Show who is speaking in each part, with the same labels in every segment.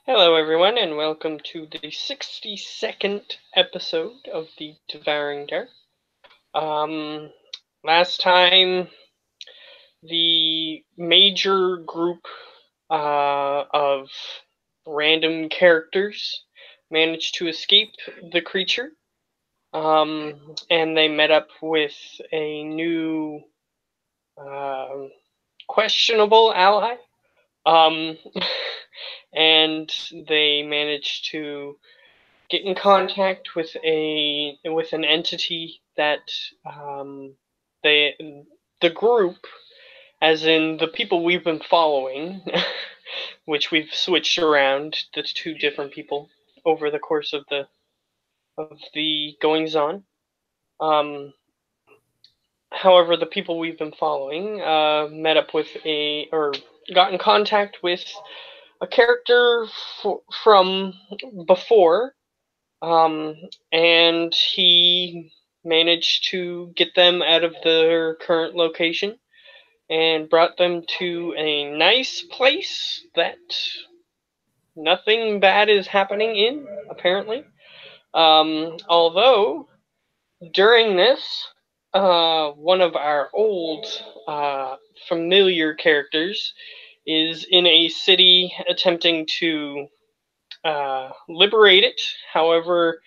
Speaker 1: Hello, everyone, and welcome to the 62nd episode of the Devouring. Um, Last time, the major group of random characters managed to escape the creature, and they met up with a new uh, questionable ally. Um, and they managed to get in contact with an entity that they the group, as in the people we've been following, which we've switched around the two different people over the course of the goings on. However, the people we've been following met up with or got in contact with a character from before. And he managed to get them out of their current location and brought them to a nice place that nothing bad is happening in, apparently. Although, during this, one of our old familiar characters is in a city attempting to liberate it. However,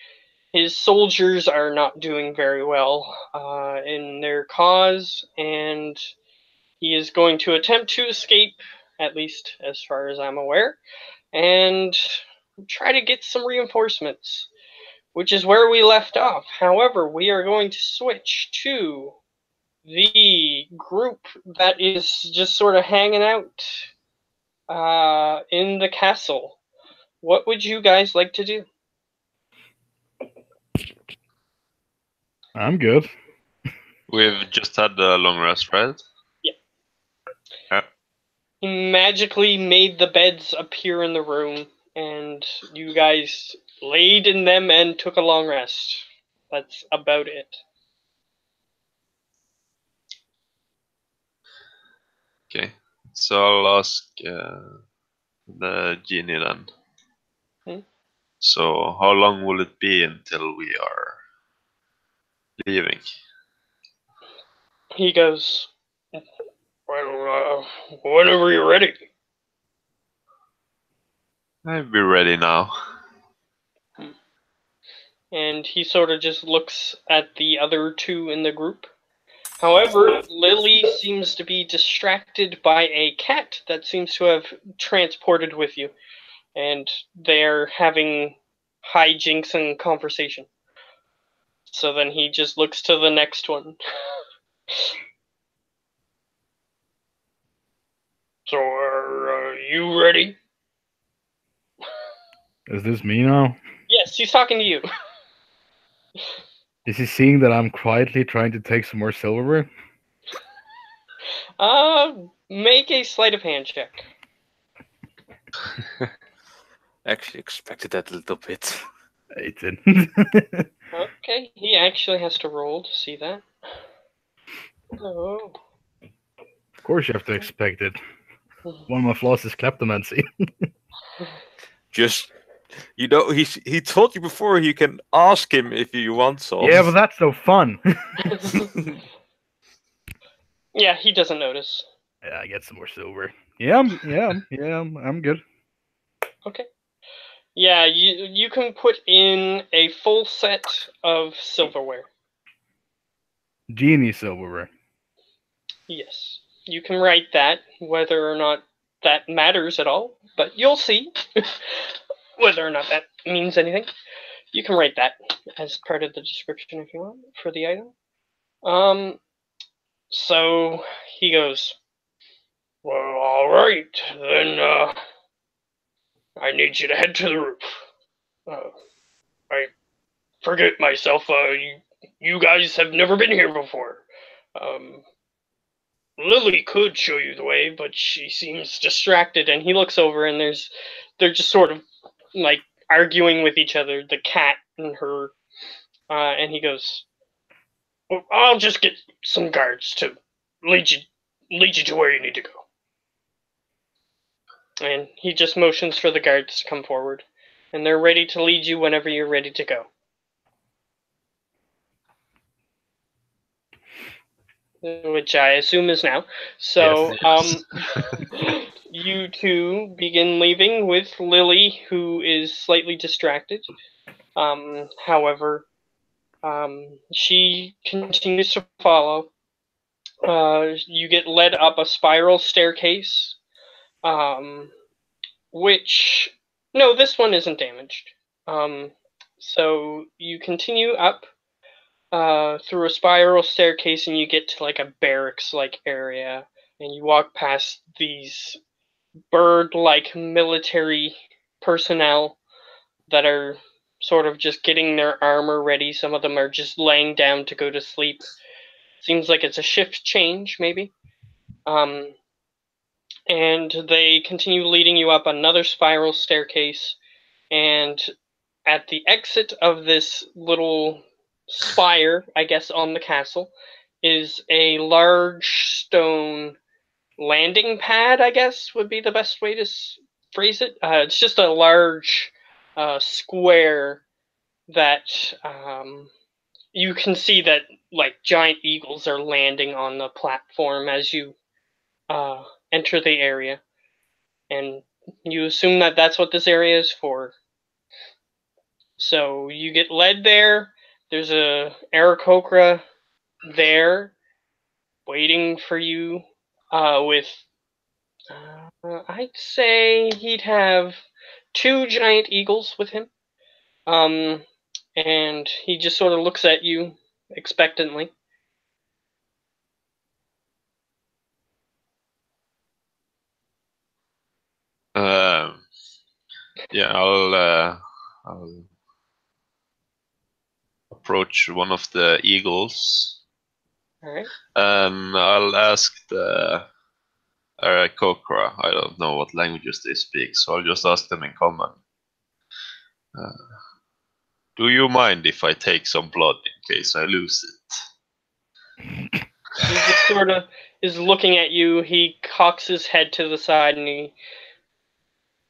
Speaker 1: his soldiers are not doing very well in their cause, and he is going to attempt to escape, at least as far as I'm aware, and try to get some reinforcements, which is where we left off. However, we are going to switch to the group that is just sort of hanging out in the castle. What would you guys like to do?
Speaker 2: I'm good.
Speaker 3: We've just had a long rest, right?
Speaker 1: Yeah.
Speaker 3: Yeah.
Speaker 1: He magically made the beds appear in the room, and you guys laid in them and took a long rest. That's about it.
Speaker 3: Okay. So I'll ask the genie then.
Speaker 1: Hmm?
Speaker 3: So how long will it be until we are leaving?
Speaker 1: He goes, well, whenever you're ready.
Speaker 3: I'll be ready now.
Speaker 1: And he sort of just looks at the other two in the group. However, Lily seems to be distracted by a cat that seems to have transported with you, and they're having hijinks and conversation. So then he just looks to the next one. So, are you ready?
Speaker 2: Is this me now?
Speaker 1: Yes, he's talking to you.
Speaker 2: Is he seeing that I'm quietly trying to take some more silverware?
Speaker 1: Make a sleight of hand check.
Speaker 4: Actually expected that a little bit.
Speaker 2: 18.
Speaker 1: Okay, he actually has to roll to see that. Oh.
Speaker 2: Of course you have to expect it. One of my flaws is kleptomancy.
Speaker 4: Just, he told you before you can ask him if you want some.
Speaker 2: Yeah, but that's no fun.
Speaker 1: Yeah, he doesn't notice.
Speaker 2: Yeah, I get some more silver. Yeah, I'm good.
Speaker 1: Okay. Yeah, you can put in a full set of silverware.
Speaker 2: Genie silverware.
Speaker 1: Yes. You can write that, whether or not that matters at all, but you'll see whether or not that means anything. You can write that as part of the description if you want for the item. So he goes, well, all right, then I need you to head to the roof. I forget myself. You guys have never been here before. Lily could show you the way, but she seems distracted. And he looks over, and they're just sort of like arguing with each other. The cat and her, and he goes, well, "I'll just get some guards to lead you to where you need to go." And he just motions for the guards to come forward. And they're ready to lead you whenever you're ready to go. Which I assume is now. So,
Speaker 3: Yes.
Speaker 1: you two begin leaving with Lily, who is slightly distracted. However, she continues to follow. You get led up a spiral staircase, which... No, this one isn't damaged. So you continue up through a spiral staircase and you get to like a barracks-like area, and you walk past these bird-like military personnel that are sort of just getting their armor ready. Some of them are just laying down to go to sleep. Seems like it's a shift change, maybe. And they continue leading you up another spiral staircase, and at the exit of this little spire, I guess, on the castle, is a large stone landing pad, I guess, would be the best way to phrase it. It's just a large square that you can see that like giant eagles are landing on the platform as you enter the area, and you assume that that's what this area is for. So you get led there. There's a Aarakocra there waiting for you with, I'd say he'd have 2 giant eagles with him. And he just sort of looks at you expectantly.
Speaker 3: Yeah, I'll approach one of the eagles.
Speaker 1: All right.
Speaker 3: And I'll ask the Aarakocra. I don't know what languages they speak, so I'll just ask them in common. Do you mind if I take some blood in case I lose it?
Speaker 1: He just sort of is looking at you. He cocks his head to the side, and he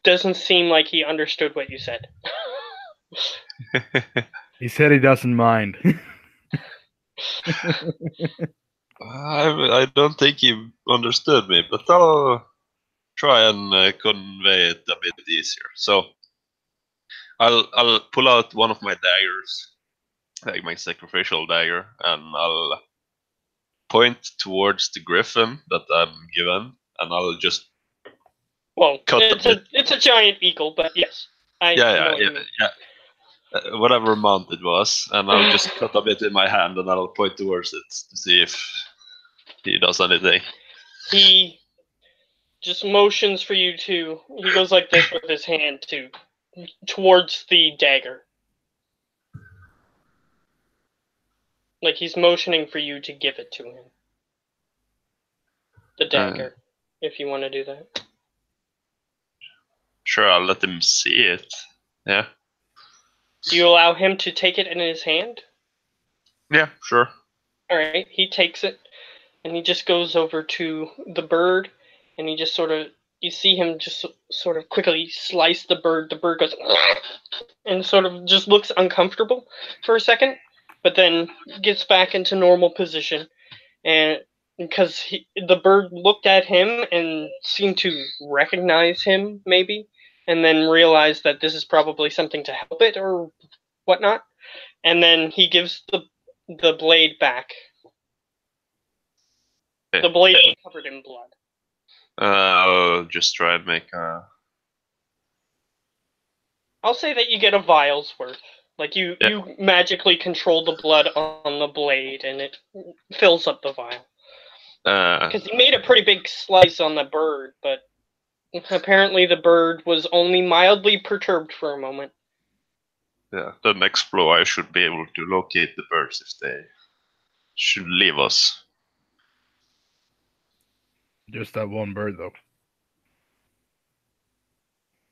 Speaker 1: doesn't seem like he understood what you said.
Speaker 2: He said he doesn't mind.
Speaker 3: I don't think he understood me, but I'll try and convey it a bit easier. So I'll pull out one of my daggers, like my sacrificial dagger, and I'll point towards the griffin that I'm given, and I'll just cut
Speaker 1: it's a giant eagle, but yes, I know what you mean.
Speaker 3: whatever mount it was, and I'll just cut a bit in my hand, and I'll point towards it to see if he does anything.
Speaker 1: He just motions for you to. He goes like this with his hand towards the dagger. Like he's motioning for you to give it to him. The dagger, if you want to do that.
Speaker 3: Sure, I'll let him see it. Yeah.
Speaker 1: Do you allow him to take it in his hand?
Speaker 3: Yeah, sure.
Speaker 1: Alright, he takes it, and he just goes over to the bird, and he just sort of, you see him just sort of quickly slice the bird. The bird goes, and sort of just looks uncomfortable for a second, but then gets back into normal position, and because the bird looked at him and seemed to recognize him, maybe, and then realized that this is probably something to help it or whatnot, and then he gives the blade back. The blade is covered in blood.
Speaker 3: I'll just try and make a...
Speaker 1: I'll say that you get a vial's worth. Like you magically control the blood on the blade, and it fills up the vial. Because he made a pretty big slice on the bird, but apparently the bird was only mildly perturbed for a moment.
Speaker 3: Yeah, the next flow I should be able to locate the birds if they should leave us.
Speaker 2: Just that one bird, though.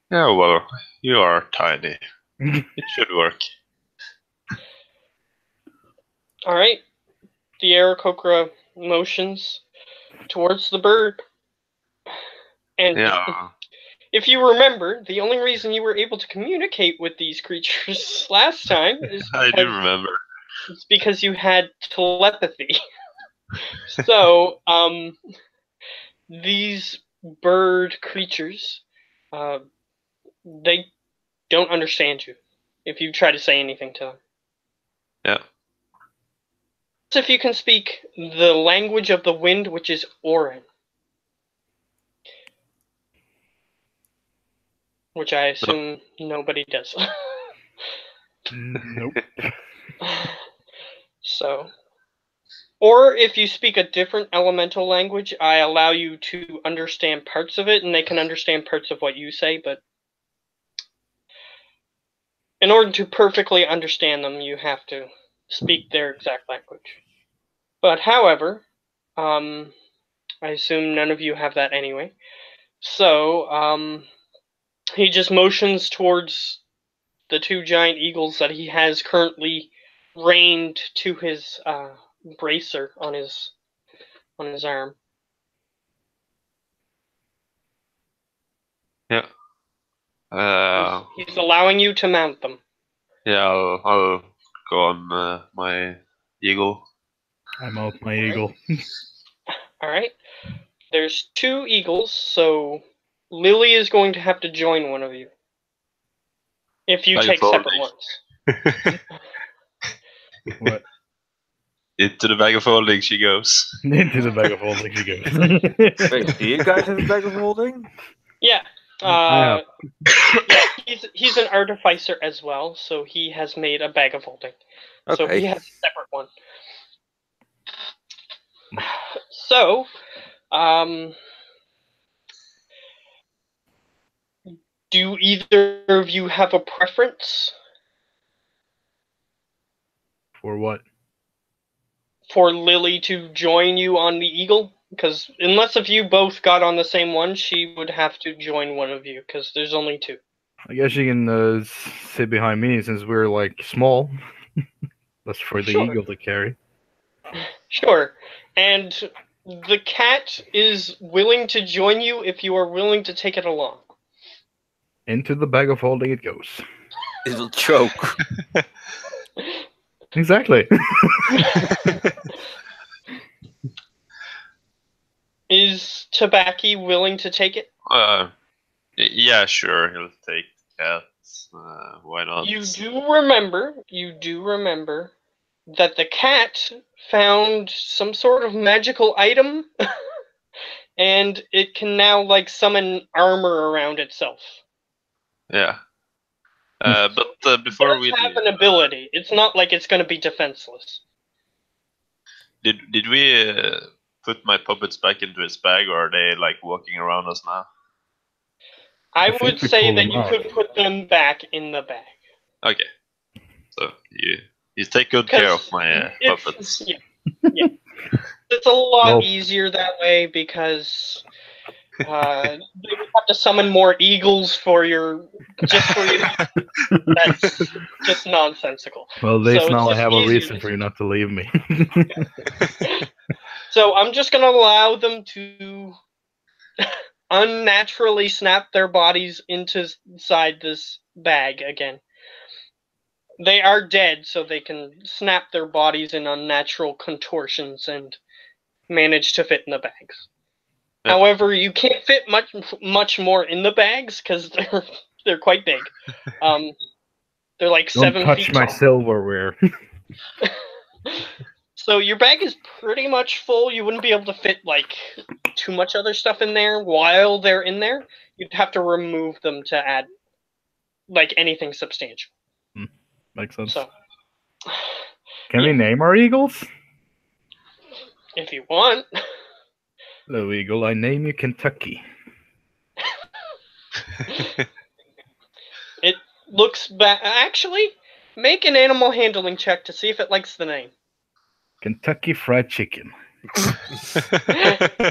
Speaker 3: Yeah, well, you are tiny. It should work.
Speaker 1: Alright. The Aarakocra motions towards the bird. And if you remember, the only reason you were able to communicate with these creatures last time is
Speaker 3: I do remember.
Speaker 1: it's because you had telepathy. So, these bird creatures, they don't understand you if you try to say anything to them.
Speaker 3: Yeah.
Speaker 1: If you can speak the language of the wind, which is Orin, which I assume nobody does.
Speaker 2: Nope.
Speaker 1: So, or if you speak a different elemental language, I allow you to understand parts of it, and they can understand parts of what you say, but in order to perfectly understand them, you have to speak their exact language. But however, I assume none of you have that anyway. So, he just motions towards the two giant eagles that he has currently reined to his bracer on his arm.
Speaker 3: Yeah.
Speaker 1: He's allowing you to mount them.
Speaker 3: Yeah, I'll go on my eagle.
Speaker 2: I'm out my eagle.
Speaker 1: All right. There's two eagles, so Lily is going to have to join one of you. If you take separate ones.
Speaker 2: What?
Speaker 3: Into the bag of holding she goes.
Speaker 2: Into the bag of holding she goes.
Speaker 4: Wait, do you guys have a bag of holding?
Speaker 1: Yeah.
Speaker 2: I
Speaker 1: Yeah, he's an artificer as well, so he has made a bag of holding. So
Speaker 4: Okay.
Speaker 1: he has a separate one. So, do either of you have a preference
Speaker 2: For what?
Speaker 1: for Lily to join you on the Eagle? Because unless if you both got on the same one, she would have to join one of you, because there's only two.
Speaker 2: I guess she can sit behind me since we're like small. That's for the
Speaker 1: Sure.
Speaker 2: eagle to carry.
Speaker 1: Sure. And the cat is willing to join you if you are willing to take it along.
Speaker 2: Into the bag of holding it goes.
Speaker 4: It'll choke.
Speaker 2: Exactly.
Speaker 1: Is Tabaki willing to take it?
Speaker 3: Yeah, sure, he'll take the cat. Why not?
Speaker 1: You do remember that the cat found some sort of magical item and it can now like summon armor around itself.
Speaker 3: Yeah. But before
Speaker 1: It
Speaker 3: we
Speaker 1: does have
Speaker 3: leave,
Speaker 1: an ability. It's not like it's going to be defenseless.
Speaker 3: did we put my puppets back into his bag, or are they like walking around us now?
Speaker 1: I
Speaker 2: think
Speaker 1: would
Speaker 2: we
Speaker 1: say
Speaker 2: pulled
Speaker 1: that
Speaker 2: them
Speaker 1: you
Speaker 2: out.
Speaker 1: could put them back in the bag.
Speaker 3: Okay. So you take good care of my puppets.
Speaker 1: Yeah. It's a lot
Speaker 2: Well-
Speaker 1: easier that way because they would have to summon more eagles for you. That's just nonsensical.
Speaker 2: Well, at least
Speaker 1: So it's
Speaker 2: now I
Speaker 1: just
Speaker 2: have a
Speaker 1: easier
Speaker 2: reason
Speaker 1: to-
Speaker 2: for you not to leave me.
Speaker 1: So I'm just gonna allow them to unnaturally snap their bodies inside this bag again. They are dead, so they can snap their bodies in unnatural contortions and manage to fit in the bags.
Speaker 3: Yeah.
Speaker 1: However, you can't fit much more in the bags because they're quite big. They're like
Speaker 2: Don't
Speaker 1: 7
Speaker 2: touch
Speaker 1: feet
Speaker 2: my
Speaker 1: tall.
Speaker 2: silverware.
Speaker 1: So your bag is pretty much full. You wouldn't be able to fit like too much other stuff in there while they're in there. You'd have to remove them to add like anything substantial.
Speaker 2: Makes sense.
Speaker 1: So
Speaker 2: Can we name our eagles?
Speaker 1: if you want,
Speaker 2: Hello, eagle. I name you Kentucky.
Speaker 1: it looks bad. Actually, make an animal handling check to see if it likes the name.
Speaker 2: Kentucky Fried Chicken.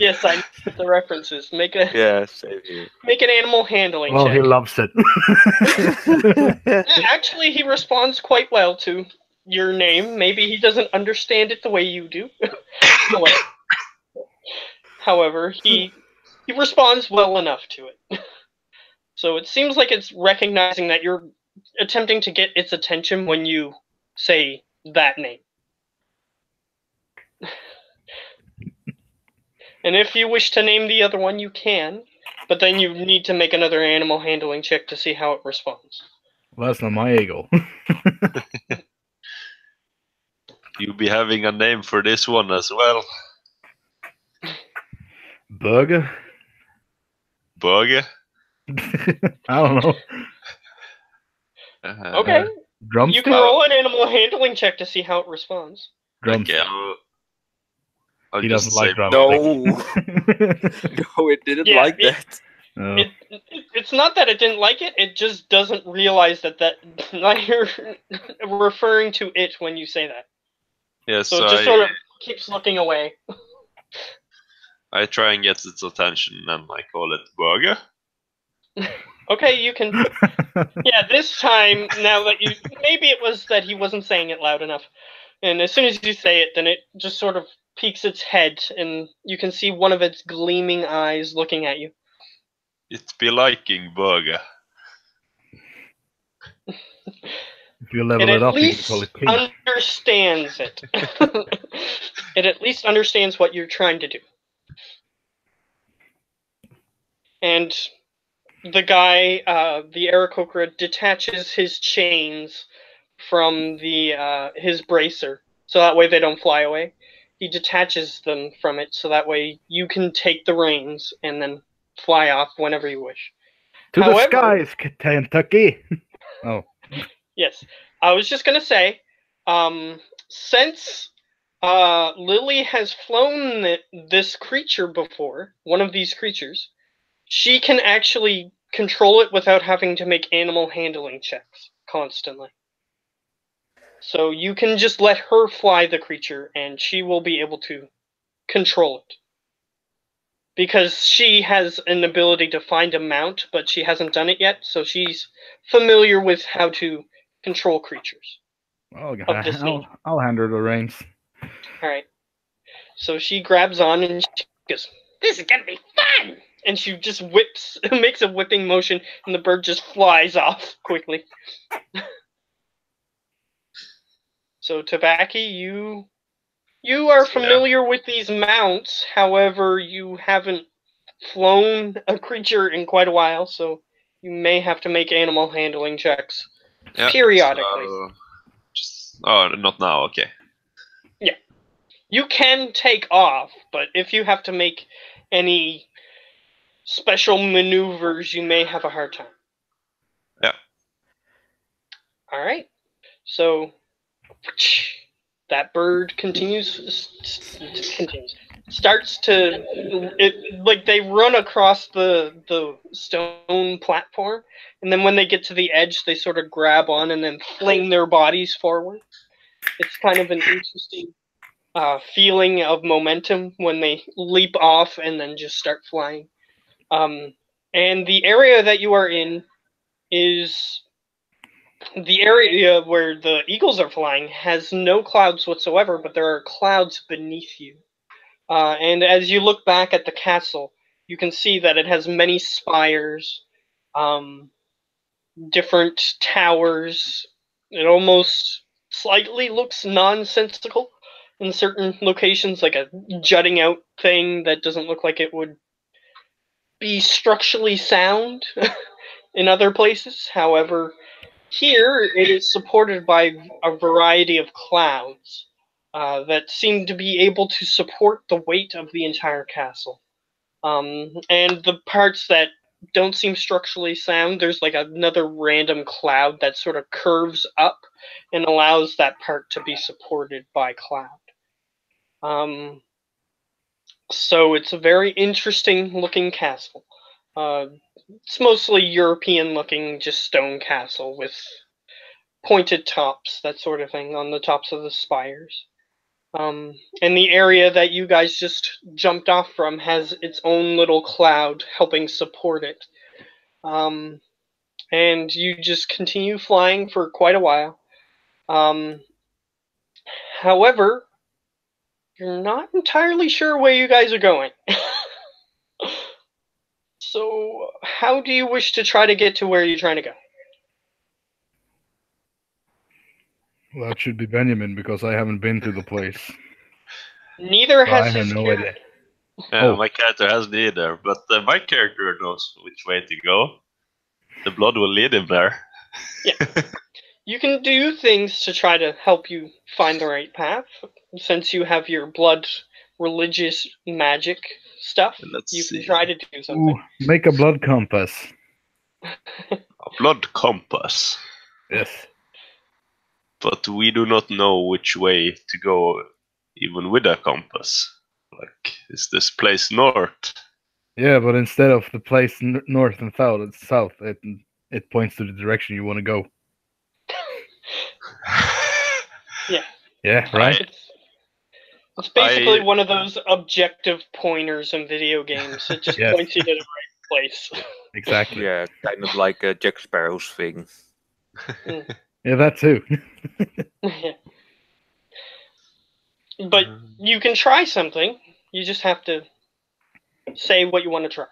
Speaker 1: Yes, I know the references. Make
Speaker 4: Yeah, same here.
Speaker 1: an animal handling
Speaker 2: Well,
Speaker 1: check.
Speaker 2: he loves it.
Speaker 1: Actually, he responds quite well to your name. Maybe he doesn't understand it the way you do. However, he responds well enough to it. So it seems like it's recognizing that you're attempting to get its attention when you say that name. And if you wish to name the other one, you can, but then you need to make another animal handling check to see how it responds.
Speaker 2: Well, that's not my eagle.
Speaker 3: You'll be having a name for this one as well.
Speaker 2: Bug?
Speaker 3: Bug?
Speaker 2: I don't know.
Speaker 1: Okay.
Speaker 2: Drumstick?
Speaker 1: You can roll an animal handling check to see how it responds.
Speaker 2: Drumstick.
Speaker 3: Okay, I'll
Speaker 2: He
Speaker 3: just
Speaker 2: doesn't like
Speaker 3: say
Speaker 2: drumstick.
Speaker 4: No, it didn't
Speaker 1: Yeah,
Speaker 4: like that.
Speaker 2: No.
Speaker 1: It's not that it didn't like it, it just doesn't realize that you're referring to it when you say that.
Speaker 3: Yes,
Speaker 1: So it just sort of keeps looking away.
Speaker 3: I try and get its attention and I call it Bug.
Speaker 1: Okay, you can. Yeah, this time, now that maybe it was that he wasn't saying it loud enough. And as soon as you say it, then it just sort of peeks its head, and you can see one of its gleaming eyes looking at you.
Speaker 3: It be liking Bug.
Speaker 2: If you level
Speaker 1: It
Speaker 2: it
Speaker 1: at
Speaker 2: up, you can
Speaker 1: least
Speaker 2: call it Pink.
Speaker 1: understands it. It at least understands what you're trying to do. And the guy, the Aarakocra, detaches his chains from his bracer, so that way they don't fly away. He detaches them from it, so that way you can take the reins and then fly off whenever you wish.
Speaker 2: To
Speaker 1: However,
Speaker 2: the skies, Kentucky! Oh.
Speaker 1: Yes, I was just gonna say, since Lily has flown this creature before, one of these creatures, she can actually control it without having to make animal handling checks constantly. So you can just let her fly the creature, and she will be able to control it. Because she has an ability to find a mount, but she hasn't done it yet, so she's familiar with how to control creatures.
Speaker 2: Oh, I'll hand her the reins.
Speaker 1: Alright. So she grabs on and she goes, "This is gonna be fun!" And she just makes a whipping motion, and the bird just flies off quickly. So Tabaki, you are familiar with these mounts, however, you haven't flown a creature in quite a while, so you may have to make animal handling checks periodically.
Speaker 3: Not now, okay.
Speaker 1: Yeah. You can take off, but if you have to make any special maneuvers, you may have a hard time.
Speaker 3: Yeah.
Speaker 1: Alright. So that bird continues. Starts to they run across the stone platform, and then when they get to the edge, they sort of grab on and then fling their bodies forward. It's kind of an interesting feeling of momentum when they leap off and then just start flying. And the area that you are in is the area where the eagles are flying has no clouds whatsoever, but there are clouds beneath you. And as you look back at the castle, you can see that it has many spires, different towers. It almost slightly looks nonsensical in certain locations, like a jutting out thing that doesn't look like it would be structurally sound in other places. However, here it is supported by a variety of clouds that seem to be able to support the weight of the entire castle. And the parts that don't seem structurally sound, there's like another random cloud that sort of curves up and allows that part to be supported by cloud. So it's a very interesting looking castle. It's mostly European looking, just stone castle with pointed tops, that sort of thing, on the tops of the spires. And the area that you guys just jumped off from has its own little cloud helping support it. And you just continue flying for quite a while. However, you're not entirely sure where you guys are going. So, how do you wish to try to get to where you're trying to go?
Speaker 2: Well, it should be Benjamin because I haven't been to the place.
Speaker 1: Neither
Speaker 2: So I
Speaker 1: has
Speaker 2: have
Speaker 1: his
Speaker 2: no
Speaker 1: character.
Speaker 2: idea.
Speaker 3: Yeah, my character hasn't either, but my character knows which way to go. The blood will lead him there.
Speaker 1: You can do things to try to help you find the right path. Since you have your blood religious magic stuff,
Speaker 3: Let's
Speaker 1: you can
Speaker 3: see.
Speaker 1: try to do something.
Speaker 2: Ooh, make a blood compass.
Speaker 3: A blood compass.
Speaker 2: Yes.
Speaker 3: But we do not know which way to go, even with a compass. Like, is this place north?
Speaker 2: Yeah, but instead of the place north and south, it's south. It points to the direction you want to go.
Speaker 1: Yeah.
Speaker 2: Yeah, right?
Speaker 1: It's basically
Speaker 3: I-
Speaker 1: one of those objective pointers in video games. It just
Speaker 2: Yes.
Speaker 1: points you to the right place.
Speaker 2: Exactly.
Speaker 4: Yeah, kind of like a Jack Sparrow's thing.
Speaker 2: Yeah, that too.
Speaker 1: Yeah. But you can try something. You just have to say what you want to try.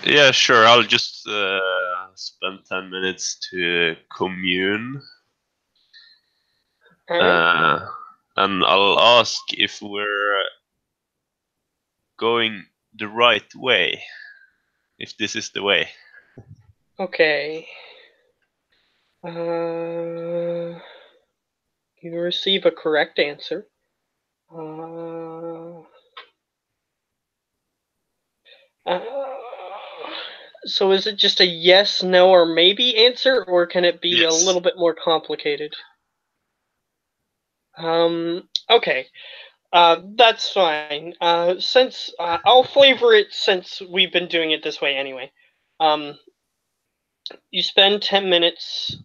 Speaker 3: Yeah, sure. I'll just spend 10 minutes to commune.
Speaker 1: All right.
Speaker 3: And I'll ask if we're going the right way. If this is the way.
Speaker 1: Okay. You receive a correct answer. So is it just a yes, no, or maybe answer, or can it be a
Speaker 3: Yes.
Speaker 1: little bit more complicated? Okay. That's fine. Since I'll flavor it since we've been doing it this way anyway. You spend 10 minutes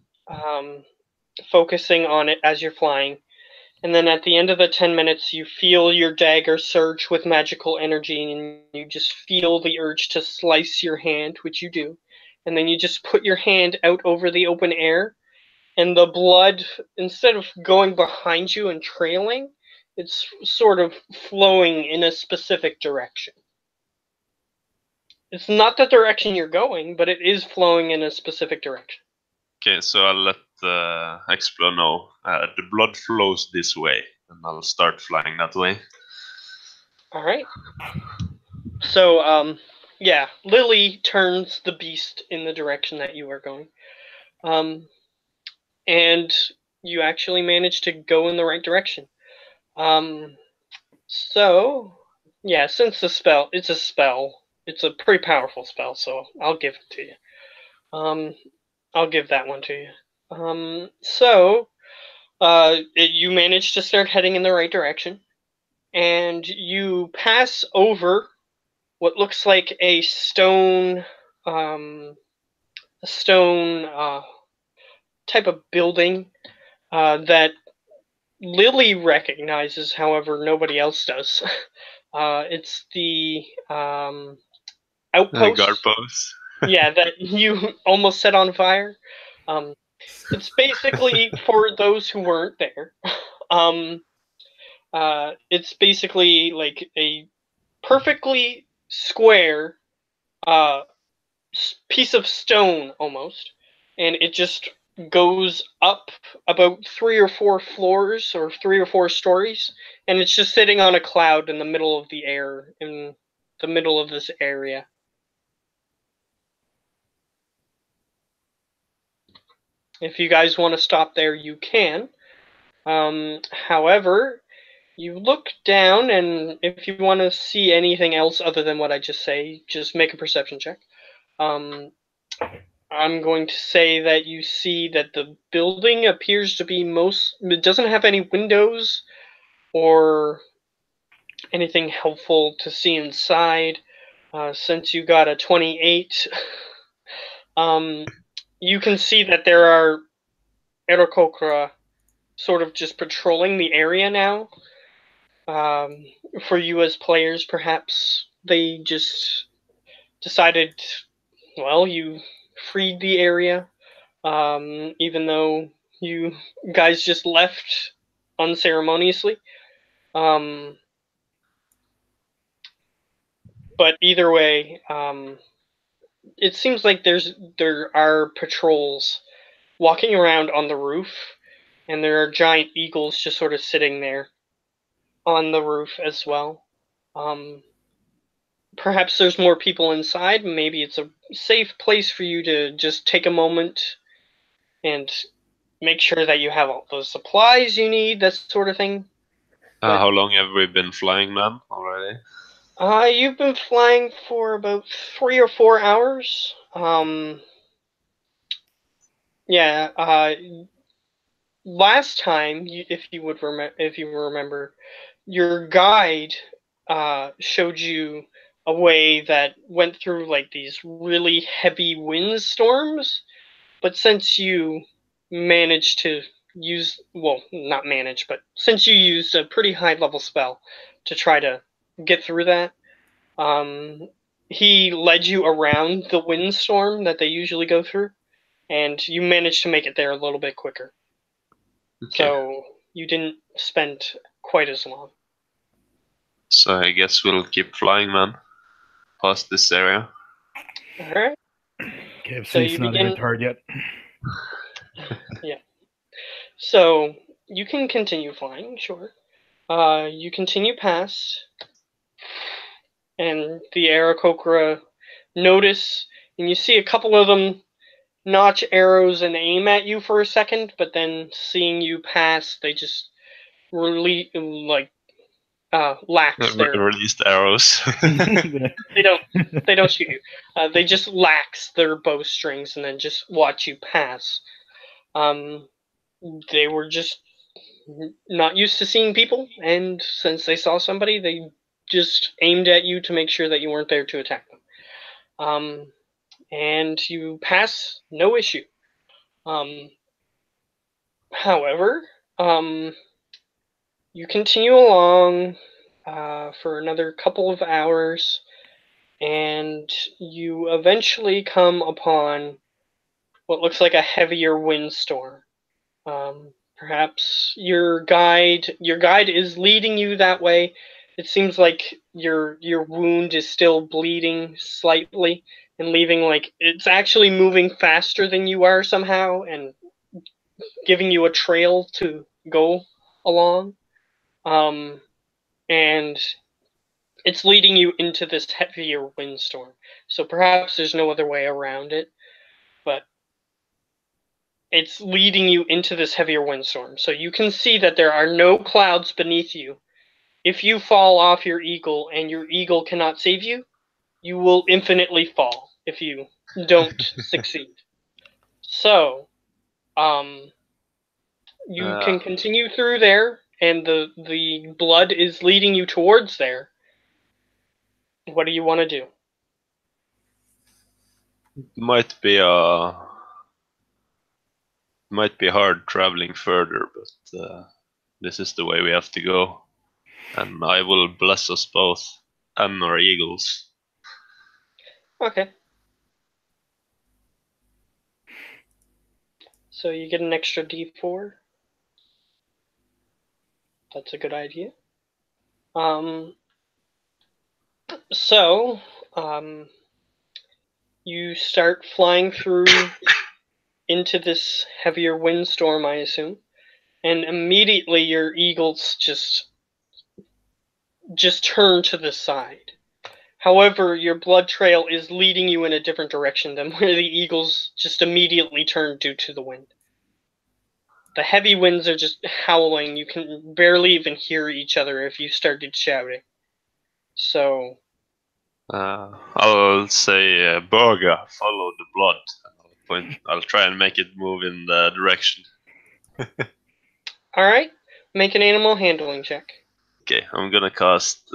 Speaker 1: focusing on it as you're flying, and then at the end of the 10 minutes, you feel your dagger surge with magical energy, and you just feel the urge to slice your hand, which you do. And then you just put your hand out over the open air, and the blood, instead of going behind you and trailing, it's sort of flowing in a specific direction. It's not the direction you're going, but it is flowing in a specific direction.
Speaker 3: Okay, so I'll let Explore know. The blood flows this way, and I'll start flying that way.
Speaker 1: All right. So, yeah, Lily turns the beast in the direction that you are going. And you actually manage to go in the right direction. So, yeah, since the spell, it's a spell. It's a pretty powerful spell, so I'll give it to you. I'll give that one to you. You manage to start heading in the right direction, and you pass over what looks like a stone type of building that Lily recognizes, however, nobody else does. It's the outpost.
Speaker 3: Guard post.
Speaker 1: Yeah, that you almost set on fire. It's basically, for those who weren't there, it's basically like a perfectly square piece of stone almost, and it just goes up about 3 or 4 floors or 3 or 4 stories, and it's just sitting on a cloud in the middle of the air in the middle of this area. If you guys want to stop there, you can. However, you look down, and if you want to see anything else other than what I just say, just make a perception check. I'm going to say that you see that the building appears to be it doesn't have any windows or anything helpful to see inside. Since you got a 28, you can see that there are Erokokra sort of just patrolling the area now. For you as players, perhaps they just decided, well, you freed the area, even though you guys just left unceremoniously. But either way, it seems like there are patrols walking around on the roof, and there are giant eagles just sort of sitting there on the roof as well. Perhaps there's more people inside. Maybe it's a safe place for you to just take a moment and make sure that you have all the supplies you need, that sort of thing.
Speaker 3: How long have we been flying, man, already?
Speaker 1: You've been flying for about 3 or 4 hours. Yeah. Last time, if you remember, your guide showed you a way that went through like these really heavy windstorms. But since you managed to use, well, not manage, but since you used a pretty high level spell to try to get through that, he led you around the windstorm that they usually go through, and you managed to make it there a little bit quicker.
Speaker 3: Okay.
Speaker 1: So you didn't spend quite as long.
Speaker 3: So I guess we'll keep flying, man, past this area.
Speaker 1: All right.
Speaker 2: KFC's
Speaker 1: So you
Speaker 2: not
Speaker 1: begin-
Speaker 2: even target.
Speaker 1: Yeah. So you can continue flying, sure. You continue past, and the Aarakocra notice, and you see a couple of them notch arrows and aim at you for a second, but then seeing you pass, they just really lax their.
Speaker 3: Released arrows.
Speaker 1: They don't shoot you. They just lax their bowstrings and then just watch you pass. They were just not used to seeing people, and since they saw somebody, they just aimed at you to make sure that you weren't there to attack them. And you pass, no issue. However, you continue along for another couple of hours, and you eventually come upon what looks like a heavier windstorm. Perhaps your guide is leading you that way. It seems like your wound is still bleeding slightly and leaving like it's actually moving faster than you are somehow and giving you a trail to go along. And it's leading you into this heavier windstorm. So perhaps there's no other way around it, but it's leading you into this heavier windstorm. So you can see that there are no clouds beneath you. If you fall off your eagle and your eagle cannot save you, you will infinitely fall if you don't succeed. So, you can continue through there, and the blood is leading you towards there. What do you want to do?
Speaker 3: Might be hard traveling further, but this is the way we have to go. And I will bless us both and our eagles.
Speaker 1: Okay. So you get an extra D4. That's a good idea. So, you start flying through into this heavier windstorm, I assume, and immediately your eagles just turn to the side. However, your blood trail is leading you in a different direction than where the eagles just immediately turned due to the wind. The heavy winds are just howling. You can barely even hear each other if you started shouting. So,
Speaker 3: I'll say, Burger, follow the blood. I'll try and make it move in the direction.
Speaker 1: alright, make an animal handling check.
Speaker 3: Okay, I'm gonna cast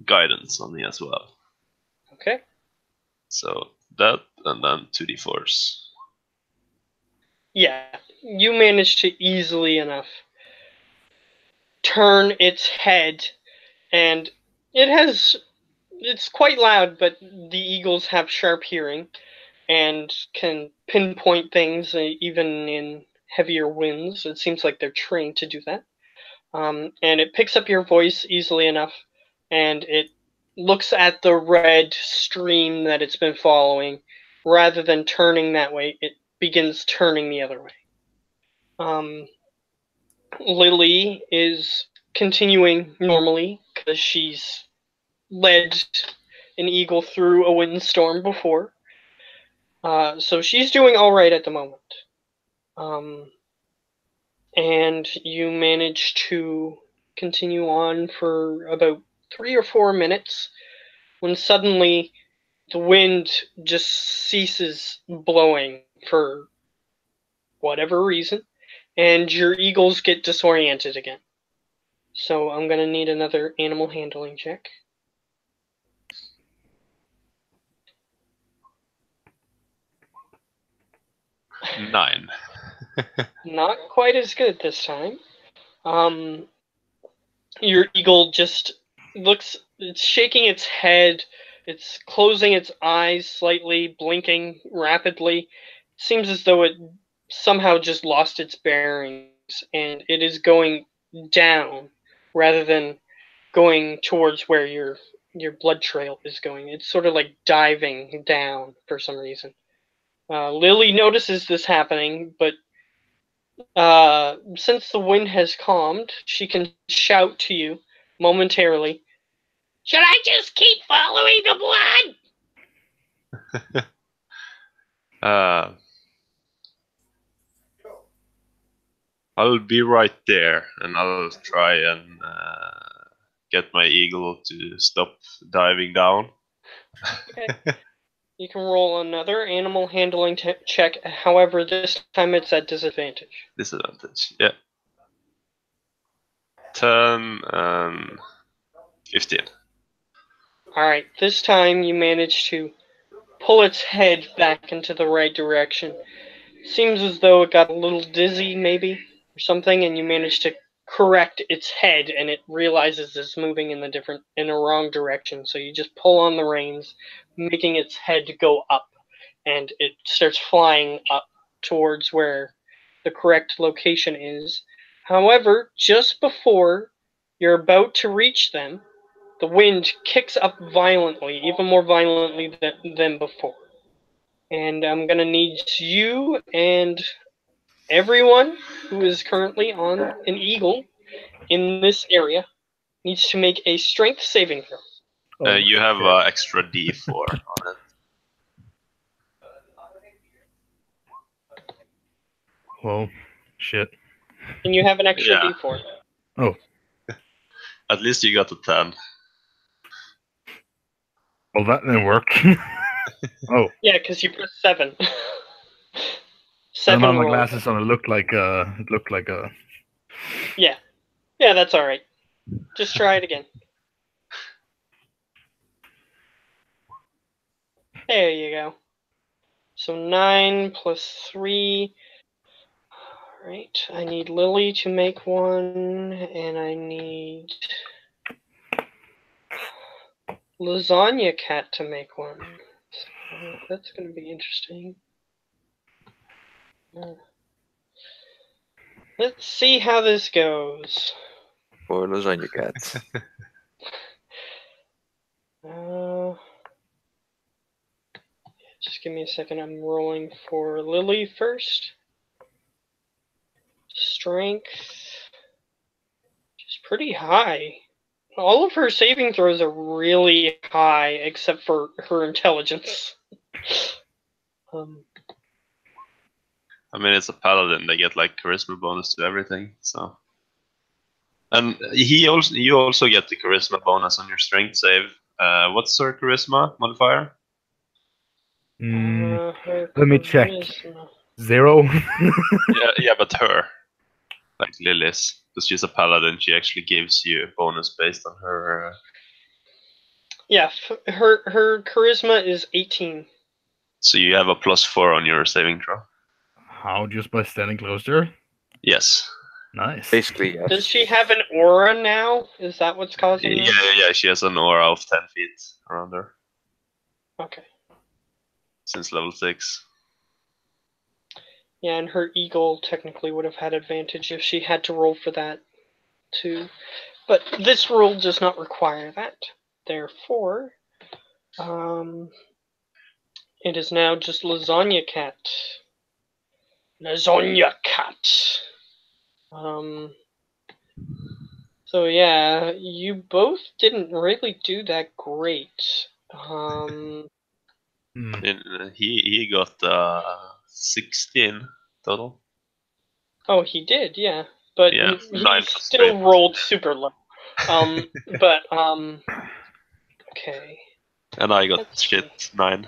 Speaker 3: guidance on me as well.
Speaker 1: Okay.
Speaker 3: So that, and then 2d4s.
Speaker 1: Yeah, you managed to easily enough turn its head, and it's quite loud, but the eagles have sharp hearing and can pinpoint things even in heavier winds. It seems like they're trained to do that. And it picks up your voice easily enough, and it looks at the red stream that it's been following. Rather than turning that way, it begins turning the other way. Lily is continuing normally because she's led an eagle through a windstorm before. So she's doing all right at the moment. And you manage to continue on for about 3 or 4 minutes when suddenly the wind just ceases blowing for whatever reason, and your eagles get disoriented again. So I'm going to need another animal handling check.
Speaker 3: 9.
Speaker 1: Not quite as good this time. Your eagle just looks, it's shaking its head, it's closing its eyes slightly, blinking rapidly. It seems as though it somehow just lost its bearings, and it is going down rather than going towards where your blood trail is going. It's sort of like diving down for some reason. Lily notices this happening, but since the wind has calmed, she can shout to you momentarily, "Should I just keep following the blood?"
Speaker 3: I'll be right there, and I'll try and get my eagle to stop diving down.
Speaker 1: Okay. You can roll another animal handling check. However, this time it's at disadvantage.
Speaker 3: Disadvantage, yeah. 10 and 15.
Speaker 1: Alright, this time you manage to pull its head back into the right direction. Seems as though it got a little dizzy, maybe, or something, and you manage to correct its head, and it realizes it's moving in a wrong direction. So you just pull on the reins, making its head go up, and it starts flying up towards where the correct location is. However, just before you're about to reach them, the wind kicks up violently, even more violently than before. And I'm going to need you and everyone who is currently on an eagle in this area needs to make a strength saving throw.
Speaker 2: Oh,
Speaker 3: You have
Speaker 2: shit.
Speaker 3: extra D4 on it.
Speaker 2: Well, shit.
Speaker 1: And you have an extra
Speaker 3: Yeah.
Speaker 1: d4.
Speaker 2: Oh,
Speaker 3: At least you got a 10.
Speaker 2: well, that didn't work. Oh,
Speaker 1: Yeah, because you pressed 7.
Speaker 2: and
Speaker 1: 7
Speaker 2: on my
Speaker 1: roll.
Speaker 2: glasses on it looked like a.
Speaker 1: Yeah. Yeah, that's alright. Just try it again. There you go. So 9 plus 3. Alright, I need Lily to make one, and I need Lasagna Cat to make one. So that's going to be interesting. Let's see how this goes.
Speaker 4: Or lasagna cat.
Speaker 1: Just give me a second. I'm rolling for Lily first. Strength. She's pretty high. All of her saving throws are really high, except for her intelligence.
Speaker 3: I mean, it's a paladin. They get like charisma bonus to everything. So, and you also get the charisma bonus on your strength save. What's her charisma modifier?
Speaker 2: Let me check.
Speaker 1: Charisma.
Speaker 2: 0.
Speaker 3: Yeah, but her, like Lily's, because she's a paladin, she actually gives you a bonus based on her.
Speaker 1: Yeah, her charisma is 18.
Speaker 3: So you have a +4 on your saving throw.
Speaker 2: How? Just by standing close to her?
Speaker 3: Yes.
Speaker 2: Nice.
Speaker 4: Basically, yes.
Speaker 1: Does she have an aura now? Is that what's causing this?
Speaker 3: Yeah. She has an aura of 10 feet around her.
Speaker 1: Okay.
Speaker 3: Since level 6.
Speaker 1: Yeah, and her eagle technically would have had advantage if she had to roll for that too. But this rule does not require that. therefore, it is now just Lasagna Cat. Lasagna Cat. So yeah, you both didn't really do that great.
Speaker 3: He got 16 total.
Speaker 1: Oh, he did, yeah, but
Speaker 3: Yeah,
Speaker 1: he
Speaker 3: 9
Speaker 1: still
Speaker 3: straight.
Speaker 1: rolled super low. But okay.
Speaker 3: And I got
Speaker 1: Let's
Speaker 3: shit 9.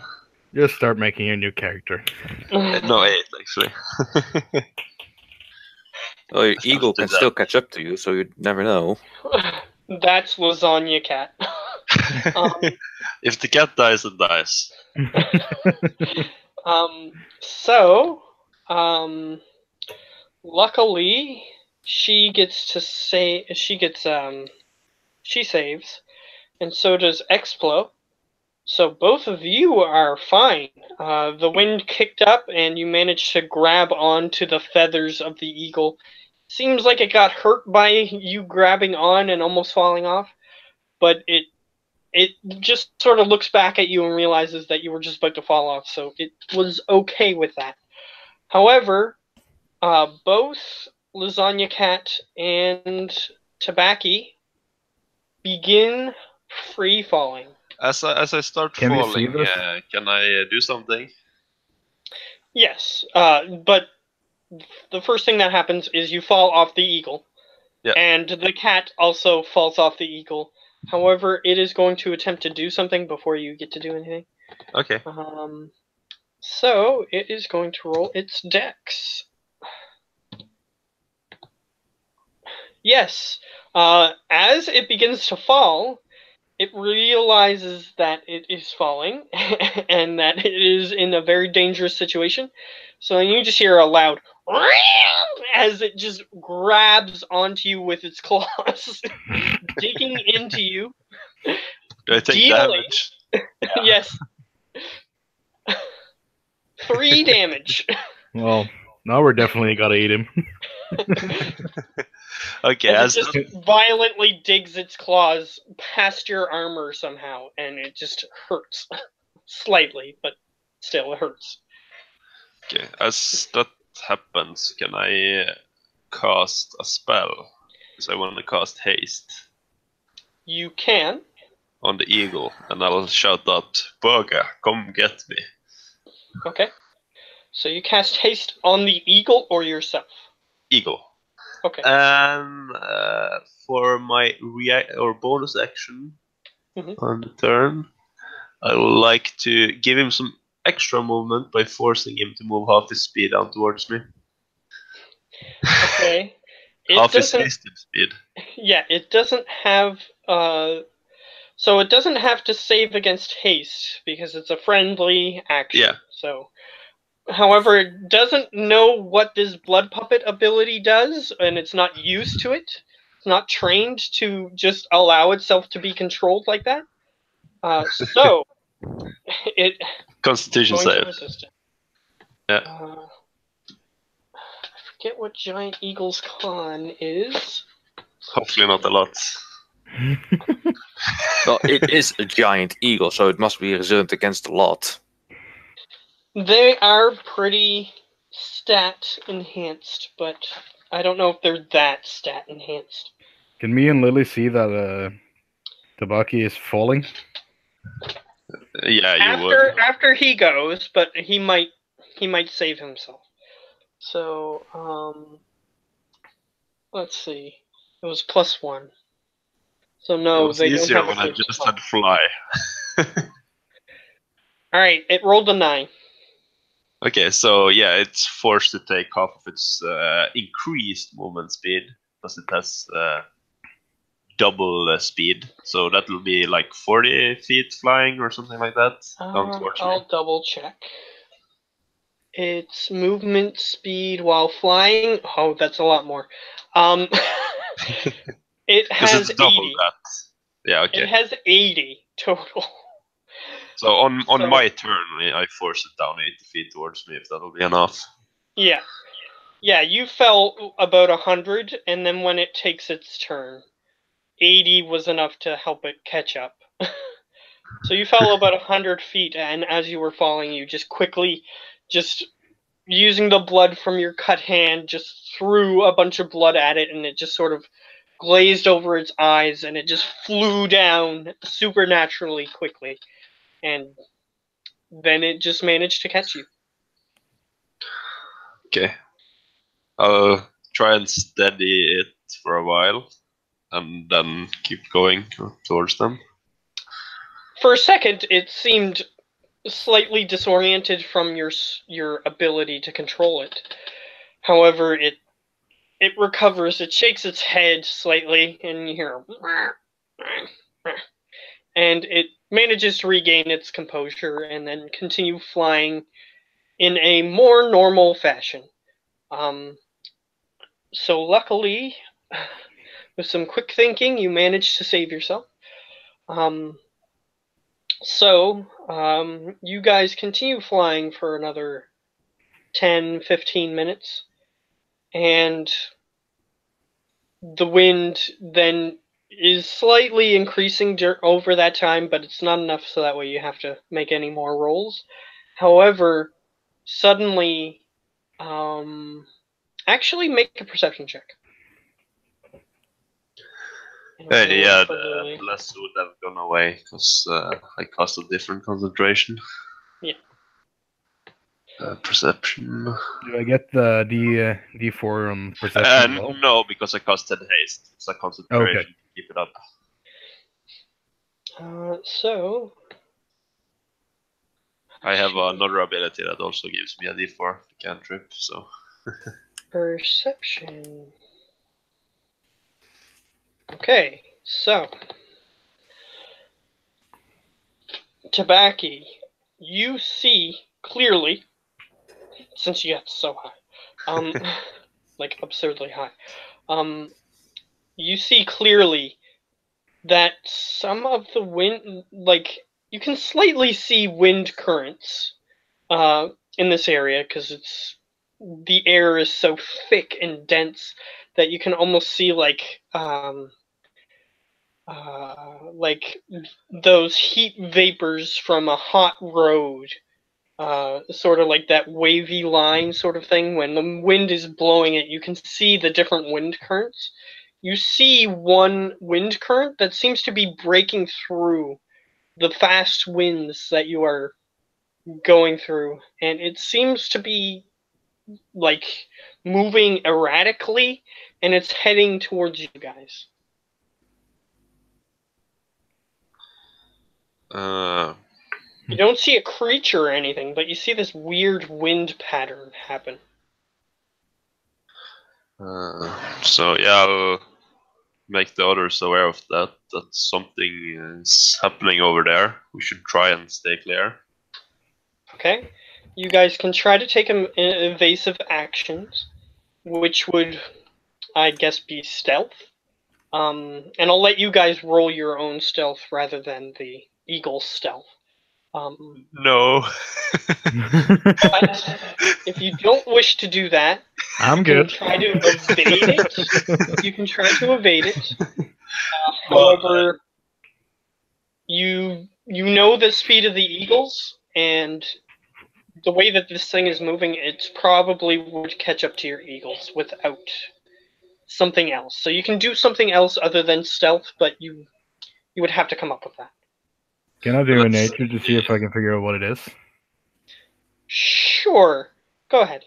Speaker 2: Just start making a new character.
Speaker 3: No, 8 actually.
Speaker 4: Well, your eagle
Speaker 3: did
Speaker 4: can
Speaker 3: that.
Speaker 4: still catch up to you, so you never know.
Speaker 1: That's Lasagna Cat.
Speaker 3: If the cat dies, it dies.
Speaker 1: So, luckily, she saves, and so does Explo. So both of you are fine. The wind kicked up, and you managed to grab onto the feathers of the eagle. Seems like it got hurt by you grabbing on and almost falling off, but it just sort of looks back at you and realizes that you were just about to fall off, so it was okay with that. However, both Lasagna Cat and Tabaki begin free falling.
Speaker 3: As I start
Speaker 2: Can we see
Speaker 3: falling,
Speaker 2: this?
Speaker 3: can I do something?
Speaker 1: Yes, but the first thing that happens is you fall off the eagle.
Speaker 3: Yeah.
Speaker 1: And the cat also falls off the eagle. However, it is going to attempt to do something before you get to do anything.
Speaker 3: Okay.
Speaker 1: So it is going to roll its dex. Yes. As it begins to fall, it realizes that it is falling and that it is in a very dangerous situation. So you just hear a loud as it just grabs onto you with its claws, digging into you.
Speaker 3: Do I take
Speaker 1: Dealing-
Speaker 3: damage?
Speaker 1: Yes. 3 damage.
Speaker 2: Well, now we're definitely gotta eat him.
Speaker 3: Okay,
Speaker 1: As it just violently digs its claws past your armor somehow, and it just hurts. Slightly, but still it hurts.
Speaker 3: okay, as that happens, can I cast a spell? Because I want to cast haste
Speaker 1: You can.
Speaker 3: on the eagle, and I'll shout out, "Burger, come get me!"
Speaker 1: Okay. So you cast haste on the eagle or yourself?
Speaker 3: Eagle.
Speaker 1: Okay.
Speaker 3: And for my bonus action on the turn, I would like to give him some extra movement by forcing him to move half his speed down towards me.
Speaker 1: Okay.
Speaker 3: Half his hasted speed.
Speaker 1: Yeah, it doesn't have so it doesn't have to save against haste because it's a friendly action.
Speaker 3: Yeah.
Speaker 1: So however, it doesn't know what this blood puppet ability does, and it's not used to it. It's not trained to just allow itself to be controlled like that. So it
Speaker 3: Constitution
Speaker 1: going to
Speaker 3: save.
Speaker 1: resist it.
Speaker 3: Yeah.
Speaker 1: I forget what giant eagle's con is.
Speaker 3: Hopefully not a lot.
Speaker 4: Well, it is a giant eagle, so it must be resilient against a lot.
Speaker 1: They are pretty stat enhanced, but I don't know if they're that stat enhanced.
Speaker 2: Can me and Lily see that Tabaki is falling?
Speaker 3: Yeah, you would.
Speaker 1: After he goes, but he might save himself. So let's see. It was +1. So no,
Speaker 3: it was
Speaker 1: they don't
Speaker 3: easier
Speaker 1: have
Speaker 3: when
Speaker 1: a
Speaker 3: I
Speaker 1: first
Speaker 3: just
Speaker 1: spot.
Speaker 3: had fly.
Speaker 1: All right, it rolled a 9.
Speaker 3: Okay, so yeah, it's forced to take half of its increased movement speed because it has double speed. So that will be like 40 feet flying or something like that. Down towards me.
Speaker 1: I'll double check. Its movement speed while flying. Oh, that's a lot more. It has
Speaker 3: it's double
Speaker 1: 80.
Speaker 3: that. Yeah, okay.
Speaker 1: It has 80 total.
Speaker 3: So on my turn, I force it down 80 feet towards me if that'll be enough.
Speaker 1: Yeah. Yeah, you fell about 100, and then when it takes its turn, 80 was enough to help it catch up. So you fell about 100 feet, and as you were falling, you just quickly, just using the blood from your cut hand, just threw a bunch of blood at it, and it just sort of glazed over its eyes, and it just flew down supernaturally quickly. And then it just managed to catch you.
Speaker 3: Okay. I'll try and steady it for a while, and then keep going towards them.
Speaker 1: For a second, it seemed slightly disoriented from your ability to control it. However, it recovers. It shakes its head slightly, and you hear, and it manages to regain its composure and then continue flying in a more normal fashion. So luckily, with some quick thinking, you managed to save yourself. You guys continue flying for another 10-15 minutes, and the wind then is slightly increasing over that time, but it's not enough so that way you have to make any more rolls. However, suddenly, actually make a perception check.
Speaker 3: Yeah, the bless would have gone away because I cast a different concentration.
Speaker 1: Yeah.
Speaker 3: Perception.
Speaker 2: Do I get the D4 on perception as well?
Speaker 3: No, because I casted haste. It's a concentration to keep it up. I have another ability that also gives me a D4 cantrip, so.
Speaker 1: Perception. Okay, so Tabaki, you see clearly, since you got so high, like absurdly high, you see clearly that some of the wind, like, you can slightly see wind currents in this area because the air is so thick and dense that you can almost see like those heat vapors from a hot road, sort of like that wavy line sort of thing. When the wind is blowing it, you can see the different wind currents. You see one wind current that seems to be breaking through the fast winds that you are going through, and it seems to be like moving erratically, and it's heading towards you guys. You don't see a creature or anything, but you see this weird wind pattern happen.
Speaker 3: So yeah, I'll make the others aware of that something is happening over there. We should try and stay clear.
Speaker 1: Okay, you guys can try to take evasive actions, which would, I guess, be stealth. And I'll let you guys roll your own stealth rather than the eagle's stealth.
Speaker 3: No.
Speaker 1: But if you don't wish to do that,
Speaker 2: I'm good.
Speaker 1: You can try to evade it. You can try to evade it. However, you know the speed of the eagles, and the way that this thing is moving, it probably would catch up to your eagles without something else. So you can do something else other than stealth, but you would have to come up with that.
Speaker 2: Can I do a nature to see if I can figure out what it is?
Speaker 1: Sure. Go ahead.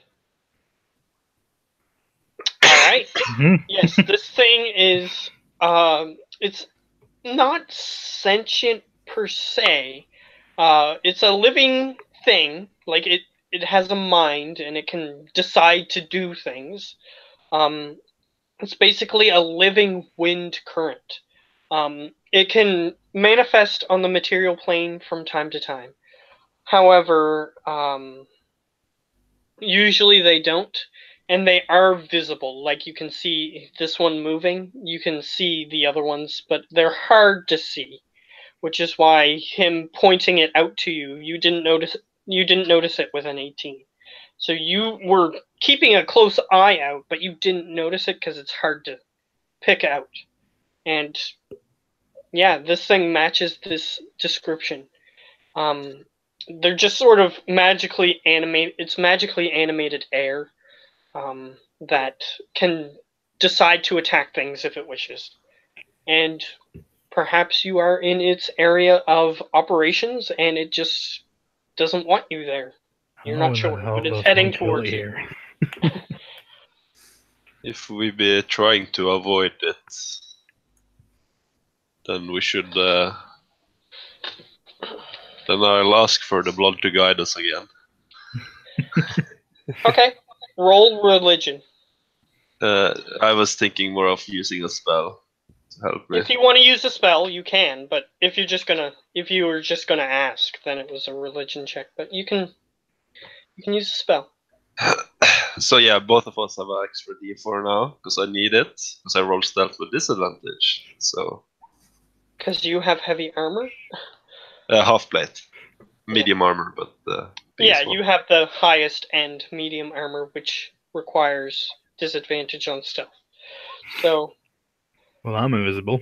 Speaker 1: Alright. Yes, this thing is, it's not sentient per se. It's a living thing. Like, it has a mind, and it can decide to do things. It's basically a living wind current. It can manifest on the material plane from time to time. However, usually they don't, and they are visible. Like, you can see this one moving, you can see the other ones, but they're hard to see, which is why him pointing it out to you, you didn't notice it with an 18. So you were keeping a close eye out, but you didn't notice it because it's hard to pick out. And Yeah, this thing matches this description. They're just sort of magically animated. It's magically animated air that can decide to attack things if it wishes. And perhaps you are in its area of operations and it just doesn't want you there. You're
Speaker 2: How
Speaker 1: not
Speaker 2: in
Speaker 1: sure,
Speaker 2: the hell
Speaker 1: but it's
Speaker 2: does
Speaker 1: heading
Speaker 2: one kill
Speaker 1: towards you.
Speaker 2: here?
Speaker 3: If we be trying to avoid it, then we should. Then I'll ask for the blood to guide us again.
Speaker 1: Okay, roll religion.
Speaker 3: I was thinking more of using a spell to help me.
Speaker 1: If you want to use a spell, you can. But if you were just gonna ask, then it was a religion check. But you can use a spell.
Speaker 3: So yeah, both of us have an extra D4 now because I need it because I rolled stealth with disadvantage. So
Speaker 1: Because you have heavy armor.
Speaker 3: half plate, medium armor, but
Speaker 1: Yeah,
Speaker 3: one.
Speaker 1: you have the highest end medium armor, which requires disadvantage on stealth. So,
Speaker 2: Well, I'm invisible.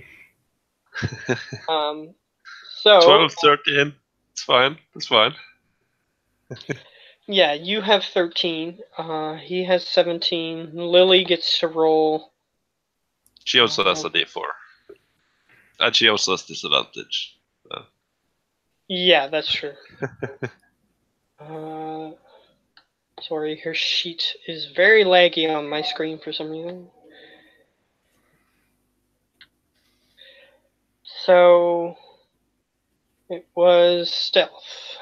Speaker 1: so
Speaker 3: 12, 13. It's fine. It's fine.
Speaker 1: yeah, you have 13. He has 17. Lily gets to roll.
Speaker 3: She also has a D4, and she also has disadvantage.
Speaker 1: Yeah, that's true. Sorry, her sheet is very laggy on my screen for some reason. So it was stealth.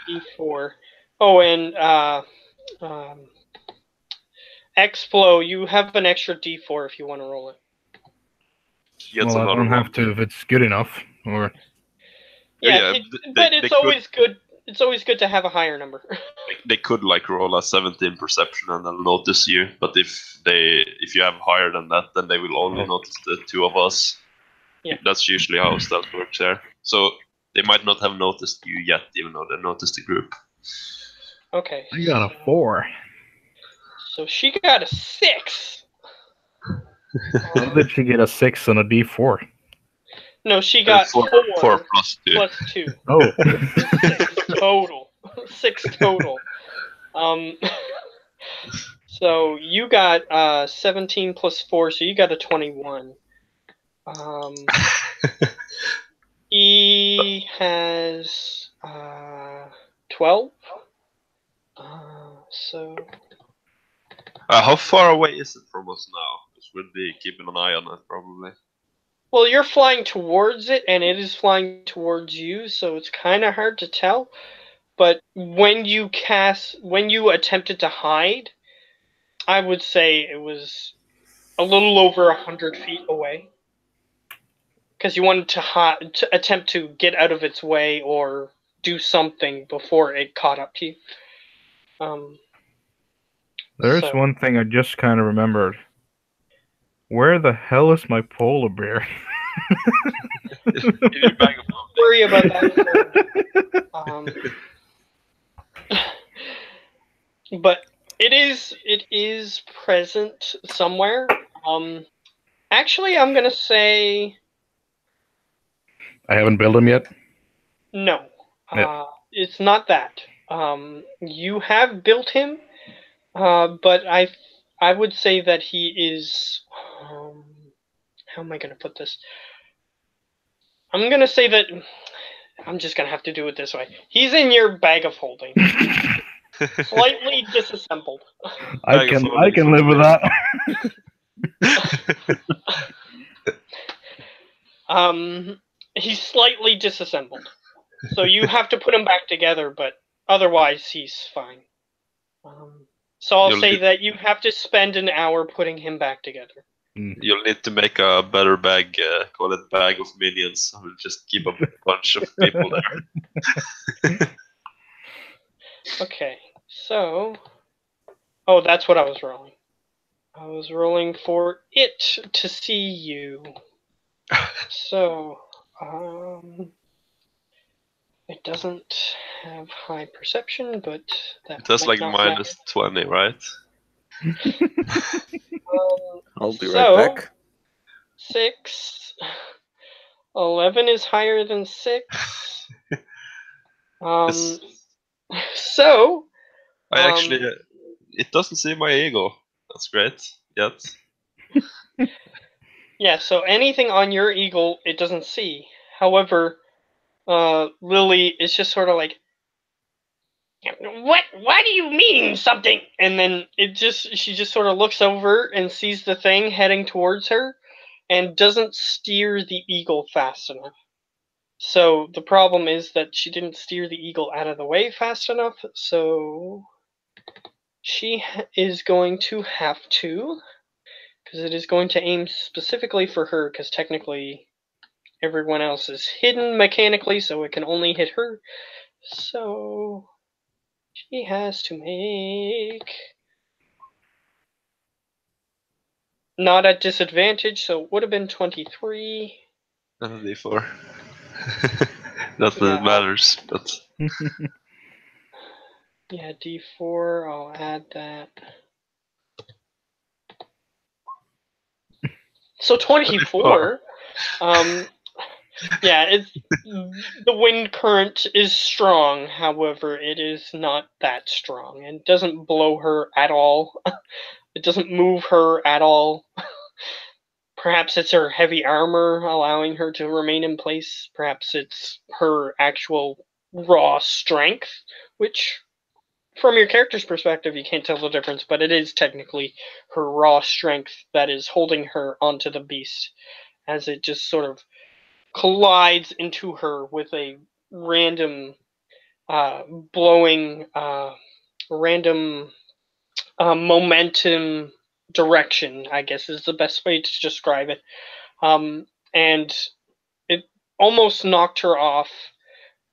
Speaker 1: D4. Oh, and X-Flow, you have an extra D4 if you want to roll it.
Speaker 2: Well, I don't have to if it's good enough. Or
Speaker 1: Yeah, but it's always good. It's always good to have a higher number.
Speaker 3: They could like roll a 17 perception and they'll notice you, but if you have higher than that, then they will only notice the two of us.
Speaker 1: Yeah.
Speaker 3: That's usually how stealth works here. So they might not have noticed you yet, even though they noticed the group.
Speaker 1: Okay.
Speaker 2: I got a 4.
Speaker 1: So she got a 6.
Speaker 2: How did she get a 6 on a D4?
Speaker 1: No, she got 4
Speaker 3: plus 2.
Speaker 1: Plus 2.
Speaker 2: Oh.
Speaker 1: 6 total. 6 total. So you got 17 plus 4, so you got a 21. He has 12. So
Speaker 3: how far away is it from us now? Because we'll be keeping an eye on it probably.
Speaker 1: well, you're flying towards it, and it is flying towards you, so it's kind of hard to tell. But when you attempted to hide, I would say it was a little over 100 feet away. Because you wanted to attempt to get out of its way or do something before it caught up to you.
Speaker 2: There's one thing I just kind of remembered. Where the hell is my polar bear?
Speaker 1: Worry about that. But it is present somewhere. Actually, I'm gonna say
Speaker 2: I haven't built him yet.
Speaker 1: no.
Speaker 2: Yeah.
Speaker 1: It's not that. You have built him, but I would say that he is. How am I gonna put this? I'm gonna say that. I'm just gonna have to do it this way. He's in your bag of holding. Slightly disassembled.
Speaker 2: I can live with that.
Speaker 1: He's slightly disassembled. So you have to put him back together, but otherwise he's fine. So I'll say that you have to spend an hour putting him back together.
Speaker 3: You'll need to make a better bag, call it bag of minions. We'll just keep a bunch of people there.
Speaker 1: Okay, so... Oh, that's what I was rolling. I was rolling for it to see you. So, it doesn't have high perception, but that
Speaker 3: it has like
Speaker 1: might not
Speaker 3: minus
Speaker 1: matter.
Speaker 3: 20, right?
Speaker 4: I'll be
Speaker 1: So-
Speaker 4: right back.
Speaker 1: 6. 11 is higher than 6.
Speaker 3: Yes.
Speaker 1: So,
Speaker 3: I actually, it doesn't see my ego. That's great. Yet.
Speaker 1: yeah, so anything on your eagle, it doesn't see. However, Lily is just sort of like, what do you mean something? And then she just sort of looks over and sees the thing heading towards her and doesn't steer the eagle fast enough. So the problem is that she didn't steer the eagle out of the way fast enough, so she is going to have to, because it is going to aim specifically for her, because technically everyone else is hidden mechanically, so it can only hit her. So she has to make, not at disadvantage, so it would have been 23.
Speaker 3: And a D4. Not that
Speaker 1: Yeah.
Speaker 3: it matters, but
Speaker 1: Yeah, D4, I'll add that. So 24. Yeah, the wind current is strong, however, it is not that strong. It doesn't blow her at all. It doesn't move her at all. Perhaps it's her heavy armor allowing her to remain in place. Perhaps it's her actual raw strength, which, from your character's perspective, you can't tell the difference, but it is technically her raw strength that is holding her onto the beast, as it just sort of collides into her with a random blowing, random momentum direction, I guess is the best way to describe it. And it almost knocked her off,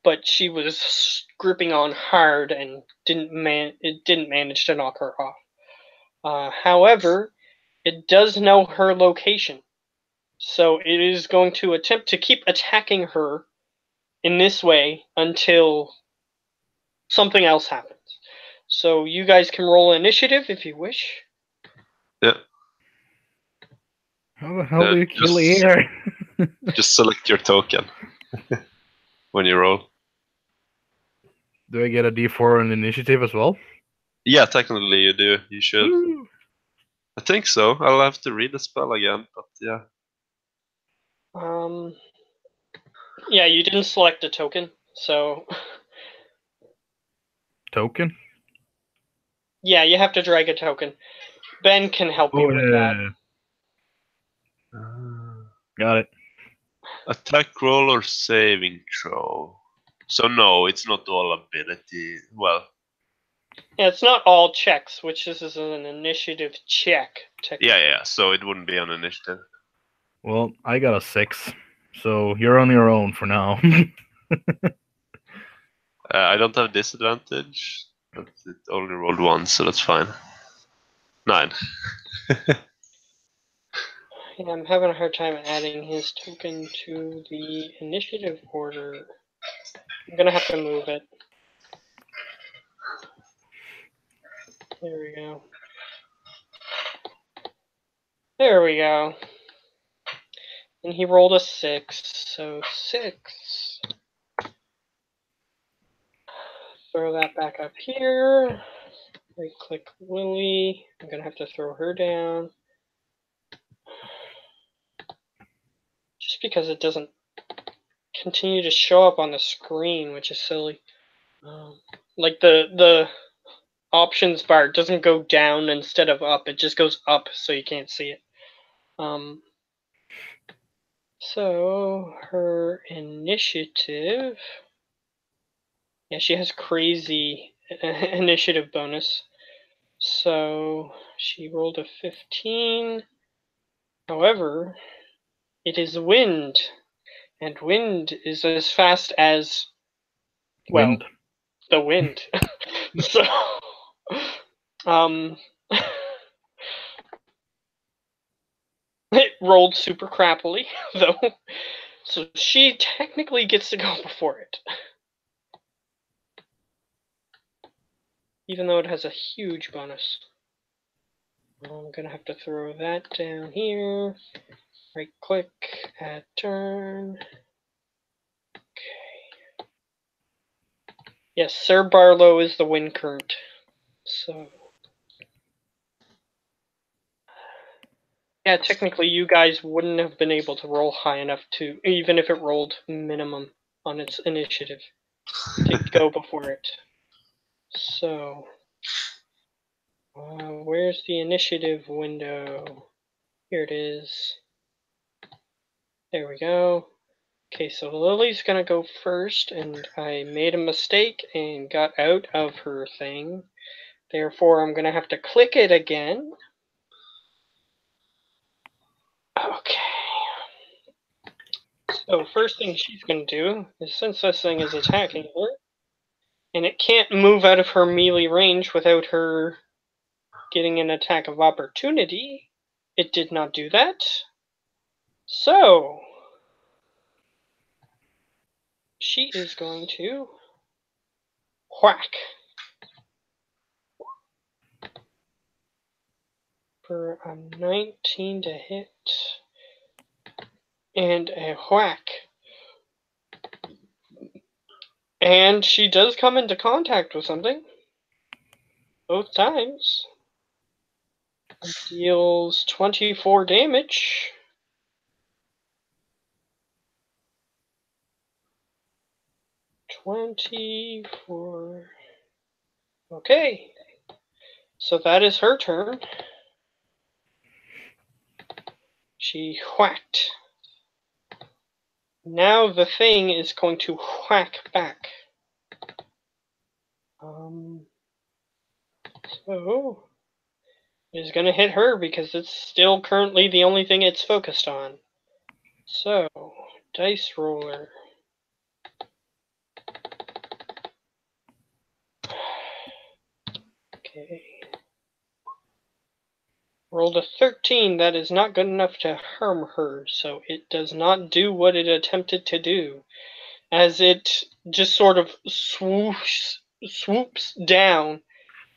Speaker 1: but she was gripping on hard and it didn't manage to knock her off. However, it does know her location, so it is going to attempt to keep attacking her in this way until something else happens. So you guys can roll initiative if you wish.
Speaker 3: yeah.
Speaker 2: How the hell do you kill air?
Speaker 3: Just select your token when you roll.
Speaker 2: Do I get a D4 on initiative as well?
Speaker 3: Yeah, technically you do. You should.
Speaker 2: Woo.
Speaker 3: I think so. I'll have to read the spell again, but yeah.
Speaker 1: Yeah, you didn't select a token, so
Speaker 2: Token?
Speaker 1: yeah, you have to drag a token. Ben can help you with that.
Speaker 2: Got it.
Speaker 3: Attack roll or saving throw. So no, it's not all ability. Well,
Speaker 1: Yeah, it's not all checks, which this is an initiative check.
Speaker 3: yeah. So it wouldn't be an initiative.
Speaker 2: Well, I got a 6, so you're on your own for now.
Speaker 3: I don't have disadvantage, but it only rolled once, so that's fine. 9.
Speaker 1: Yeah, I'm having a hard time adding his token to the initiative order. I'm gonna have to move it. There we go. There we go. And he rolled a 6, so 6. Throw that back up here. Right click Lily. I'm gonna have to throw her down. Just because it doesn't continue to show up on the screen, which is silly. Like the options bar doesn't go down instead of up, it just goes up so you can't see it. So her initiative, yeah, she has crazy initiative bonus. So she rolled a 15. However, it is wind, and wind is as fast as, well,
Speaker 2: Wind.
Speaker 1: the wind. So, it rolled super crappily, though. So she technically gets to go before it. Even though it has a huge bonus. I'm gonna have to throw that down here. Right click, add turn. Okay. Yes, Sir Barlow is the wind current. So. Yeah, technically you guys wouldn't have been able to roll high enough to, even if it rolled minimum on its initiative, to go before it. So, where's the initiative window? Here it is. There we go. Okay, so Lily's gonna go first, and I made a mistake and got out of her thing. Therefore, I'm gonna have to click it again. Okay. So first thing she's gonna do is, since this thing is attacking her, and it can't move out of her melee range without her getting an attack of opportunity, it did not do that. So she is going to whack for a 19 to hit and a whack. And she does come into contact with something both times. It deals 24 damage. Okay. So that is her turn. She whacked. Now the thing is going to whack back. So it's going to hit her because it's still currently the only thing it's focused on. So, dice roller. Okay. Rolled a 13. That is not good enough to harm her, so it does not do what it attempted to do. As it just sort of swoops down,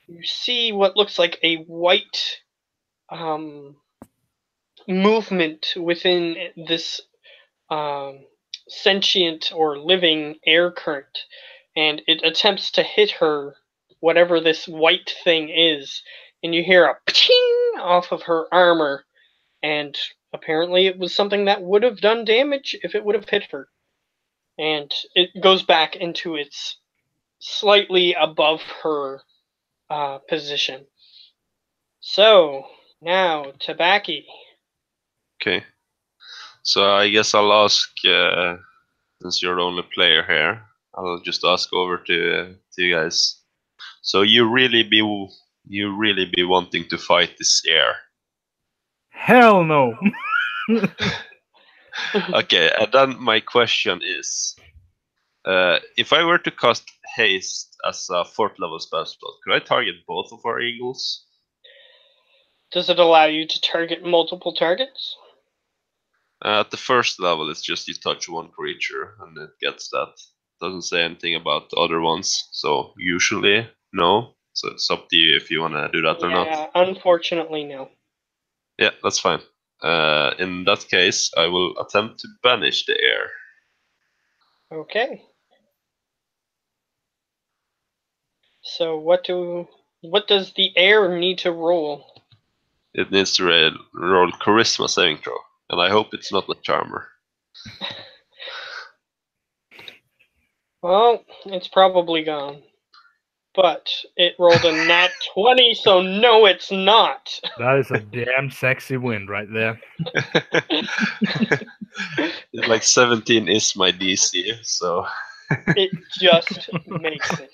Speaker 1: you see what looks like a white movement within this sentient or living air current, and it attempts to hit her, whatever this white thing is, and you hear a ping off of her armor, and apparently it was something that would have done damage if it would have hit her, and it goes back into its slightly above her position. So now Tabaki.
Speaker 3: Okay. So I guess I'll ask, since you're the only player here, I'll just ask over to you guys. So you really be wanting to fight this air?
Speaker 2: Hell no.
Speaker 3: Okay, and then my question is, if I were to cast haste as a 4th level spell slot, could I target both of our eagles?
Speaker 1: Does it allow you to target multiple targets?
Speaker 3: At the 1st level, it's just you touch one creature and it gets that. Doesn't say anything about the other ones, so usually no. So it's up to you if you want to do that or not.
Speaker 1: Yeah, unfortunately, no.
Speaker 3: Yeah, that's fine. In that case, I will attempt to banish the air.
Speaker 1: Okay. So what does the air need to roll?
Speaker 3: It needs to roll charisma saving throw, and I hope it's not a charmer.
Speaker 1: Well, it's probably gone. But it rolled a nat 20, so no, it's not.
Speaker 2: That is a damn sexy wind right there.
Speaker 3: Like 17 is my DC, so
Speaker 1: It just makes it.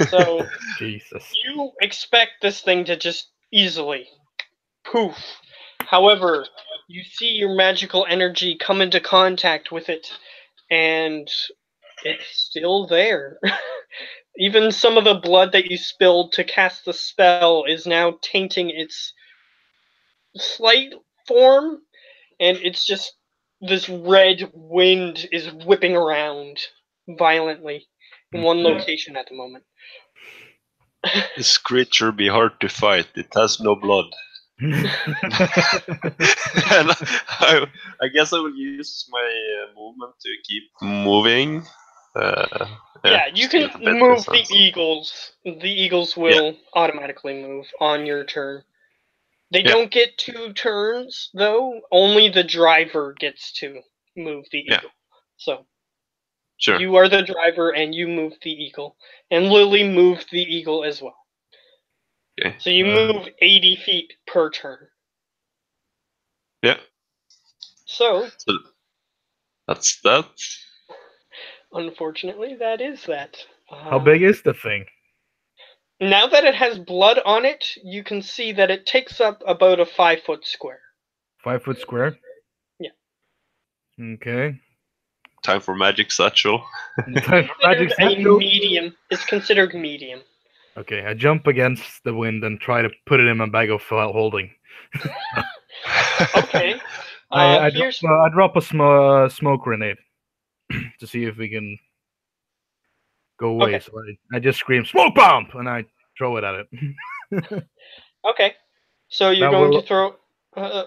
Speaker 1: So
Speaker 2: Jesus.
Speaker 1: you expect this thing to just easily poof. However, you see your magical energy come into contact with it, and it's still there. Even some of the blood that you spilled to cast the spell is now tainting its slight form, and it's just this red wind is whipping around violently in one location at the moment.
Speaker 3: This creature be hard to fight. It has no blood. And I guess I will use my movement to keep moving.
Speaker 1: Yeah, you
Speaker 3: just to
Speaker 1: can
Speaker 3: get a better
Speaker 1: move the
Speaker 3: sense.
Speaker 1: eagles. The eagles will automatically move on your turn. They
Speaker 3: Yeah.
Speaker 1: don't get 2 turns, though. Only the driver gets to move the
Speaker 3: Yeah.
Speaker 1: eagle. So
Speaker 3: Sure.
Speaker 1: you are the driver and you move the eagle. And Lily moved the eagle as well.
Speaker 3: Okay.
Speaker 1: So you move 80 feet per turn.
Speaker 3: Yeah.
Speaker 1: So
Speaker 3: That's that.
Speaker 1: unfortunately, that is that.
Speaker 2: How big is the thing?
Speaker 1: Now that it has blood on it, you can see that it takes up about a 5-foot square.
Speaker 2: 5 foot square?
Speaker 1: Yeah.
Speaker 2: Okay.
Speaker 3: Time for magic satchel.
Speaker 2: Time for magic
Speaker 1: Considered a
Speaker 2: satchel.
Speaker 1: medium. It's considered medium.
Speaker 2: Okay, I jump against the wind and try to put it in my bag of holding.
Speaker 1: Okay.
Speaker 2: I
Speaker 1: Here's
Speaker 2: drop a smoke grenade to see if we can go away.
Speaker 1: Okay.
Speaker 2: So I just scream smoke bomb and I throw it at it.
Speaker 1: okay. So you're
Speaker 2: That
Speaker 1: going
Speaker 2: will-
Speaker 1: to throw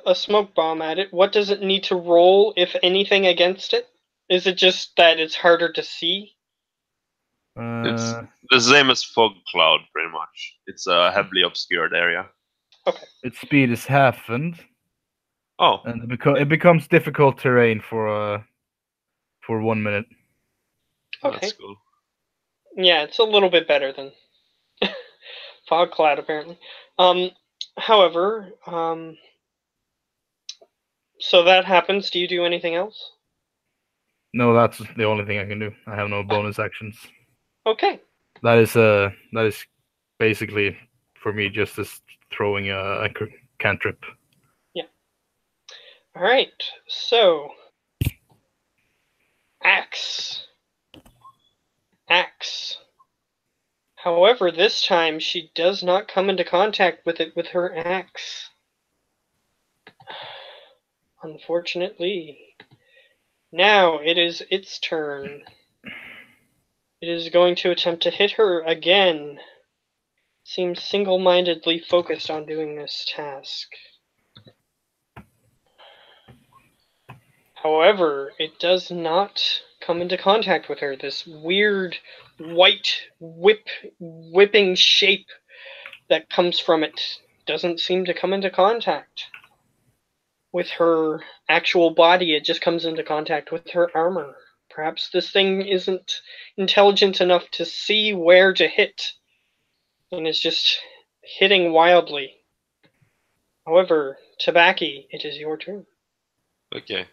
Speaker 1: a smoke bomb at it. What does it need to roll, if anything, against it? Is it just that it's harder to see?
Speaker 3: It's the same as fog cloud, pretty much. It's a heavily obscured area.
Speaker 1: Okay.
Speaker 2: its speed is halved,
Speaker 3: Oh,
Speaker 2: and it becomes difficult terrain for 1 minute.
Speaker 1: Okay.
Speaker 3: that's cool.
Speaker 1: Yeah, it's a little bit better than fog cloud, apparently. However, so that happens. Do you do anything else?
Speaker 2: No, that's the only thing I can do. I have no bonus actions.
Speaker 1: Okay.
Speaker 2: That is basically for me just as throwing a cantrip.
Speaker 1: All right. So, axe. However, this time she does not come into contact with it with her axe. Unfortunately. Now it is its turn. It is going to attempt to hit her again. Seems single-mindedly focused on doing this task. However, it does not come into contact with her. This weird white whipping shape that comes from it doesn't seem to come into contact with her actual body. It just comes into contact with her armor. Perhaps this thing isn't intelligent enough to see where to hit and is just hitting wildly. However, Tabaki, it is your turn.
Speaker 3: Okay.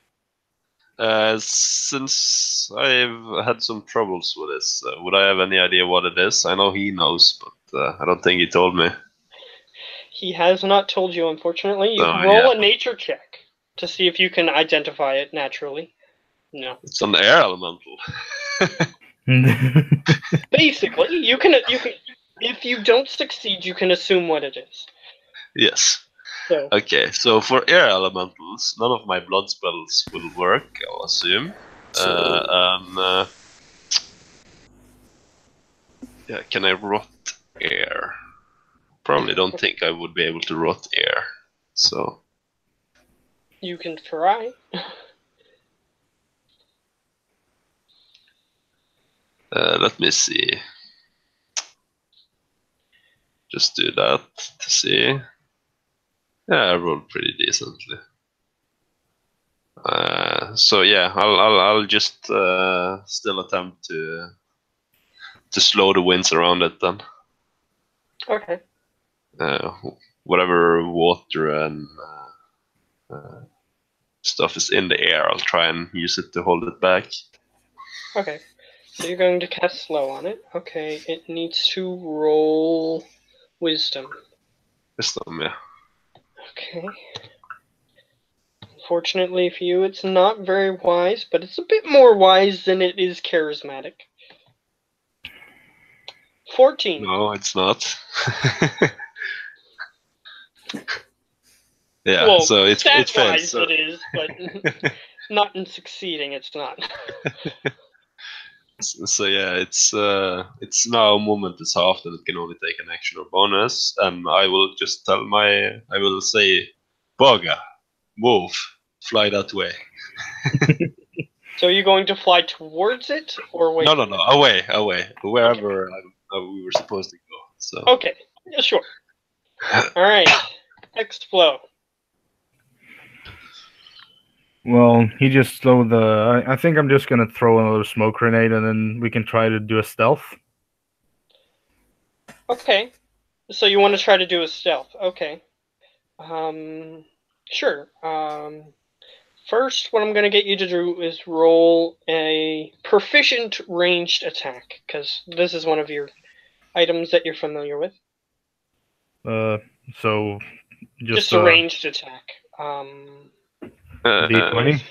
Speaker 3: Since I've had some troubles with this, would I have any idea what it is? I know he knows, but I don't think he told me.
Speaker 1: He has not told you, unfortunately. You can roll a nature check to see if you can identify it naturally. No.
Speaker 3: It's an air elemental.
Speaker 1: Basically, you can if you don't succeed, you can assume what it is.
Speaker 3: Yes.
Speaker 1: So,
Speaker 3: Okay, so for air elementals, none of my blood spells will work, I'll assume. Yeah, can I rot air? Probably don't think I would be able to rot air. So
Speaker 1: you can try.
Speaker 3: let me see. Just do that to see. Yeah, I rolled pretty decently. So yeah, I'll just still attempt to slow the winds around it then.
Speaker 1: Okay.
Speaker 3: Whatever water and stuff is in the air, I'll try and use it to hold it back.
Speaker 1: Okay. So you're going to cast slow on it. Okay, it needs to roll wisdom.
Speaker 3: Wisdom, yeah.
Speaker 1: Okay. Unfortunately for you, it's not very wise, but it's a bit more wise than it is charismatic. 14.
Speaker 3: No, it's not. Yeah,
Speaker 1: Well,
Speaker 3: so it fails.
Speaker 1: stat-wise
Speaker 3: So.
Speaker 1: it is, but not in succeeding, it's not.
Speaker 3: So yeah, it's now movement is half, and it can only take an action or bonus. And I will just I will say, Boga, move, fly that way.
Speaker 1: So are you going to fly towards it or away?
Speaker 3: No,
Speaker 1: from
Speaker 3: no,
Speaker 1: it?
Speaker 3: away, wherever we were supposed to go. So
Speaker 1: Okay, yeah, sure. All right, next flow.
Speaker 2: Well, he just slowed the. I think I'm just gonna throw another smoke grenade, and then we can try to do a stealth.
Speaker 1: Okay, so you want to try to do a stealth? Okay. Sure. First, what I'm going to get you to do is roll a proficient ranged attack, because this is one of your items that you're familiar with.
Speaker 2: So
Speaker 1: Just a ranged attack.
Speaker 2: D20.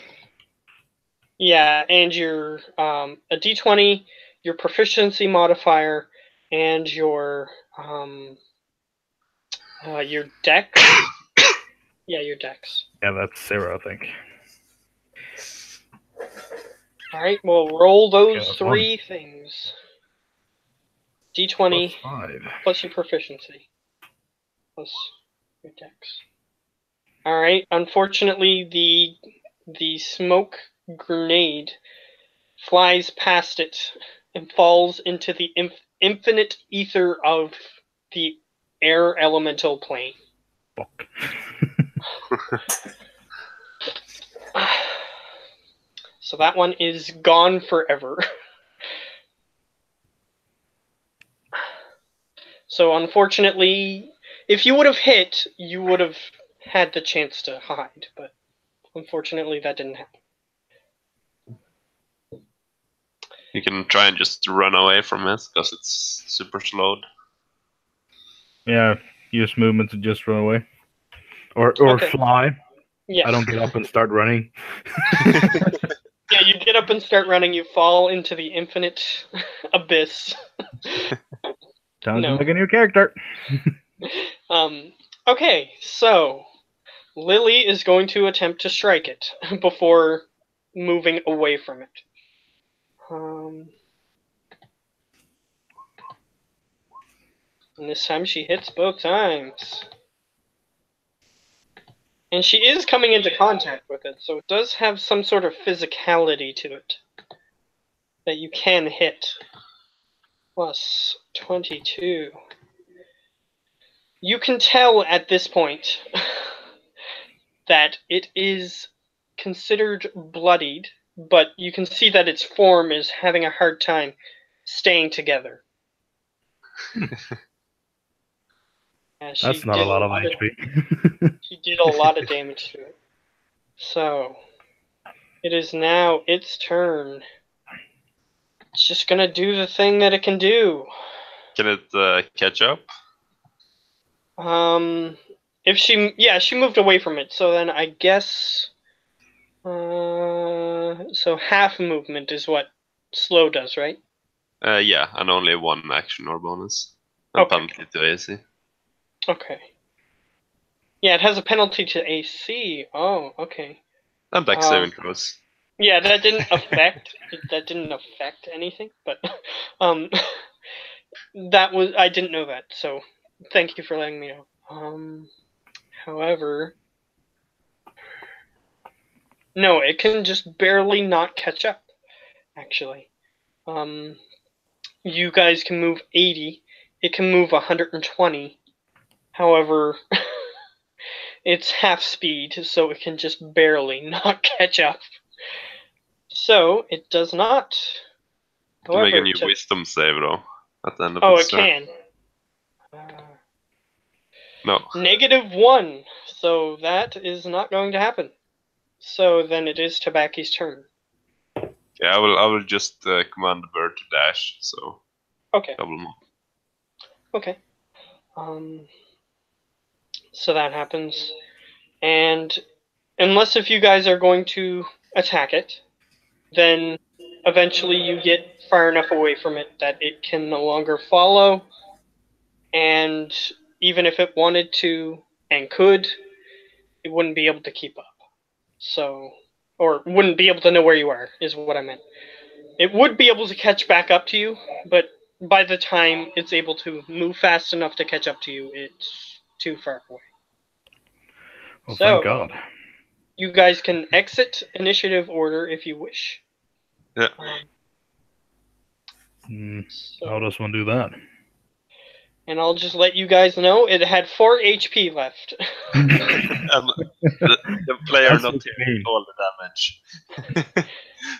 Speaker 1: Yeah, and your a D20, your proficiency modifier, and your dex. Yeah, your dex.
Speaker 2: Yeah, that's 0, I think.
Speaker 1: All right, well, roll those
Speaker 2: Okay, that's
Speaker 1: 3 things. D20
Speaker 2: +5.
Speaker 1: plus your proficiency plus your dex. All right. Unfortunately, the smoke grenade flies past it and falls into the infinite ether of the air elemental plane.
Speaker 2: Fuck.
Speaker 1: So that one is gone forever. So unfortunately, if you would have hit, you would have had the chance to hide, but unfortunately that didn't happen.
Speaker 3: you can try and just run away from it because it's super slowed.
Speaker 2: Yeah, use movement to just run away, or
Speaker 1: Okay.
Speaker 2: fly.
Speaker 1: Yeah.
Speaker 2: I don't get up and start running.
Speaker 1: Yeah, you get up and start running, you fall into the infinite abyss.
Speaker 2: Time
Speaker 1: No.
Speaker 2: to make a new character.
Speaker 1: Okay, so Lily is going to attempt to strike it before moving away from it. And this time she hits both times. And she is coming into contact with it, so it does have some sort of physicality to it that you can hit. Plus 22. You can tell at this point that it is considered bloodied, but you can see that its form is having a hard time staying together.
Speaker 2: That's not a lot of HP.
Speaker 1: She did a lot of damage to it. So, it is now its turn. It's just gonna do the thing that it can do.
Speaker 3: Can it catch up?
Speaker 1: If she moved away from it, so then I guess, so half movement is what slow does, right?
Speaker 3: Yeah, and only 1 action or bonus. And penalty to AC.
Speaker 1: Okay. Yeah, it has a penalty to AC. Oh, okay.
Speaker 3: And dex saving throws.
Speaker 1: Yeah, that didn't affect anything, but I didn't know that, so thank you for letting me know. However, no, it can just barely not catch up, actually. You guys can move 80. It can move 120. However, it's half speed, so it can just barely not catch up. So, it does not.
Speaker 3: To make a new wisdom save, though, at the end of
Speaker 1: its turn. Can.
Speaker 3: No.
Speaker 1: -1. So that is not going to happen. So then it is Tabaki's turn.
Speaker 3: Yeah, I will just command the bird to dash. So.
Speaker 1: Okay.
Speaker 3: Double more.
Speaker 1: Okay. So that happens, and unless if you guys are going to attack it, then eventually you get far enough away from it that it can no longer follow, and even if it wanted to and could, it wouldn't be able to keep up. So, or wouldn't be able to know where you are, is what I meant. It would be able to catch back up to you, but by the time it's able to move fast enough to catch up to you, it's too far away.
Speaker 2: Well,
Speaker 1: So,
Speaker 2: thank God.
Speaker 1: you guys can exit initiative order if you wish.
Speaker 3: Yeah.
Speaker 2: How does one do that?
Speaker 1: And I'll just let you guys know it had 4 HP left.
Speaker 3: And the player
Speaker 2: That's
Speaker 3: not
Speaker 2: what you
Speaker 3: taking
Speaker 2: mean.
Speaker 3: all the damage.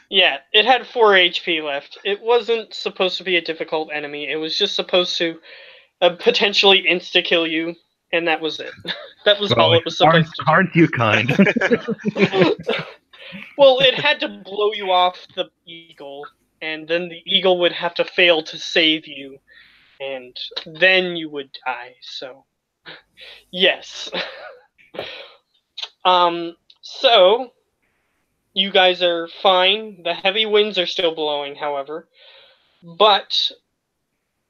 Speaker 1: Yeah, it had 4 HP left. It wasn't supposed to be a difficult enemy. It was just supposed to potentially insta-kill you, and that was it. That was all it was supposed to do.
Speaker 2: Aren't you kind?
Speaker 1: Well, it had to blow you off the eagle, and then the eagle would have to fail to save you, and then you would die, so... Yes. So... You guys are fine. The heavy winds are still blowing, however. But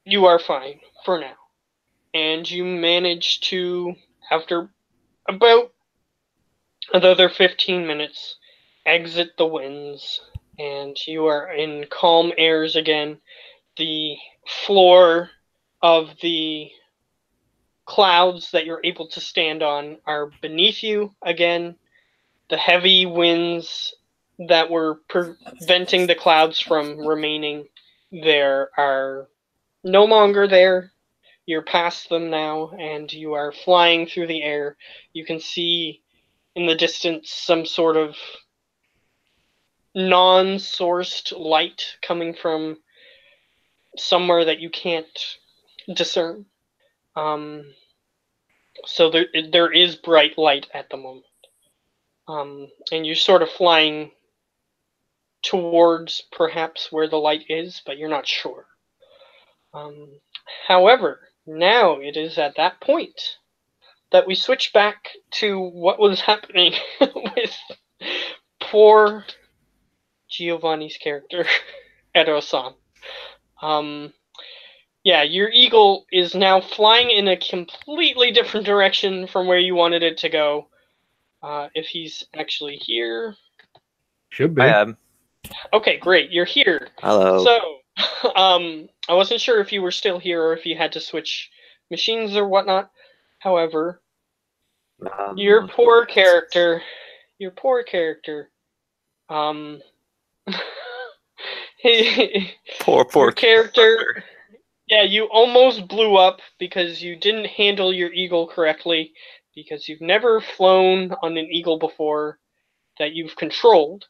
Speaker 1: you are fine for now. And you manage to, after about another 15 minutes, exit the winds. And you are in calm airs again. The floor of the clouds that you're able to stand on are beneath you again. The heavy winds that were preventing the clouds from remaining there are no longer there. You're past them now, and you are flying through the air. You can see in the distance some sort of non-sourced light coming from somewhere that you can't discern. So there is bright light at the moment. And you're sort of flying towards perhaps where the light is, but you're not sure. However, now it is at that point that we switch back to what was happening with poor Giovanni's character, Edo-san. Yeah, your eagle is now flying in a completely different direction from where you wanted it to go. If he's actually here.
Speaker 2: Should be.
Speaker 4: I am.
Speaker 1: Okay, great. You're here.
Speaker 4: Hello.
Speaker 1: So, I wasn't sure if you were still here or if you had to switch machines or whatnot. However, your poor character,
Speaker 4: Poor
Speaker 1: your character, yeah, you almost blew up because you didn't handle your eagle correctly, because you've never flown on an eagle before that you've controlled.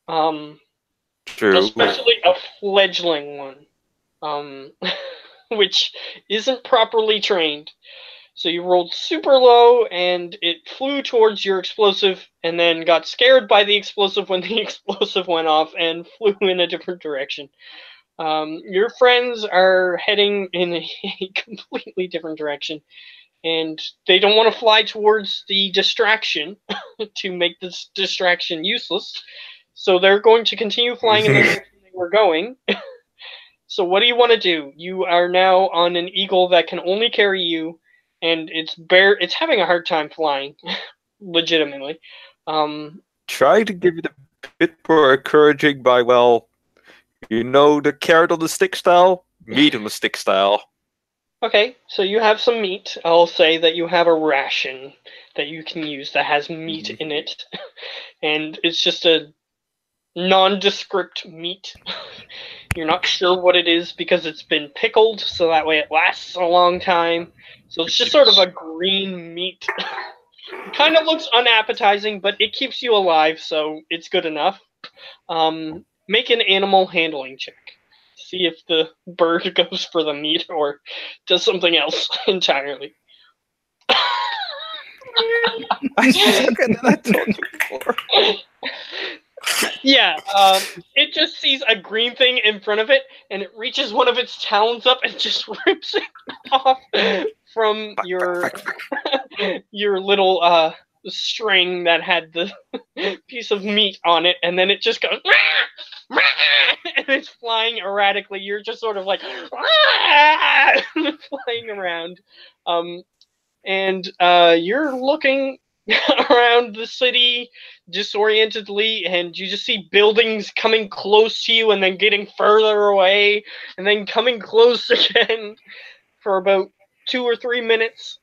Speaker 4: True.
Speaker 1: Especially a fledgling one, which isn't properly trained. So you rolled super low, and it flew towards your explosive, and then got scared by the explosive when the explosive went off, and flew in a different direction. Your friends are heading in a completely different direction, and they don't want to fly towards the distraction to make this distraction useless. So they're going to continue flying in the direction they were going. So what do you want to do? You are now on an eagle that can only carry you, and it's having a hard time flying, legitimately.
Speaker 4: Try to give it a bit more encouraging by, well, you know the carrot on the stick style? Meat on the stick style.
Speaker 1: Okay, so you have some meat. I'll say that you have a ration that you can use that has meat in it. And it's just a nondescript meat. You're not sure what it is because it's been pickled, so that way it lasts a long time. So it's just sort of a green meat. It kind of looks unappetizing, but it keeps you alive, so it's good enough. Make an animal handling check. See if the bird goes for the meat or does something else entirely.
Speaker 4: I suck at that, I told you before.
Speaker 1: Yeah, it just sees a green thing in front of it, and it reaches one of its talons up and just rips it off from your your little string that had the piece of meat on it, and then it just goes and it's flying erratically. You're just sort of like flying around, and you're looking around the city disorientedly, and you just see buildings coming close to you and then getting further away and then coming close again for about 2 or 3 minutes.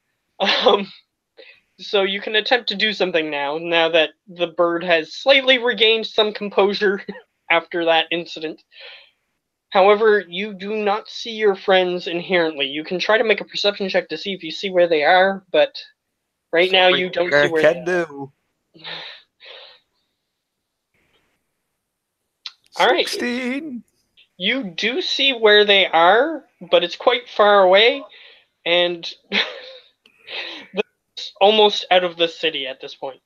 Speaker 1: So you can attempt to do something now that the bird has slightly regained some composure after that incident. However, you do not see your friends inherently. You can try to make a perception check to see if you see where they are, but right now you don't see where they are. All right.
Speaker 4: 16.
Speaker 1: You do see where they are, but it's quite far away, and it's almost out of the city at this point.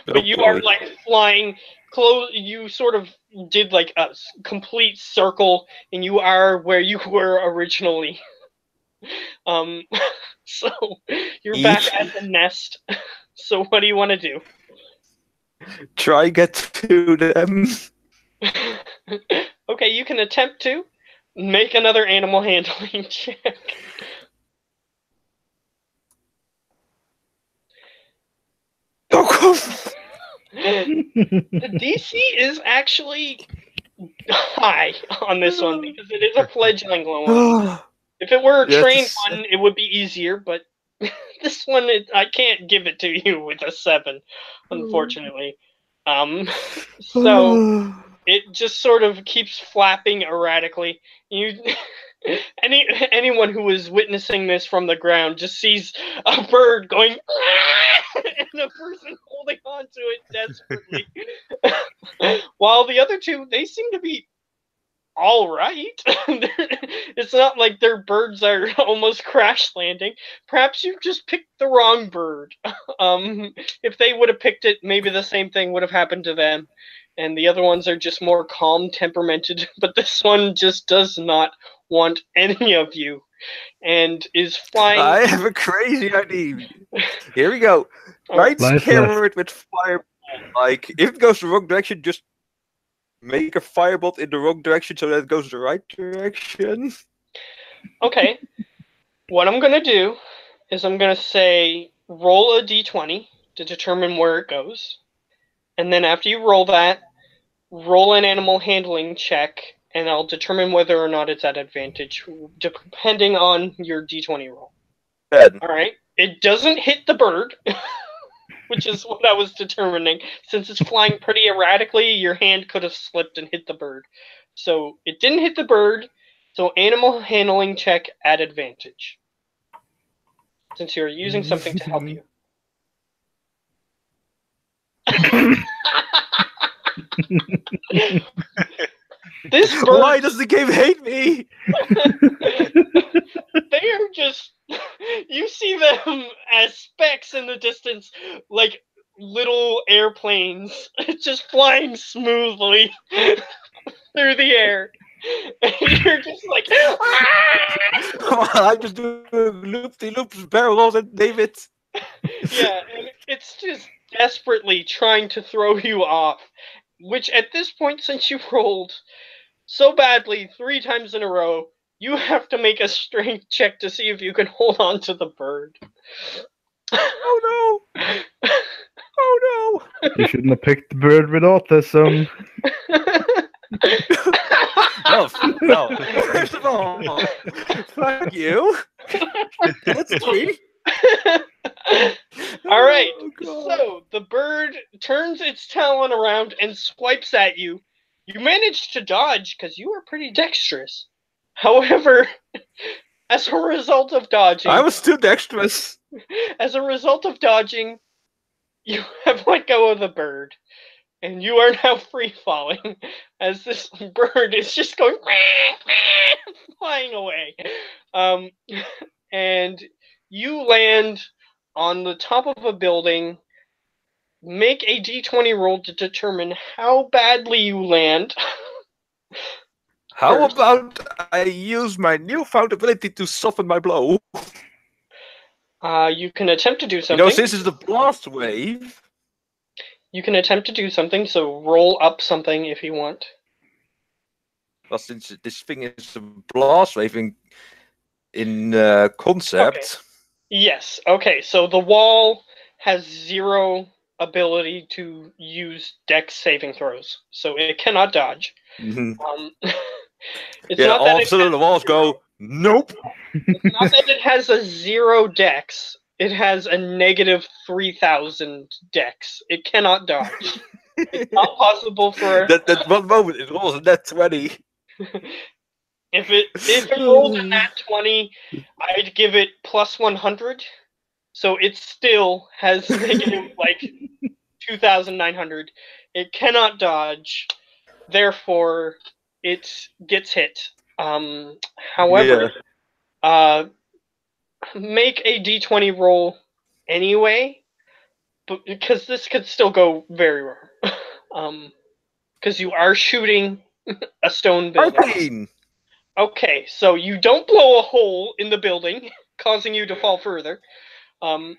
Speaker 1: But you are like flying close. You sort of did like a complete circle, and you are where you were originally. So you're back at the nest. So what do you want to do?
Speaker 4: Try get to them.
Speaker 1: Okay, you can attempt to make another animal handling check. The DC is actually high on this one because it is a fledgling one. If it were a trained one, it would be easier, but this one, I can't give it to you with a 7, unfortunately. So it just sort of keeps flapping erratically. Anyone who is witnessing this from the ground just sees a bird going and a person holding on to it desperately. While the other two, they seem to be all right. It's not like their birds are almost crash landing. Perhaps you've just picked the wrong bird. If they would have picked it, maybe the same thing would have happened to them. And the other ones are just more calm, temperamented. But this one just does not want any of you, and is flying.
Speaker 4: I have a crazy idea. Here we go. Right, scare it with fireball. Like if it goes the wrong direction, just make a firebolt in the wrong direction so that it goes the right direction.
Speaker 1: Okay. What I'm gonna do is I'm gonna say roll a d20 to determine where it goes, and then after you roll that, roll an animal handling check, and I'll determine whether or not it's at advantage, depending on your d20 roll.
Speaker 4: Good.
Speaker 1: All right. It doesn't hit the bird, which is what I was determining. Since it's flying pretty erratically, your hand could have slipped and hit the bird. So it didn't hit the bird, so animal handling check at advantage. Since you're using something to help you. This bird,
Speaker 4: why does the game hate me?
Speaker 1: They are just, you see them as specks in the distance, like little airplanes, just flying smoothly through the air. And you're just like,
Speaker 4: I'm just doing loop-de-loops, barrel rolls, and David.
Speaker 1: Yeah, and it's just desperately trying to throw you off. Which at this point, since you rolled so badly 3 times in a row, you have to make a strength check to see if you can hold on to the bird.
Speaker 4: Oh no! Oh
Speaker 2: no! You shouldn't have picked the bird with autism.
Speaker 4: No. First of all, fuck you. That's sweet.
Speaker 1: All right, so the bird turns its talon around and swipes at you. You managed to dodge because you were pretty dexterous. However, as a result of dodging...
Speaker 4: I was too dexterous.
Speaker 1: As a result of dodging, you have let go of the bird. And you are now free-falling as this bird is just going... flying away. And you land on the top of a building. Make a d20 roll to determine how badly you land.
Speaker 4: How about I use my newfound ability to soften my blow?
Speaker 1: You can attempt to do something.
Speaker 4: You know, this is the blast wave.
Speaker 1: You can attempt to do something, so roll up something if you want.
Speaker 4: Well, since this thing is a blast wave in concept...
Speaker 1: Okay. Yes, okay, so the wall has 0 ability to use Dex saving throws, so it cannot dodge.
Speaker 4: Mhm.
Speaker 1: It's
Speaker 4: Yeah,
Speaker 1: not
Speaker 4: all
Speaker 1: that
Speaker 4: of a
Speaker 1: it
Speaker 4: sudden
Speaker 1: has
Speaker 4: the walls go, nope.
Speaker 1: It's not that it has a 0 Dex. It has a negative 3,000 Dex. It cannot dodge. It's not possible for
Speaker 4: that one moment it rolls a net 20.
Speaker 1: if it rolled a nat 20, I'd give it plus 100. So it still has negative like 2,900. It cannot dodge. Therefore, it gets hit. However, make a d20 roll anyway, but because this could still go very wrong. Because you are shooting a stone building.
Speaker 4: Arcane!
Speaker 1: Okay, so you don't blow a hole in the building, causing you to fall further. And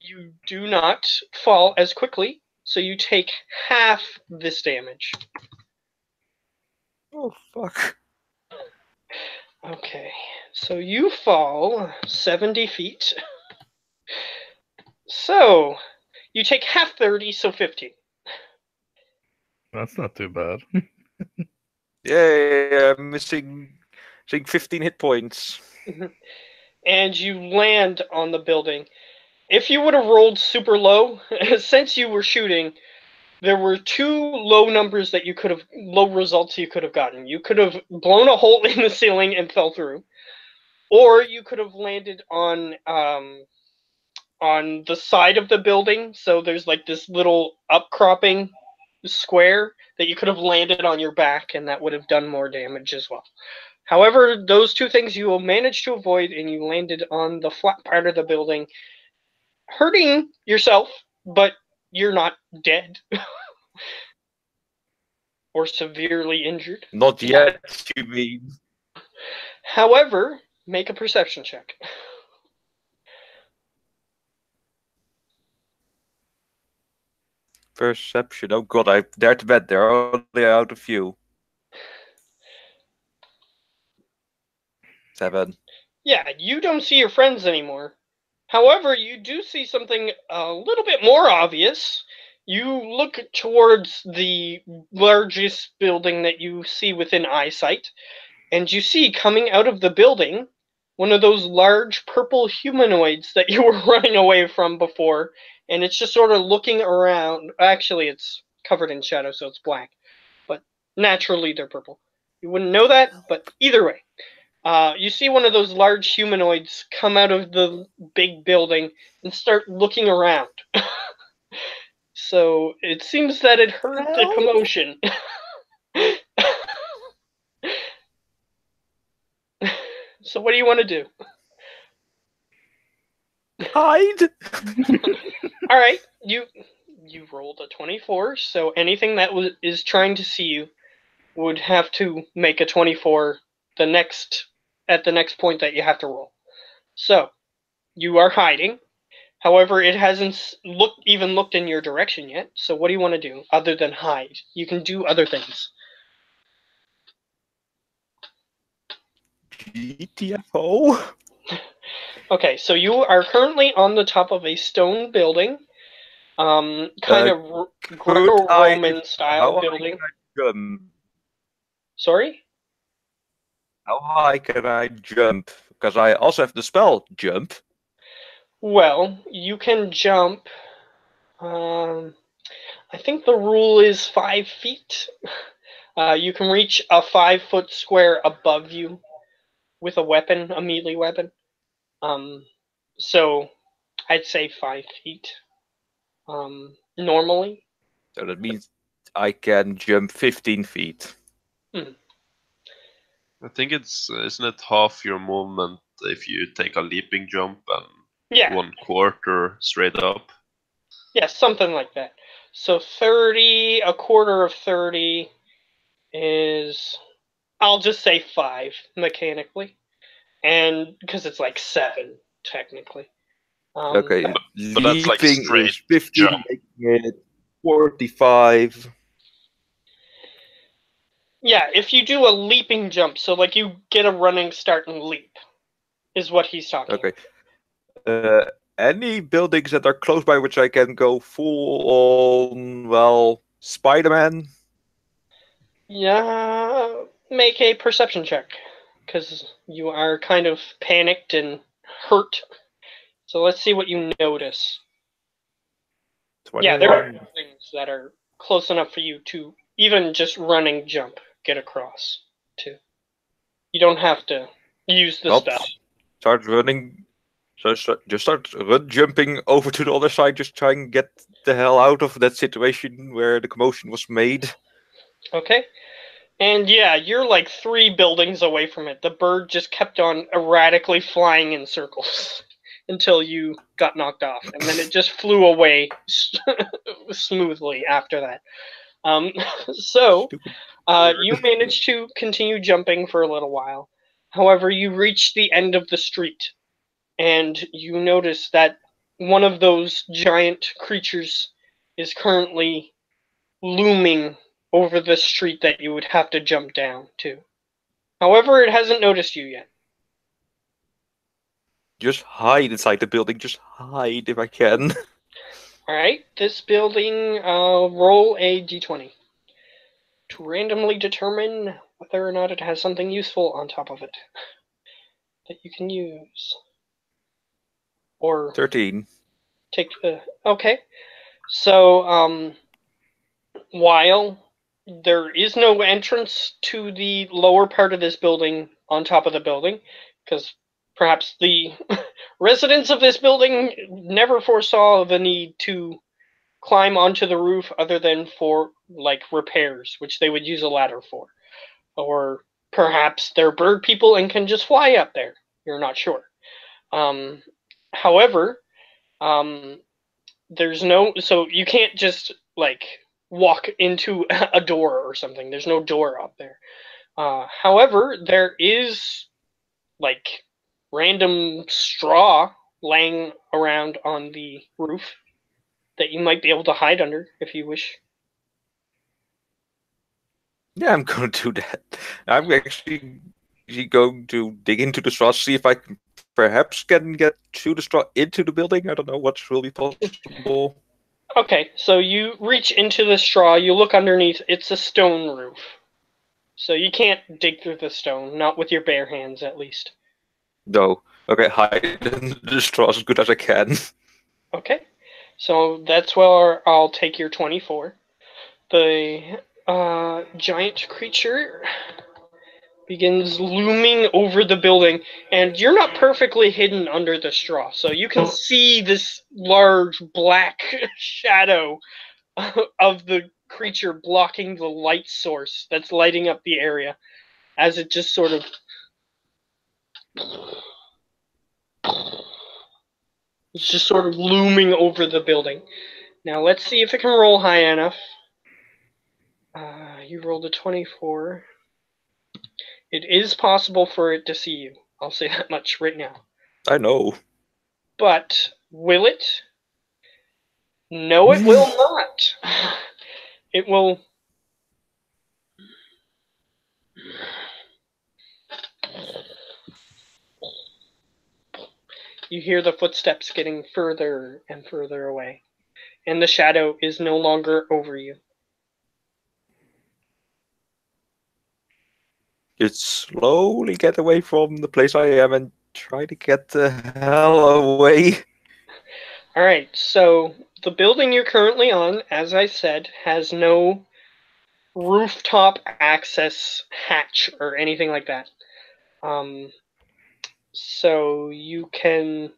Speaker 1: you do not fall as quickly, so you take half this damage.
Speaker 4: Oh, fuck.
Speaker 1: Okay, so you fall 70 feet. So, you take half 30, so 50.
Speaker 2: That's not too bad.
Speaker 4: Yeah, I'm missing 15 hit points.
Speaker 1: And you land on the building. If you would have rolled super low, since you were shooting, there were 2 low numbers that you could have, low results you could have gotten. You could have blown a hole in the ceiling and fell through, or you could have landed on the side of the building. So there's like this little upcropping square that you could have landed on your back, and that would have done more damage as well. However, those 2 things you will manage to avoid, and you landed on the flat part of the building, hurting yourself, but you're not dead or severely injured.
Speaker 4: Not yet, you mean.
Speaker 1: However, make a perception check.
Speaker 4: Perception. Oh god, I dare to bet they're only out a few. 7.
Speaker 1: Yeah, you don't see your friends anymore. However, you do see something a little bit more obvious. You look towards the largest building that you see within eyesight, and you see coming out of the building one of those large purple humanoids that you were running away from before, and it's just sort of looking around. Actually, it's covered in shadow, so it's black, but naturally they're purple. You wouldn't know that, but either way. You see one of those large humanoids come out of the big building and start looking around. So it seems that it heard the commotion. So what do you want to do?
Speaker 4: Hide!
Speaker 1: All right, you rolled a 24, so anything that is trying to see you would have to make a 24 at the next point that you have to roll. So you are hiding. However, it hasn't looked in your direction yet. So what do you want to do other than hide? You can do other things.
Speaker 4: GTFO?
Speaker 1: Okay, so you are currently on the top of a stone building, kind of Greco-Roman style building. Sorry?
Speaker 4: How high can I jump? Because I also have the spell jump.
Speaker 1: Well, you can jump. I think the rule is 5 feet. You can reach a 5-foot square above you with a weapon, a melee weapon. So I'd say 5 feet. Normally.
Speaker 4: So that means I can jump 15 feet.
Speaker 3: I think isn't it half your movement if you take a leaping jump and
Speaker 1: Yeah.
Speaker 3: 1/4 straight up?
Speaker 1: Yeah, something like that. So 30, a quarter of 30 is, I'll just say 5 mechanically. And because it's like 7 technically.
Speaker 4: Okay,
Speaker 3: but that's like
Speaker 4: leaping
Speaker 3: straight
Speaker 4: is 15,
Speaker 3: jump.
Speaker 4: making it 45.
Speaker 1: Yeah, if you do a leaping jump, so like you get a running start and leap, is what he's talking.
Speaker 4: Okay. any buildings that are close by which I can go full on, well, Spider-Man?
Speaker 1: Yeah, make a perception check, because you are kind of panicked and hurt. So let's see what you notice. Yeah, there are things that are close enough for you to even just running jump get across to. You don't have to use the spell.
Speaker 4: Start running. So just start jumping over to the other side, just try and get the hell out of that situation where the commotion was made.
Speaker 1: Okay. And yeah, you're like 3 buildings away from it. The bird just kept on erratically flying in circles until you got knocked off, and then it just flew away smoothly after that. So you managed to continue jumping for a little while. However, you reached the end of the street, and you notice that one of those giant creatures is currently looming over the street that you would have to jump down to. However, it hasn't noticed you yet.
Speaker 4: Just hide inside the building. Just hide if I can.
Speaker 1: Alright, this building, roll a d20 to randomly determine whether or not it has something useful on top of it that you can use. Or
Speaker 4: 13.
Speaker 1: take the... Okay. So, while there is no entrance to the lower part of this building on top of the building, because perhaps the residents of this building never foresaw the need to climb onto the roof other than for like repairs, which they would use a ladder for. Or perhaps they're bird people and can just fly up there. You're not sure. However, there's no, so you can't just like walk into a door or something. There's no door up there. However, there is like random straw laying around on the roof that you might be able to hide under if you wish.
Speaker 4: Yeah, I'm going to do that. I'm actually going to dig into the straw, see if I can perhaps can get through the straw into the building. I don't know what will be possible.
Speaker 1: Okay, so you reach into the straw, you look underneath, it's a stone roof. So you can't dig through the stone, not with your bare hands at least.
Speaker 4: No. Okay, hide in the straw as good as I can.
Speaker 1: Okay, so that's where I'll take your 24. The giant creature begins looming over the building, and you're not perfectly hidden under the straw, so you can see this large black shadow of the creature blocking the light source that's lighting up the area as it just sort of it's just sort of looming over the building. Now let's see if it can roll high enough. You rolled a 24. It is possible for it to see you. I'll say that much right now.
Speaker 4: I know.
Speaker 1: But will it? No, it will not. It will... You hear the footsteps getting further and further away, and the shadow is no longer over you.
Speaker 4: Just slowly get away from the place I am and try to get the hell away.
Speaker 1: Alright, so the building you're currently on, as I said, has no rooftop access hatch or anything like that. So you can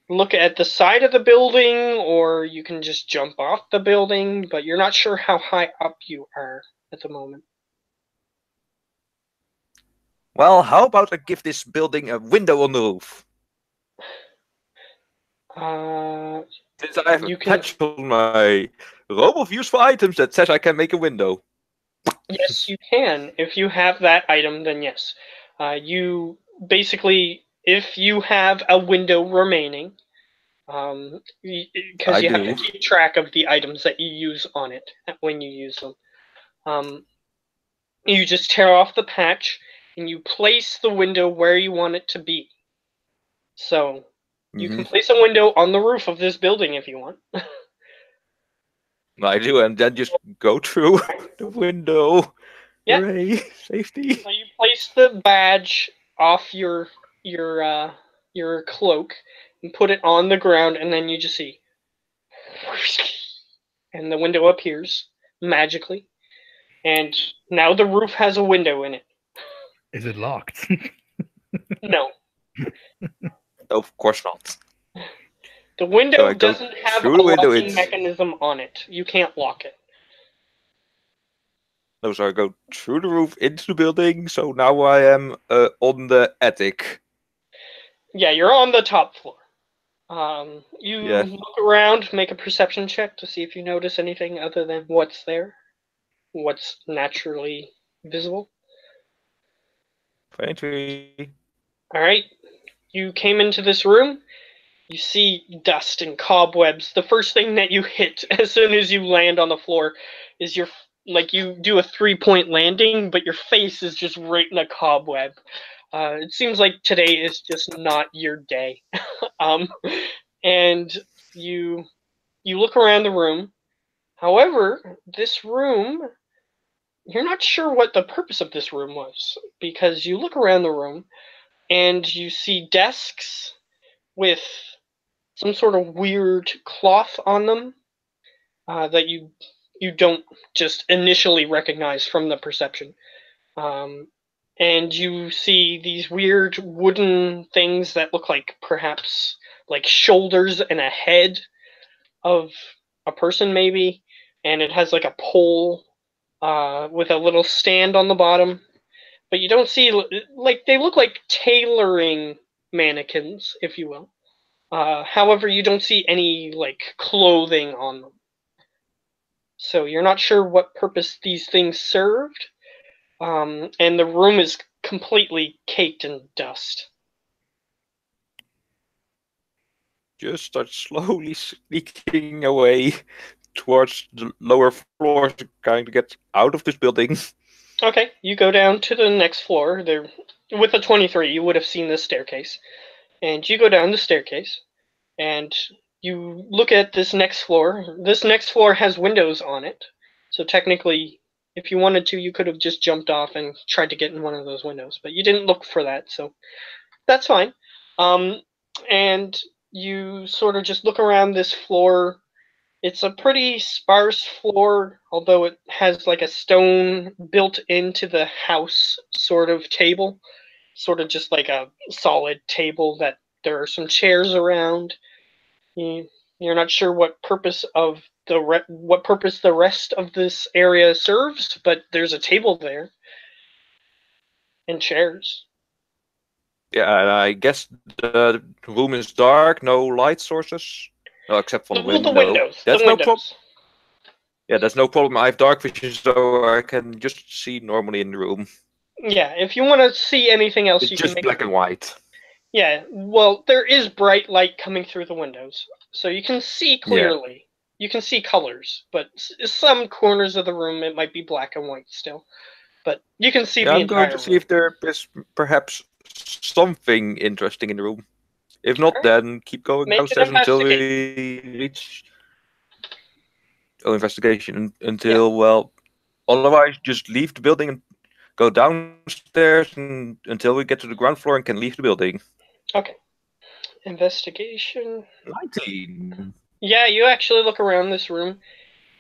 Speaker 1: look at the side of the building, or you can just jump off the building, but you're not sure how high up you are at the moment.
Speaker 4: Well, how about I give this building a window on the roof? Since I have a patch on my robe of useful items that says I can make a window.
Speaker 1: Yes, you can. If you have that item, then yes. You basically, if you have a window remaining, because you have to keep track of the items that you use on it when you use them. You just tear off the patch and you place the window where you want it to be. So You can place a window on the roof of this building if you want.
Speaker 4: I do, and then just go through the window.
Speaker 1: Yeah.
Speaker 4: Hooray, safety.
Speaker 1: So you place the badge off your cloak and put it on the ground, and then you just see, and the window appears magically, and now the roof has a window in it.
Speaker 2: Is it locked?
Speaker 1: No.
Speaker 4: Of course not.
Speaker 1: The window
Speaker 4: So I go
Speaker 1: doesn't have a
Speaker 4: through the window,
Speaker 1: locking
Speaker 4: it's-
Speaker 1: mechanism on it. You can't lock it.
Speaker 4: No, so I go through the roof into the building. So now I am on the attic.
Speaker 1: Yeah, you're on the top floor. You
Speaker 4: Yeah.
Speaker 1: look around, make a perception check to see if you notice anything other than what's there, what's naturally visible.
Speaker 4: 23.
Speaker 1: All right, you came into this room. You see dust and cobwebs. The first thing that you hit as soon as you land on the floor is you do a 3-point landing, but your face is just right in a cobweb. It seems like today is just not your day. And you look around the room. However, this room, you're not sure what the purpose of this room was, because you look around the room and you see desks with some sort of weird cloth on them that you don't just initially recognize from the perception. And you see these weird wooden things that look like perhaps like shoulders and a head of a person maybe, and it has like a pole with a little stand on the bottom. But you don't see, like, they look like tailoring mannequins, if you will. However, you don't see any like clothing on them. So you're not sure what purpose these things served. And the room is completely caked in dust.
Speaker 4: Just start slowly sneaking away towards the lower floors, trying to get out of this building.
Speaker 1: Okay, you go down to the next floor. There, with a 23, you would have seen this staircase. And you go down the staircase, and you look at this next floor. This next floor has windows on it. So technically, if you wanted to, you could have just jumped off and tried to get in one of those windows. But you didn't look for that, so that's fine. And you sort of just look around this floor. It's a pretty sparse floor, although it has like a stone built into the house sort of table. Sort of just like a solid table that there are some chairs around. You're not sure what purpose the rest of this area serves, but there's a table there and chairs.
Speaker 4: Yeah, and I guess the room is dark, no light sources. No, except from the window.
Speaker 1: The windows.
Speaker 4: That's
Speaker 1: the
Speaker 4: no
Speaker 1: windows.
Speaker 4: problem. Yeah, that's no problem. I have dark vision, so I can just see normally in the room.
Speaker 1: Yeah, if you want to see anything else,
Speaker 4: It's
Speaker 1: you
Speaker 4: just
Speaker 1: can make
Speaker 4: black and white.
Speaker 1: Yeah, well, there is bright light coming through the windows, so you can see clearly. Yeah. You can see colors, but some corners of the room it might be black and white still. But you can see the entire room.
Speaker 4: I'm going to see if there is perhaps something interesting in the room. If not, then keep going downstairs until we reach investigation. Well, otherwise just leave the building and go downstairs until we get to the ground floor and can leave the building.
Speaker 1: Okay. Investigation.
Speaker 4: 19.
Speaker 1: Yeah, you actually look around this room.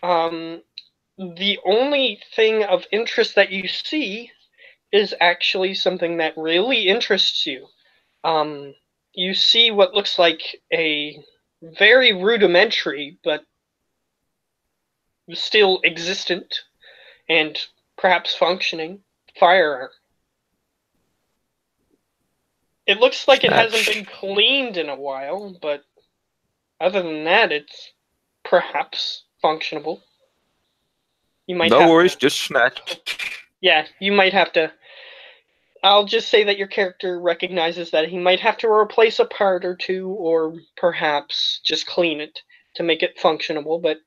Speaker 1: The only thing of interest that you see is actually something that really interests you. You see what looks like a very rudimentary, but still existent and perhaps functioning firearm. It looks like it hasn't been cleaned in a while, but other than that, it's perhaps functionable. You might
Speaker 4: no worries, just snatch.
Speaker 1: Yeah, you might have to. I'll just say that your character recognizes that he might have to replace a part or two, or perhaps just clean it to make it functionable, but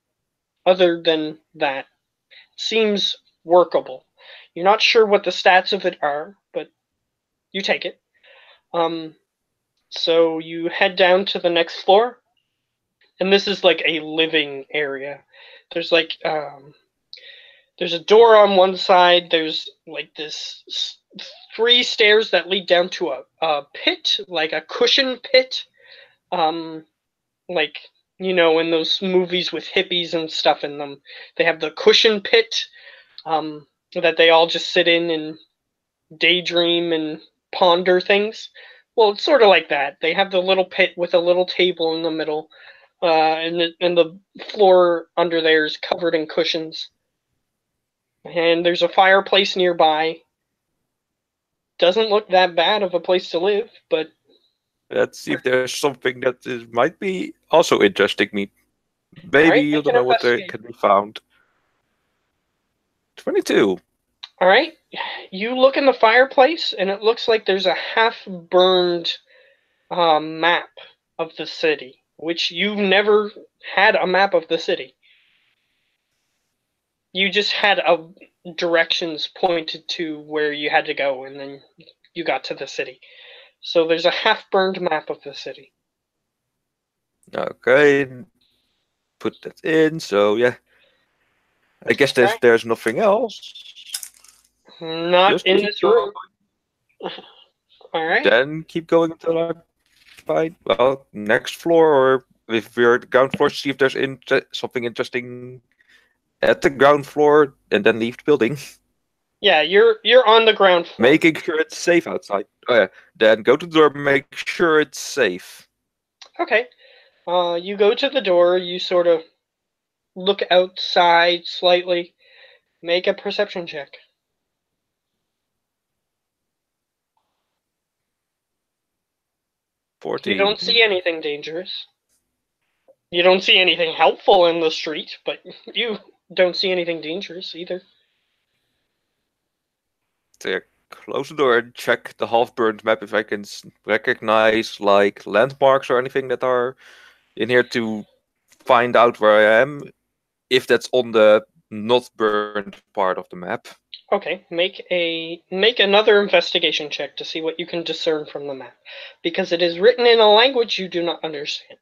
Speaker 1: other than that, seems workable. You're not sure what the stats of it are, but you take it. So you head down to the next floor, and this is like a living area. There's like there's a door on one side. There's like this 3 stairs that lead down to a pit, like a cushion pit. Like, you know, in those movies with hippies and stuff in them, they have the cushion pit that they all just sit in and daydream and ponder things. Well, it's sort of like that. They have the little pit with a little table in the middle, and the floor under there is covered in cushions. And there's a fireplace nearby. Doesn't look that bad of a place to live, but
Speaker 4: let's see if there's something that might be also interesting me. Maybe
Speaker 1: right,
Speaker 4: you don't know what there can be found. 22.
Speaker 1: all right. You look in the fireplace, and it looks like there's a half-burned map of the city, which you've never had a map of the city. You just had directions pointed to where you had to go, and then you got to the city. So there's a half-burned map of the city.
Speaker 4: Okay, put that in. So yeah, I guess there's nothing else.
Speaker 1: Not
Speaker 4: Just
Speaker 1: in
Speaker 4: keep
Speaker 1: this room. All right.
Speaker 4: Then keep going until I find next floor, or if we're at the ground floor, see if there's something interesting at the ground floor, and then leave the building.
Speaker 1: Yeah, you're on the ground floor.
Speaker 4: Making sure it's safe outside. Oh yeah. Then go to the door, make sure it's safe.
Speaker 1: Okay. You go to the door, you sort of look outside slightly, make a perception check.
Speaker 4: 14.
Speaker 1: You don't see anything dangerous. You don't see anything helpful in the street, but you don't see anything dangerous either.
Speaker 4: So close the door and check the half-burned map if I can recognize like landmarks or anything that are in here to find out where I am, if that's on the not burned part of the map.
Speaker 1: Okay, make another investigation check to see what you can discern from the map, because it is written in a language you do not understand.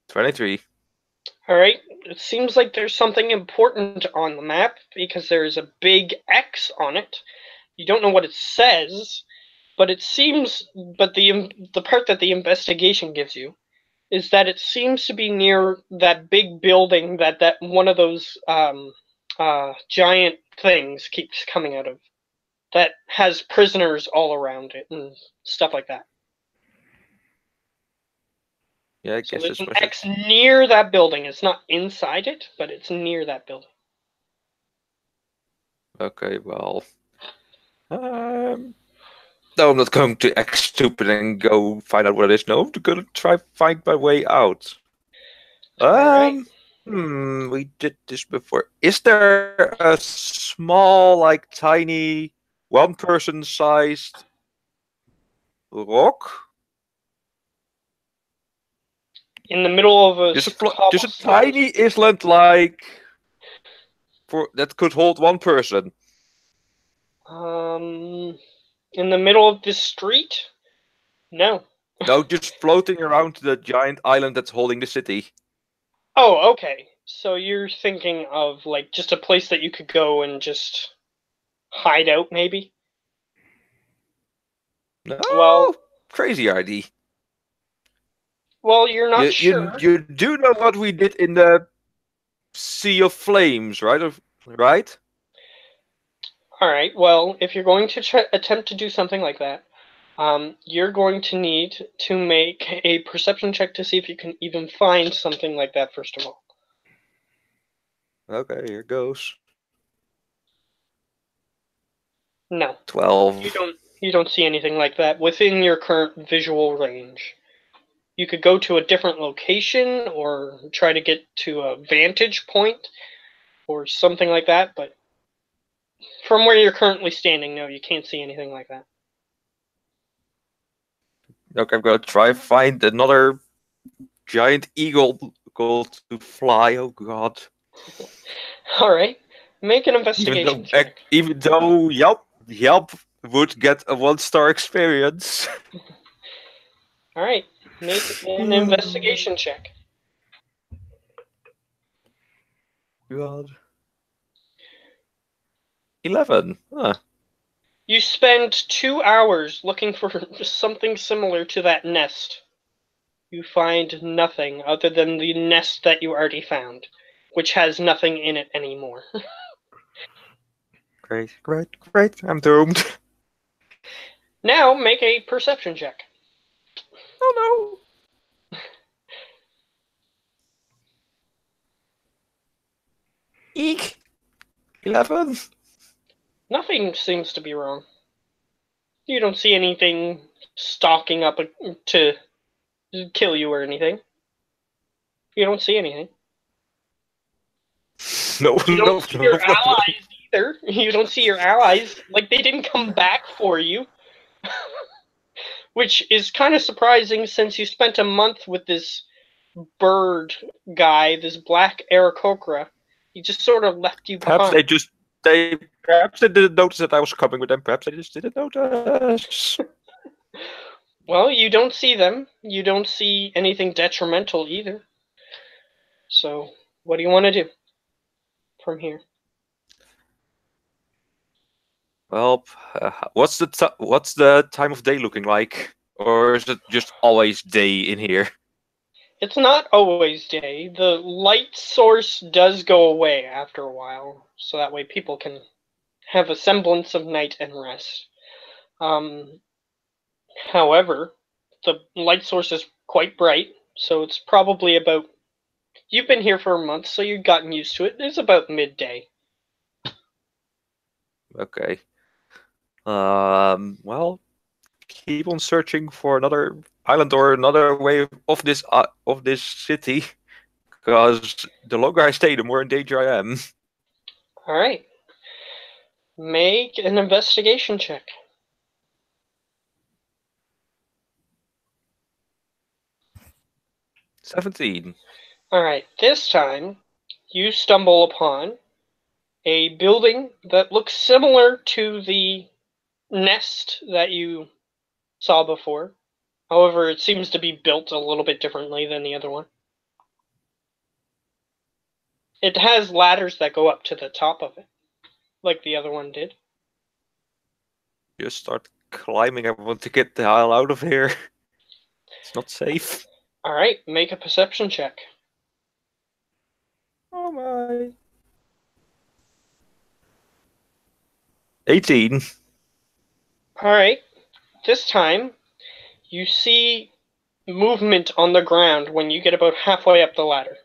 Speaker 4: 23.
Speaker 1: All right, it seems like there's something important on the map because there is a big X on it. You don't know what it says, but it seems. But the part that the investigation gives you is that it seems to be near that big building that one of those giant things keeps coming out of, that has prisoners all around it and stuff like that.
Speaker 4: Yeah, I
Speaker 1: So
Speaker 4: guess
Speaker 1: there's
Speaker 4: it's
Speaker 1: an X near that building. It's not inside it, but it's near that building.
Speaker 4: Okay, well. No, I'm not going to act stupid and go find out what it is. No, I'm going to try find my way out.
Speaker 1: Right.
Speaker 4: We did this before. Is there a small, like tiny, one-person sized rock?
Speaker 1: In the middle of a
Speaker 4: Just a tiny island, like that could hold one person.
Speaker 1: In the middle of this street? No.
Speaker 4: No, just floating around the giant island that's holding the city.
Speaker 1: Oh, okay. So you're thinking of like just a place that you could go and just hide out, maybe?
Speaker 4: No,
Speaker 1: well,
Speaker 4: crazy idea.
Speaker 1: Well, you're not sure.
Speaker 4: You do know what we did in the Sea of Flames, right? Right?
Speaker 1: All right. Well, if you're going to attempt to do something like that, you're going to need to make a perception check to see if you can even find something like that, first of all.
Speaker 4: Okay, here goes.
Speaker 1: No.
Speaker 4: 12.
Speaker 1: You don't see anything like that within your current visual range. You could go to a different location or try to get to a vantage point or something like that, but from where you're currently standing, no, you can't see anything like that.
Speaker 4: Okay, I'm gonna try find another giant eagle to fly. Oh god.
Speaker 1: All right, make an investigation check.
Speaker 4: Even though Yelp would get a 1-star experience.
Speaker 1: All right, make an investigation check.
Speaker 4: God. 11. Huh.
Speaker 1: You spend 2 hours looking for something similar to that nest. You find nothing other than the nest that you already found, which has nothing in it anymore.
Speaker 4: Great, great, great. I'm doomed.
Speaker 1: Now make a perception check.
Speaker 4: Oh no. Eek. 11.
Speaker 1: Nothing seems to be wrong. You don't see anything stalking up to kill you or anything. You don't see anything.
Speaker 4: No,
Speaker 1: You don't
Speaker 4: no,
Speaker 1: see
Speaker 4: no,
Speaker 1: your
Speaker 4: no, no.
Speaker 1: allies either. You don't see your allies. Like, they didn't come back for you. Which is kind of surprising since you spent a month with this bird guy, this black Aarakocra. He just sort of left you
Speaker 4: Perhaps
Speaker 1: behind.
Speaker 4: perhaps they didn't notice that I was coming with them. Perhaps they just didn't notice.
Speaker 1: Well, you don't see them. You don't see anything detrimental either. So, what do you want to do from here?
Speaker 4: Well, what's the time of day looking like, or is it just always day in here?
Speaker 1: It's not always day. The light source does go away after a while, so that way people can have a semblance of night and rest. However, the light source is quite bright, so it's probably about. You've been here for a month, so you've gotten used to it. It's about midday.
Speaker 4: Okay. Well, keep on searching for another island or another way of this city, because the longer I stay, the more in danger I am.
Speaker 1: All right. Make an investigation check.
Speaker 4: 17.
Speaker 1: All right. This time, you stumble upon a building that looks similar to the nest that you saw before. However, it seems to be built a little bit differently than the other one. It has ladders that go up to the top of it, like the other one did.
Speaker 4: Just start climbing. I want to get the hell out of here. It's not safe.
Speaker 1: All right, make a perception check.
Speaker 4: Oh my. 18.
Speaker 1: All right, this time you see movement on the ground when you get about halfway up the ladder.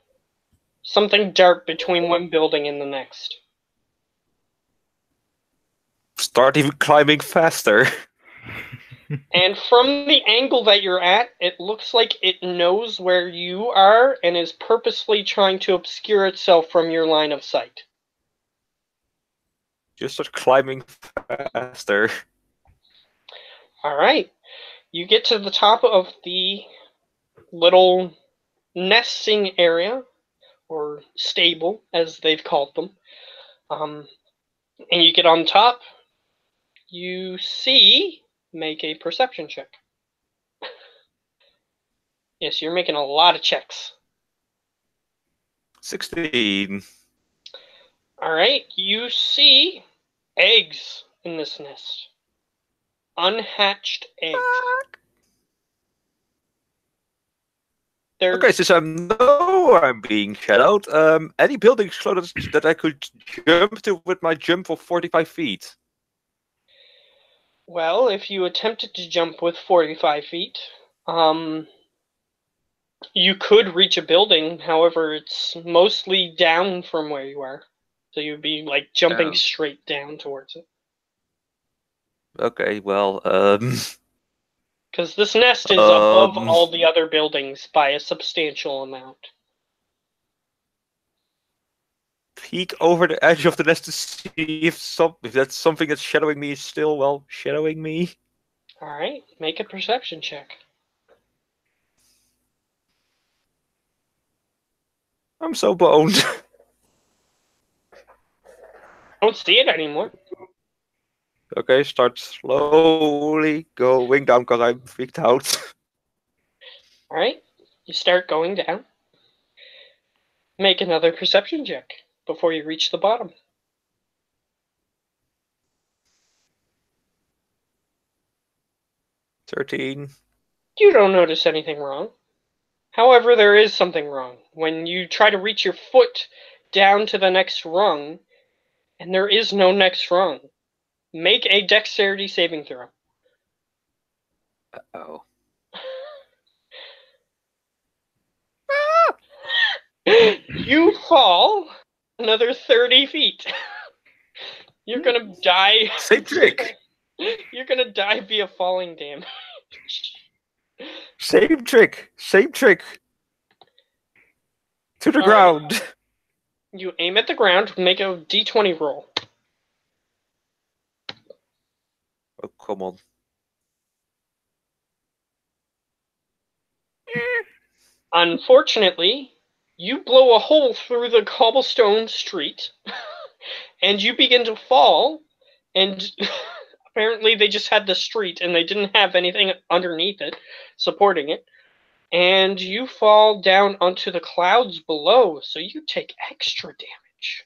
Speaker 1: Something dark between one building and the next.
Speaker 4: Start even climbing faster.
Speaker 1: And from the angle that you're at, it looks like it knows where you are and is purposely trying to obscure itself from your line of sight.
Speaker 4: Just start climbing faster.
Speaker 1: All right. You get to the top of the little nesting area, or stable, as they've called them. And you get on top. You see, make a perception check. Yes, you're making a lot of checks.
Speaker 4: 16.
Speaker 1: All right, you see eggs in this nest. Unhatched eggs.
Speaker 4: Okay, since I know I'm being shadowed, any buildings close that I could jump to with my jump of 45 feet?
Speaker 1: Well, if you attempted to jump with 45 feet, you could reach a building. However, it's mostly down from where you are. So you'd be like jumping straight down towards it.
Speaker 4: Okay, well,
Speaker 1: because this nest is above all the other buildings by a substantial amount.
Speaker 4: Peek over the edge of the nest to see if that's something that's shadowing me is still, well, shadowing me.
Speaker 1: Alright, make a perception check.
Speaker 4: I'm so boned.
Speaker 1: I don't see it anymore.
Speaker 4: Okay, start slowly going down because I'm freaked out.
Speaker 1: Alright, you start going down. Make another perception check before you reach the bottom.
Speaker 4: 13.
Speaker 1: You don't notice anything wrong. However, there is something wrong. When you try to reach your foot down to the next rung, and there is no next rung, make a dexterity saving throw.
Speaker 4: Uh-oh.
Speaker 1: You fall another 30 feet. You're gonna die.
Speaker 4: Same trick.
Speaker 1: You're gonna die via falling damage.
Speaker 4: Same trick. Same trick. To the ground.
Speaker 1: You aim at the ground, make a d20 roll.
Speaker 4: Oh, come on.
Speaker 1: Unfortunately, you blow a hole through the cobblestone street, and you begin to fall, and apparently they just had the street and they didn't have anything underneath it, supporting it, and you fall down onto the clouds below, so you take extra damage.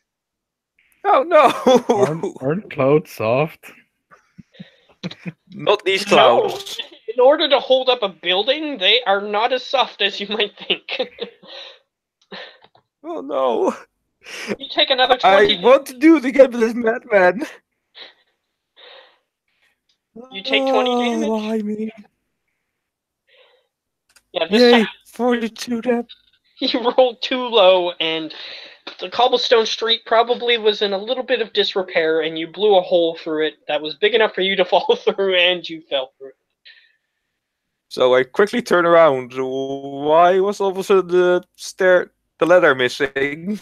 Speaker 4: Oh no!
Speaker 2: Aren't clouds soft?
Speaker 4: Not these clouds.
Speaker 1: No. In order to hold up a building, they are not as soft as you might think.
Speaker 4: Oh no!
Speaker 1: You take another 20.
Speaker 4: I want to do it again with this madman.
Speaker 1: You take 20 damage.
Speaker 4: Why me?
Speaker 1: Yeah, this
Speaker 4: Yay!
Speaker 1: time
Speaker 4: 42 damage.
Speaker 1: you rolled too low, and the cobblestone street probably was in a little bit of disrepair, and you blew a hole through it that was big enough for you to fall through, and you fell through it.
Speaker 4: So I quickly turn around. Why was all of a sudden the ladder missing?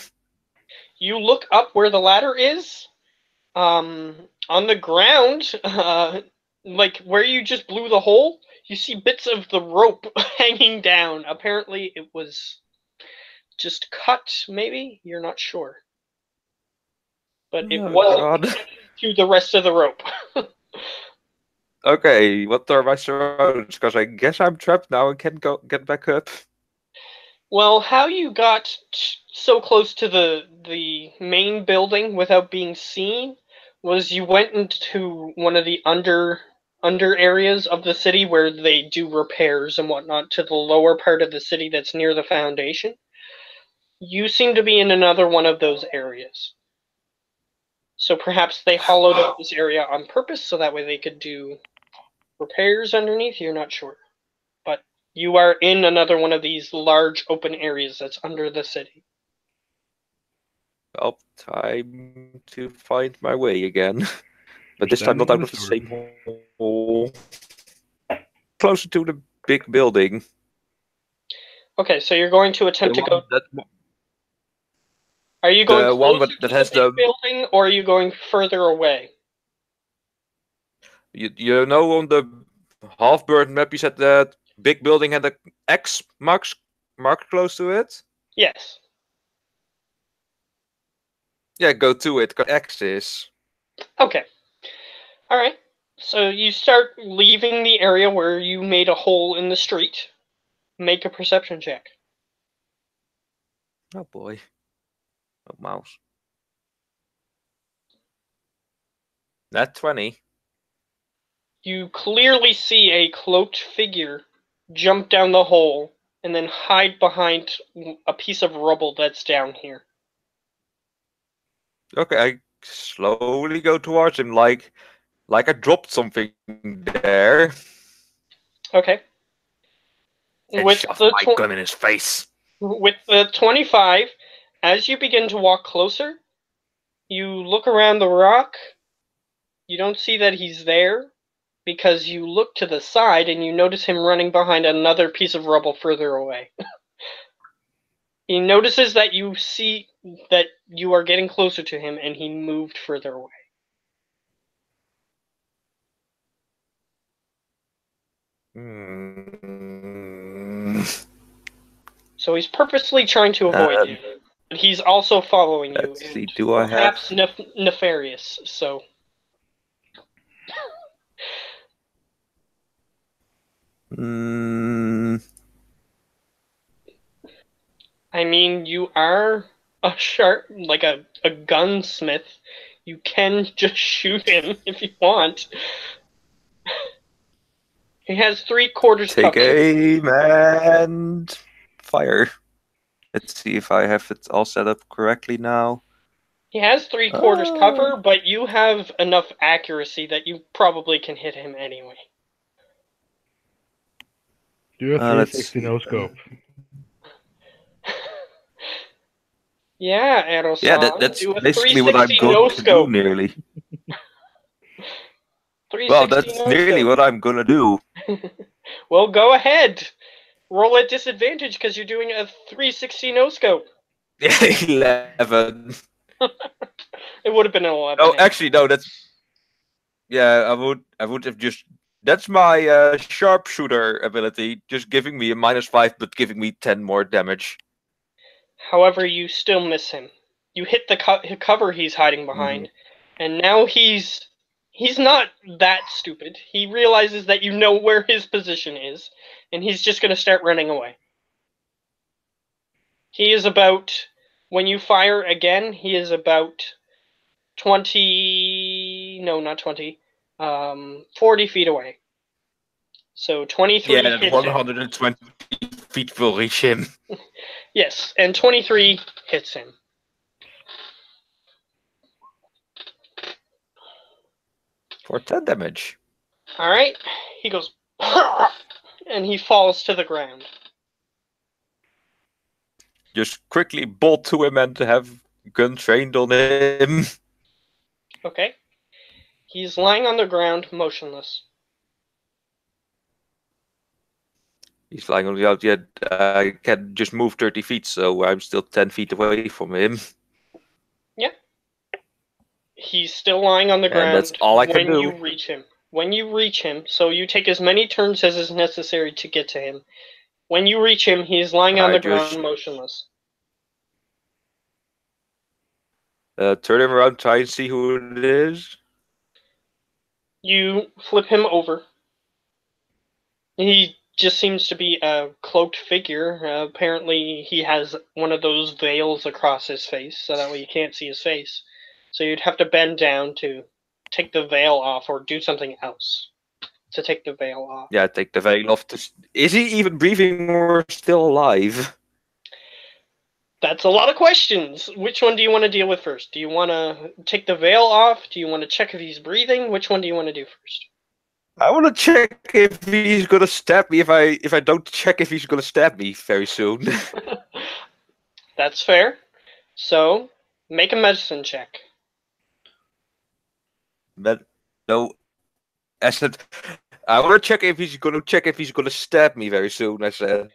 Speaker 1: You look up where the ladder is. On the ground, like where you just blew the hole, you see bits of the rope hanging down. Apparently, it was just cut, maybe? You're not sure. But it wasn't to the rest of the rope.
Speaker 4: Okay, what are my surroundings? Because I guess I'm trapped now and can't get back up.
Speaker 1: Well, how you got so close to the main building without being seen was you went into one of the under areas of the city where they do repairs and whatnot to the lower part of the city that's near the foundation. You seem to be in another one of those areas. So perhaps they hollowed out this area on purpose so that way they could do repairs underneath. You're not sure. But you are in another one of these large open areas that's under the city.
Speaker 4: Well, time to find my way again. But this time not out of the same hole. Closer to the big building.
Speaker 1: Okay, so you're going to attempt to go... Are you going closer to the big building, or are you going further away?
Speaker 4: You know, on the half-bird map, you said that big building had an X mark close to it?
Speaker 1: Yes.
Speaker 4: Yeah, go to it, because X is.
Speaker 1: Okay. Alright. So you start leaving the area where you made a hole in the street. Make a perception check.
Speaker 4: Oh boy. Oh, mouse. That 20.
Speaker 1: You clearly see a cloaked figure jump down the hole and then hide behind a piece of rubble that's down here.
Speaker 4: Okay, I slowly go towards him, like I dropped something there.
Speaker 1: Okay.
Speaker 4: And shove my gun in his face.
Speaker 1: With the 25, as you begin to walk closer, you look around the rock. You don't see that he's there because you look to the side and you notice him running behind another piece of rubble further away. He notices that you see that you are getting closer to him and he moved further away. So he's purposely trying to avoid you. But he's also following you.
Speaker 4: Let's see, do I
Speaker 1: perhaps
Speaker 4: have...
Speaker 1: nefarious, so... I mean, you are a like a gunsmith. You can just shoot him if you want. He has 3/4
Speaker 4: Take
Speaker 1: cover.
Speaker 4: aim and fire. Let's see if I have it all set up correctly now.
Speaker 1: He has 3/4 cover, but you have enough accuracy that you probably can hit him anyway.
Speaker 2: Do a 360 no scope.
Speaker 1: Yeah, Aerosan.
Speaker 4: Yeah, that's
Speaker 1: do a
Speaker 4: basically what I'm
Speaker 1: 360
Speaker 4: going
Speaker 1: no
Speaker 4: to do
Speaker 1: scope.
Speaker 4: nearly.
Speaker 1: 360
Speaker 4: Well, that's
Speaker 1: no
Speaker 4: nearly
Speaker 1: scope.
Speaker 4: what I'm gonna do.
Speaker 1: Well, go ahead. Roll at disadvantage because you're doing a 360 no scope.
Speaker 4: 11.
Speaker 1: It would have been an 11.
Speaker 4: Oh, actually, no. That's yeah. I would have just. That's my sharpshooter ability, just giving me a -5, but giving me 10 more damage.
Speaker 1: However, you still miss him. You hit the cover he's hiding behind, and now he's not that stupid. He realizes that you know where his position is, and he's just going to start running away. He is about, when you fire again, he is about 20, no, not 20, 40 feet away. So 23
Speaker 4: Yeah, that
Speaker 1: hits
Speaker 4: 120 feet will reach him.
Speaker 1: Yes, and 23 hits him.
Speaker 4: For 10 damage.
Speaker 1: Alright, he goes, and he falls to the ground.
Speaker 4: Just quickly bolt to him and have gun trained on him.
Speaker 1: Okay. He's lying on the ground, motionless.
Speaker 4: He's lying on the ground, yet I can just move 30 feet, so I'm still 10 feet away from him.
Speaker 1: Yeah. He's still lying on the ground.
Speaker 4: And that's all I can do.
Speaker 1: When you reach him. When you reach him, so you take as many turns as is necessary to get to him. When you reach him, he is lying on the ground, motionless.
Speaker 4: Turn him around, try and see who it is.
Speaker 1: You flip him over. He just seems to be a cloaked figure. Apparently, he has one of those veils across his face, so that way you can't see his face. So you'd have to bend down to take the veil off or do something else to take the veil off.
Speaker 4: Yeah, take the veil off. Is he even breathing or still alive?
Speaker 1: That's a lot of questions. Which one do you want to deal with first? Do you want to take the veil off? Do you want to check if he's breathing? Which one do you want to do first?
Speaker 4: I want to check if he's gonna stab me. If I don't check if he's gonna stab me very soon.
Speaker 1: That's fair. So make a medicine check.
Speaker 4: No, I said I want to check if he's gonna stab me very soon. I said.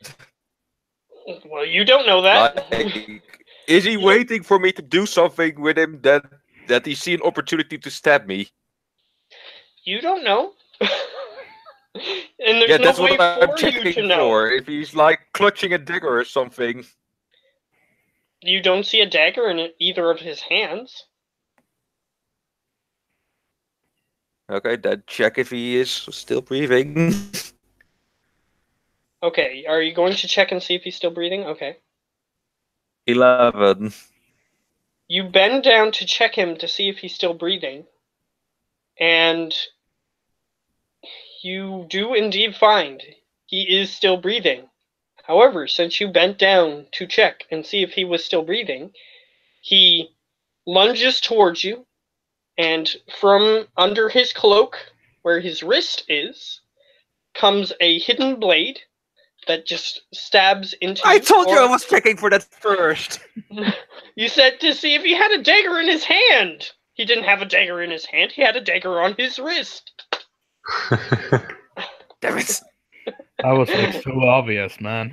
Speaker 1: Well, you don't know that.
Speaker 4: Like, is he waiting for me to do something with him that he see an opportunity to stab me?
Speaker 1: You don't know. And there's
Speaker 4: that's
Speaker 1: no way
Speaker 4: what I'm
Speaker 1: for
Speaker 4: checking
Speaker 1: you to know.
Speaker 4: for. If he's like clutching a dagger or something.
Speaker 1: You don't see a dagger in either of his hands.
Speaker 4: Okay, then check if he is still breathing.
Speaker 1: Okay, are you going to check and see if he's still breathing? Okay.
Speaker 4: 11.
Speaker 1: You bend down to check him to see if he's still breathing. And you do indeed find he is still breathing. However, since you bent down to check and see if he was still breathing, he lunges towards you, and from under his cloak, where his wrist is, comes a hidden blade that just stabs into
Speaker 4: I told you I was checking for that first.
Speaker 1: You said to see if he had a dagger in his hand. He didn't have a dagger in his hand. He had a dagger on his wrist.
Speaker 4: Damn it.
Speaker 2: That was like so obvious, man.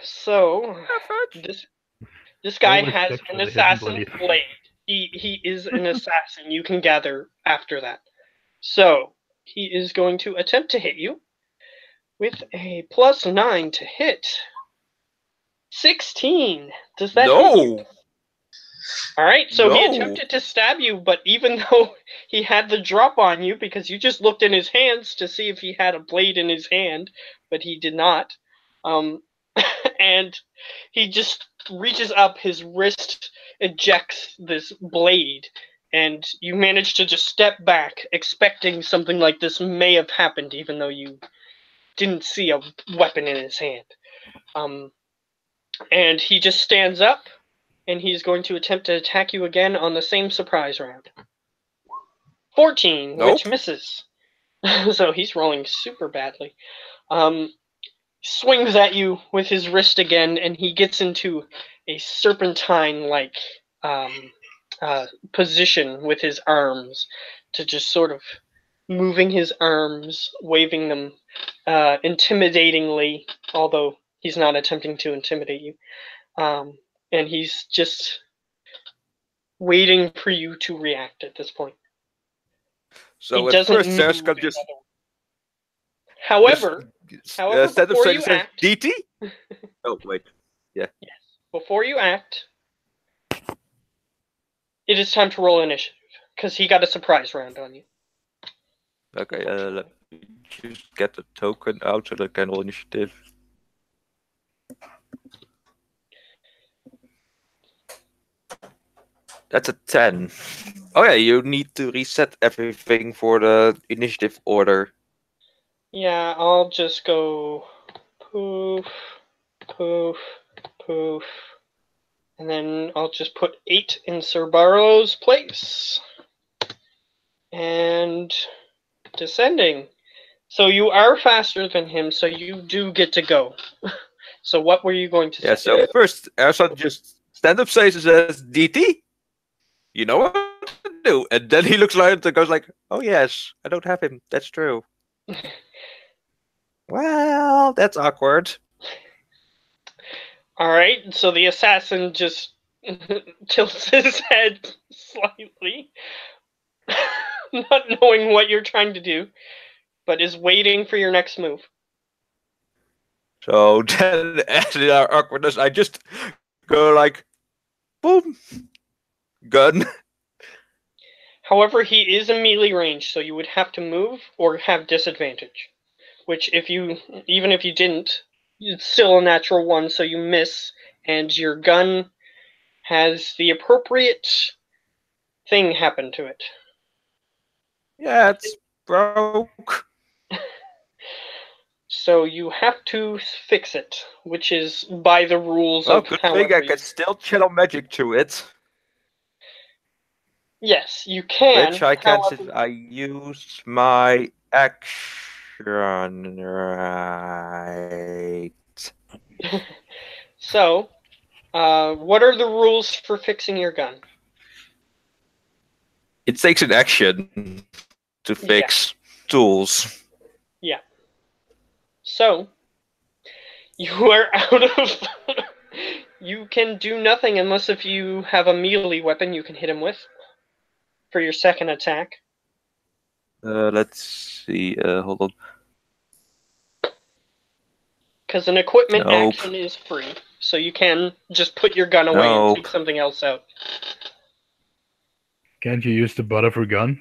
Speaker 1: So this guy has an assassin's blade. He is an assassin, you can gather after that. So he is going to attempt to hit you with a +9 to hit. 16. Does that hit you? All right, so he
Speaker 4: No.
Speaker 1: attempted to stab you, but even though he had the drop on you, because you just looked in his hands to see if he had a blade in his hand, but he did not. And he just reaches up, his wrist ejects this blade, and you manage to just step back, expecting something like this may have happened, even though you didn't see a weapon in his hand. And he just stands up, and he's going to attempt to attack you again on the same surprise round. 14,
Speaker 4: Nope.
Speaker 1: which misses. So he's rolling super badly. Swings at you with his wrist again, and he gets into a serpentine-like position with his arms, to just sort of moving his arms, waving them intimidatingly, although he's not attempting to intimidate you. And he's just waiting for you to react at this point.
Speaker 4: So
Speaker 1: He
Speaker 4: at
Speaker 1: doesn't
Speaker 4: first,
Speaker 1: move
Speaker 4: Serska
Speaker 1: in
Speaker 4: just.
Speaker 1: other- However,
Speaker 4: Instead of
Speaker 1: before
Speaker 4: saying,
Speaker 1: you
Speaker 4: says
Speaker 1: act,
Speaker 4: DT? Oh, wait.
Speaker 1: yes, before you act, it is time to roll initiative, because he got a surprise round on you.
Speaker 4: Okay, let me just get the token out so that I can roll initiative. That's a 10. Okay, you need to reset everything for the initiative order.
Speaker 1: Yeah, I'll just go poof, poof, poof, and then I'll just put 8 in Sir Barlow's place. And descending. So you are faster than him, so you do get to go. So what were you going to say?
Speaker 4: Yeah, so first, Ersan just stand up, says DT? You know what to do. And then he looks like and goes like, oh yes, I don't have him. That's true. Well, that's awkward.
Speaker 1: Alright, so the assassin just tilts his head slightly, not knowing what you're trying to do, but is waiting for your next move.
Speaker 4: So then, in our awkwardness, I just go like, boom, gun.
Speaker 1: However, he is in melee range, so you would have to move or have disadvantage. Which, even if you didn't, it's still a natural 1, so you miss, and your gun has the appropriate thing happen to it.
Speaker 4: Yeah, it's broke.
Speaker 1: So you have to fix it, which is by the rules
Speaker 4: Well,
Speaker 1: of
Speaker 4: good
Speaker 1: how.
Speaker 4: thing I can still channel magic to it.
Speaker 1: Yes, you can.
Speaker 4: Which I can
Speaker 1: however,
Speaker 4: since I use my action right.
Speaker 1: So, what are the rules for fixing your gun?
Speaker 4: It takes an action to fix tools.
Speaker 1: Yeah. So, you are out of. You can do nothing unless if you have a melee weapon you can hit him with for your second attack.
Speaker 4: Let's see. Hold on.
Speaker 1: Because an equipment
Speaker 4: Nope.
Speaker 1: action is free, so you can just put your gun away and
Speaker 4: Nope.
Speaker 1: take something else out.
Speaker 2: Can't you use the butt of her gun?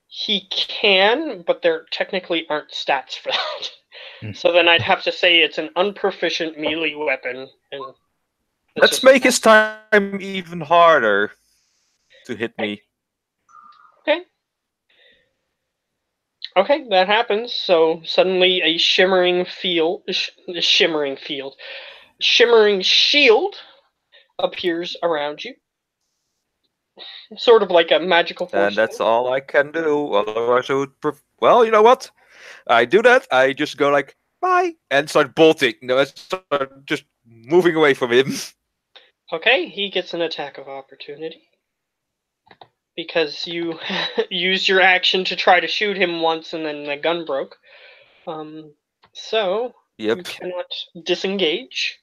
Speaker 1: He can, but there technically aren't stats for that. So then I'd have to say it's an unproficient melee weapon. And
Speaker 4: Let's make his time even harder to hit me.
Speaker 1: Okay, that happens. So suddenly a shimmering shield appears around you. Sort of like a magical force.
Speaker 4: And that's all I can do. Otherwise, I would. Well, you know what? I do that. I just go like, bye, and start bolting. No, I start just moving away from him.
Speaker 1: Okay, he gets an attack of opportunity. Because you used your action to try to shoot him once and then the gun broke. So,
Speaker 4: Yep.
Speaker 1: you cannot disengage.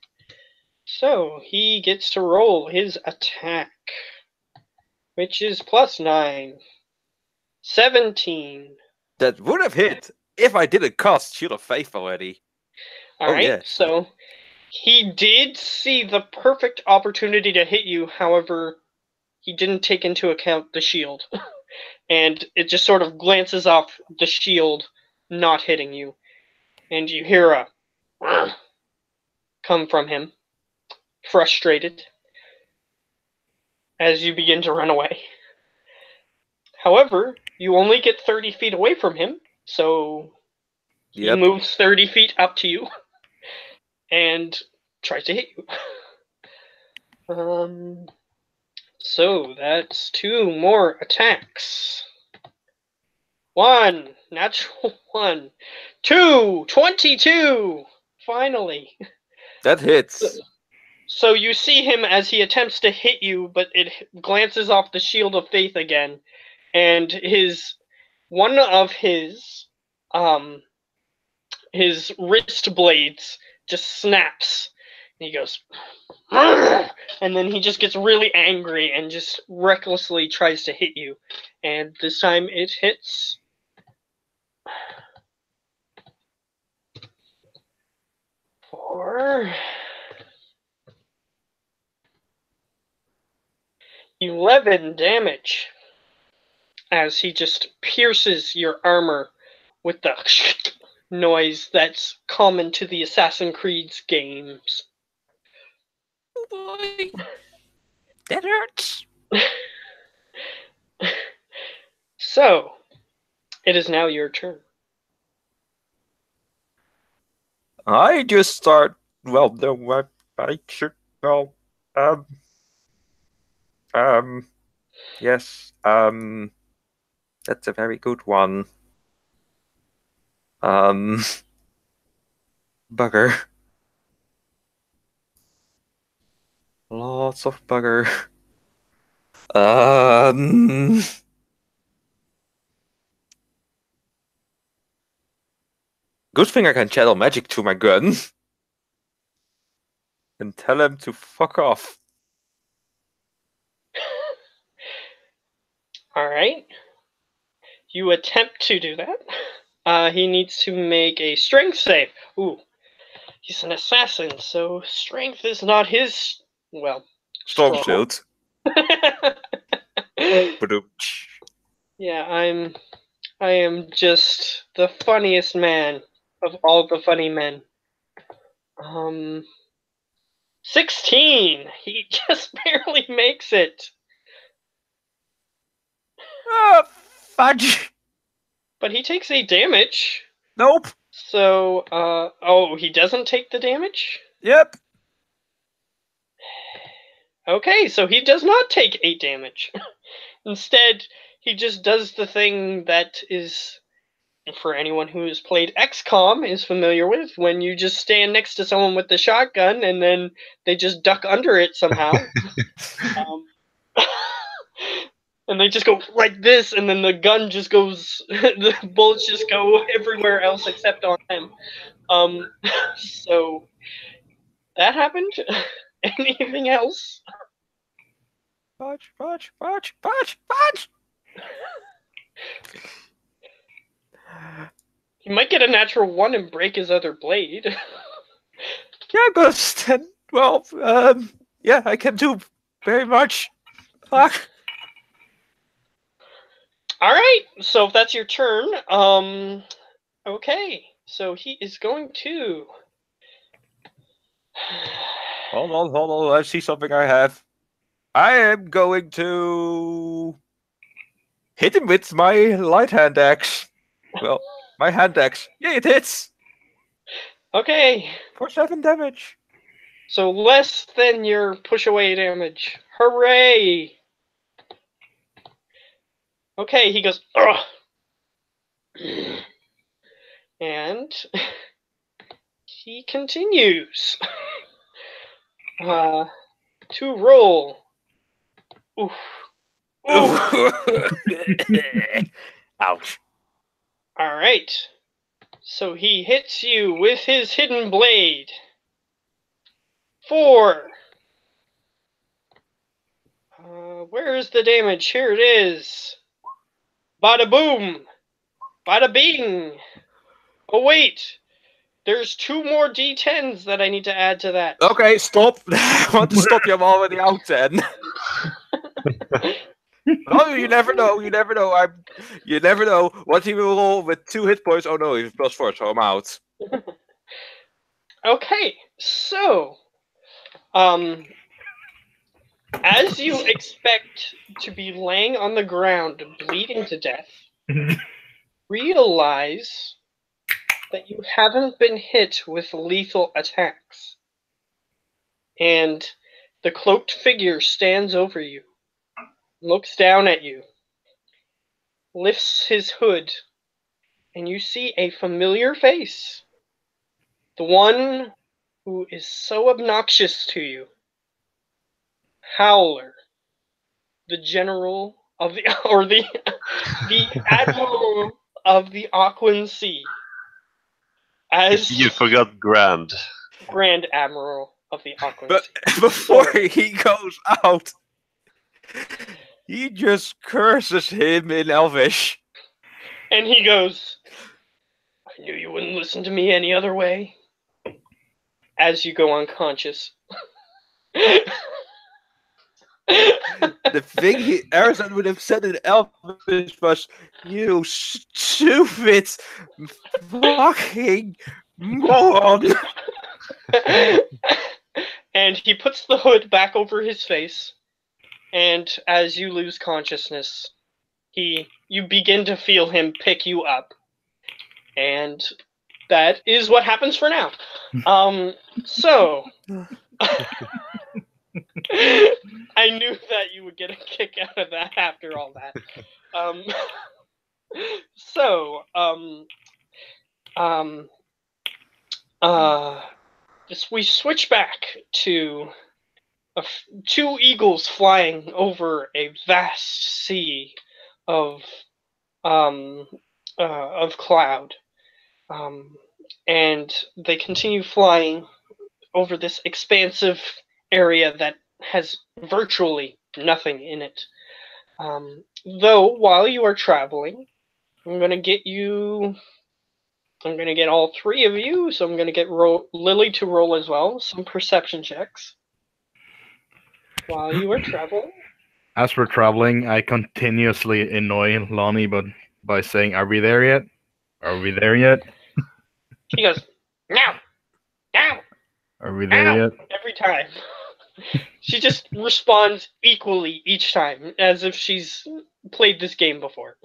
Speaker 1: So, he gets to roll his attack, which is +9. 17.
Speaker 4: That would have hit if I didn't cast Shield of Faith already.
Speaker 1: Alright,
Speaker 4: yes.
Speaker 1: so He did see the perfect opportunity to hit you, however, he didn't take into account the shield. And it just sort of glances off the shield, not hitting you. And you hear a come from him, frustrated, as you begin to run away. However, you only get 30 feet away from him, so he moves 30 feet up to you and tries to hit you. So that's 2 more attacks. 1, natural 1. 2, 22! Finally.
Speaker 4: That hits.
Speaker 1: So you see him as he attempts to hit you, but it glances off the shield of faith again, and one of his wrist blades just snaps. And he goes, and then he just gets really angry and just recklessly tries to hit you. And this time it hits. For 11 damage as he just pierces your armor with the noise that's common to the Assassin's Creed games.
Speaker 4: Oh boy. That hurts.
Speaker 1: So, it is now your turn.
Speaker 4: I just start. Well, no, I should. Well, yes, that's a very good one. Bugger. Lots of bugger. Good thing I can channel magic to my gun. And tell him to fuck off.
Speaker 1: Alright. You attempt to do that. He needs to make a strength save. Ooh. He's an assassin, so strength is not his, well,
Speaker 4: Storm
Speaker 1: strong.
Speaker 4: shield.
Speaker 1: Yeah, I am just the funniest man of all the funny men. 16! He just barely makes it.
Speaker 4: Fudge!
Speaker 1: But he takes 8 damage.
Speaker 4: Nope.
Speaker 1: So, oh, he doesn't take the damage?
Speaker 4: Yep.
Speaker 1: Okay, so he does not take 8 damage. Instead, he just does the thing that is, for anyone who has played XCOM, is familiar with, when you just stand next to someone with the shotgun and then they just duck under it somehow. And they just go like this, and then the gun just goes, the bullets just go everywhere else except on them. So, that happened. Anything else?
Speaker 4: Fudge.
Speaker 1: He might get a natural 1 and break his other blade.
Speaker 4: Yeah, Ghost. Well, yeah, I can do very much. Fuck.
Speaker 1: Alright, so if that's your turn, okay. So he is going to...
Speaker 4: Hold on. I see something I have. I am going to hit him with my light hand axe. Well, my hand axe. Yeah, it hits.
Speaker 1: Okay.
Speaker 4: For 7 damage.
Speaker 1: So less than your push away damage. Hooray! Okay, he goes, ugh! And he continues to roll. Oof.
Speaker 4: Ouch.
Speaker 1: Alright. So he hits you with his hidden blade. 4. Where is the damage? Here it is. Bada boom. Bada bing. Oh, wait. There's 2 more D10s that I need to add to that.
Speaker 4: Okay, stop. I want to stop you. I'm already out then. Oh, you never know. You never know. You never know. What he will roll with 2 hit points? Oh no, he's +4, so I'm out.
Speaker 1: Okay, so, as you expect to be laying on the ground, bleeding to death, realize that you haven't been hit with lethal attacks. And the cloaked figure stands over you, looks down at you, lifts his hood, and you see a familiar face. The one who is so obnoxious to you. Howler, the general of the, or the admiral of the Aquan Sea. As
Speaker 3: You forgot Grand.
Speaker 1: Grand Admiral of the Aquan
Speaker 4: But
Speaker 1: Sea.
Speaker 4: before he goes out, he just curses him in Elvish.
Speaker 1: And he goes, I knew you wouldn't listen to me any other way. As you go unconscious.
Speaker 4: The thing Arizona would have said in Elvish was, "You stupid fucking moron."
Speaker 1: And he puts the hood back over his face. And as you lose consciousness, you begin to feel him pick you up. And that is what happens for now. So I knew that you would get a kick out of that after all that. We switch back to 2 eagles flying over a vast sea of cloud, and they continue flying over this expansive area that has virtually nothing in it. Though while you are traveling, I'm gonna get all 3 of you, so I'm gonna get Lily to roll as well, some perception checks while you are traveling.
Speaker 2: As we're traveling, I continuously annoy Lonnie by saying, "Are we there yet? Are we there yet?"
Speaker 1: He goes, now, now,
Speaker 2: Are we there yet?
Speaker 1: every time. She just responds equally each time, as if she's played this game before.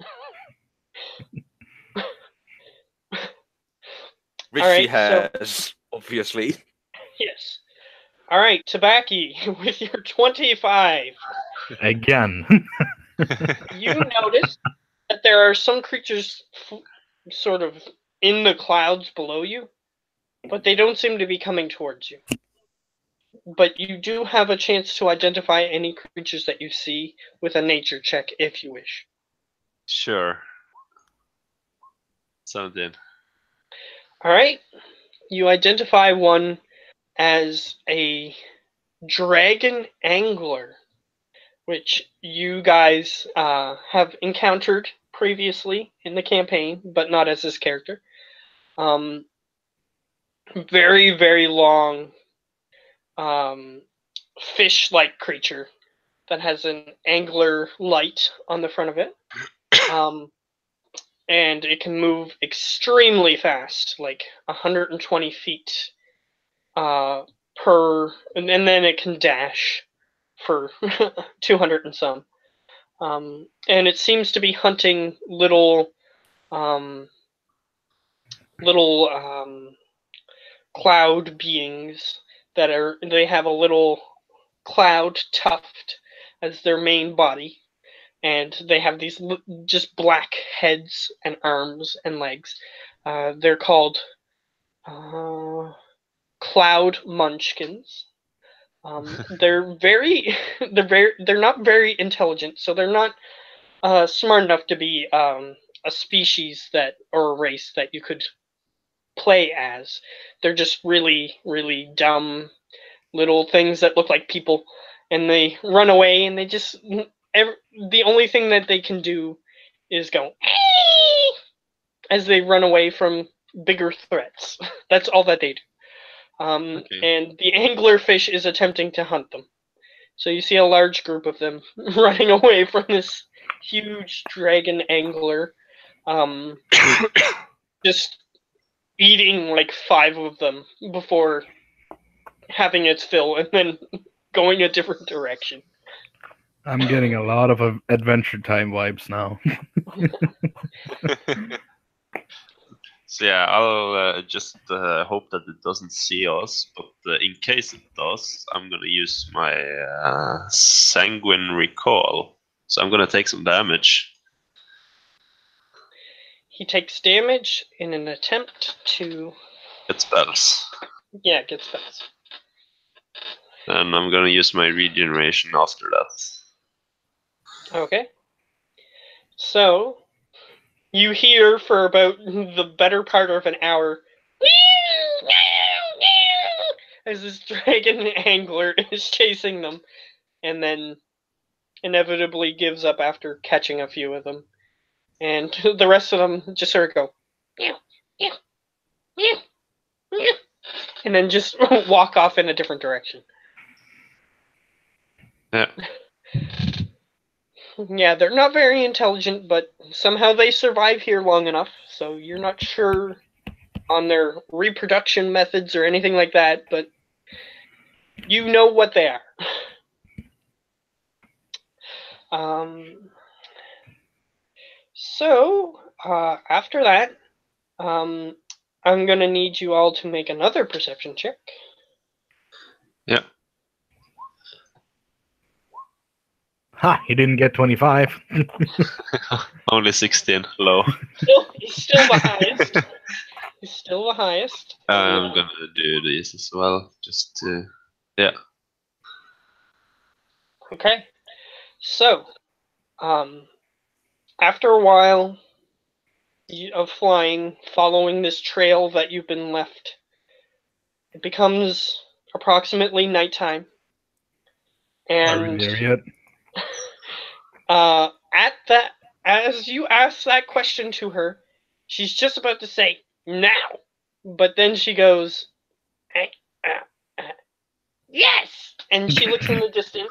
Speaker 4: Which
Speaker 1: All right,
Speaker 4: she has, obviously.
Speaker 1: Yes. All right, Tabaki, with your 25.
Speaker 2: Again.
Speaker 1: You notice that there are some creatures sort of in the clouds below you, but they don't seem to be coming towards you. But you do have a chance to identify any creatures that you see with a nature check if you wish.
Speaker 3: Sure. 17.
Speaker 1: All right. You identify one as a dragon angler, which you guys have encountered previously in the campaign, but not as this character. Very, very long fish-like creature that has an angler light on the front of it. And it can move extremely fast, like 120 feet per, and then it can dash for 200 and some. And it seems to be hunting little cloud beings they have a little cloud tuft as their main body, and they have these just black heads and arms and legs. They're called cloud munchkins. They're not very intelligent, so they're not smart enough to be a species or a race that you could play as. They're just really, really dumb little things that look like people, and they run away, and they just the only thing that they can do is go as they run away from bigger threats. That's all that they do.
Speaker 3: Okay.
Speaker 1: And the anglerfish is attempting to hunt them. So you see a large group of them running away from this huge dragon angler, just eating like 5 of them before having its fill and then going a different direction.
Speaker 2: I'm getting a lot of Adventure Time vibes now.
Speaker 3: So yeah, I'll just hope that it doesn't see us, but in case it does, I'm gonna use my sanguine recall. So I'm gonna take some damage.
Speaker 1: He takes damage in an attempt to
Speaker 3: Get spells.
Speaker 1: get spells.
Speaker 3: And I'm gonna use my regeneration after that.
Speaker 1: Okay. So you hear for about the better part of an hour as this dragon angler is chasing them, and then inevitably gives up after catching a few of them. And the rest of them just sort of go, meow, meow, meow, meow, and then just walk off in a different direction.
Speaker 3: Yeah.
Speaker 1: Yeah, they're not very intelligent, but somehow they survive here long enough, so you're not sure on their reproduction methods or anything like that, but you know what they are. So, after that, I'm going to need you all to make another perception check.
Speaker 3: Yeah.
Speaker 2: Ha! He didn't get 25.
Speaker 3: Only 16. Low.
Speaker 1: He's still the highest. He's still the highest.
Speaker 3: I'm gonna do this as well, just to, yeah.
Speaker 1: Okay. So, after a while of flying, following this trail that you've been left, it becomes approximately nighttime.
Speaker 2: Are we
Speaker 1: And
Speaker 2: there yet?
Speaker 1: at that, as you ask that question to her, she's just about to say now, but then she goes, yes, and she looks in the distance,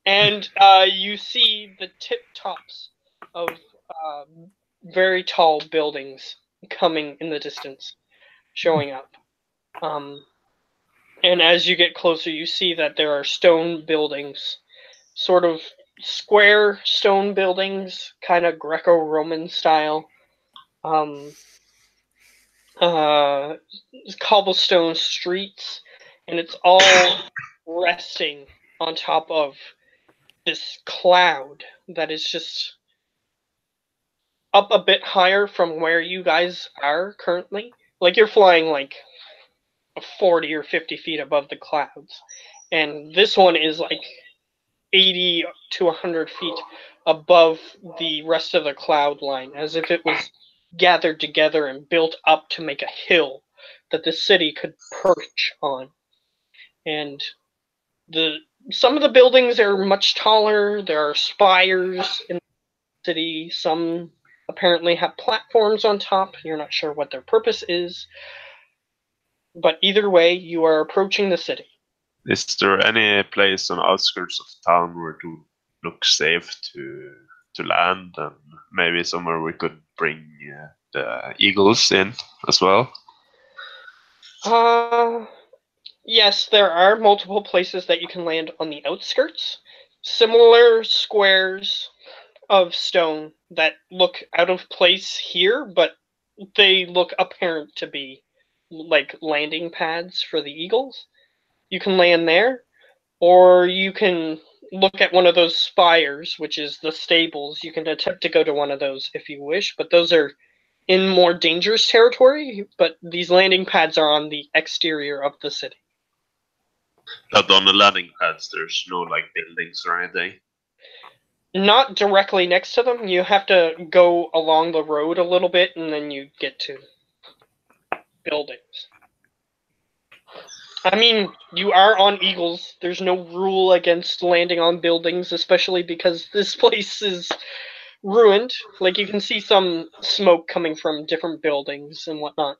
Speaker 1: and you see the tip tops of very tall buildings coming in the distance, showing up. And as you get closer, you see that there are stone buildings, sort of square stone buildings, kind of Greco-Roman style. Cobblestone streets, and it's all resting on top of this cloud that is just up a bit higher from where you guys are currently. Like you're flying like 40 or 50 feet above the clouds. And this one is like 80 to 100 feet above the rest of the cloud line, as if it was gathered together and built up to make a hill that the city could perch on. And some of the buildings are much taller. There are spires in the city. Some apparently have platforms on top. You're not sure what their purpose is. But either way, you are approaching the city.
Speaker 3: Is there any place on the outskirts of town where it would look safe to land, and maybe somewhere we could bring the eagles in as well?
Speaker 1: Yes, there are multiple places that you can land on the outskirts. Similar squares of stone that look out of place here, but they look apparent to be like landing pads for the eagles. You can land there, or you can look at one of those spires, which is the stables. You can attempt to go to one of those if you wish, but those are in more dangerous territory. But these landing pads are on the exterior of the city.
Speaker 3: But on the landing pads, there's no like buildings or anything.
Speaker 1: Not directly next to them. You have to go along the road a little bit, and then you get to buildings. I mean, you are on Eagles. There's no rule against landing on buildings, especially because this place is ruined. Like, you can see some smoke coming from different buildings and whatnot.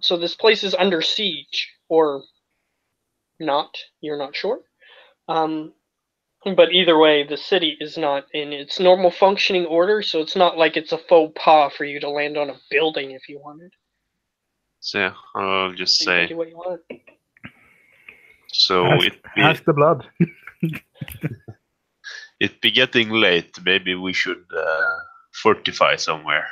Speaker 1: So this place is under siege, or not. You're not sure. But either way, the city is not in its normal functioning order, so it's not like it's a faux pas for you to land on a building if you wanted.
Speaker 3: So yeah, I'll just
Speaker 1: So you can
Speaker 3: say.
Speaker 1: do what you want.
Speaker 3: So
Speaker 2: Ask the blood.
Speaker 3: it be getting late. Maybe we should fortify somewhere.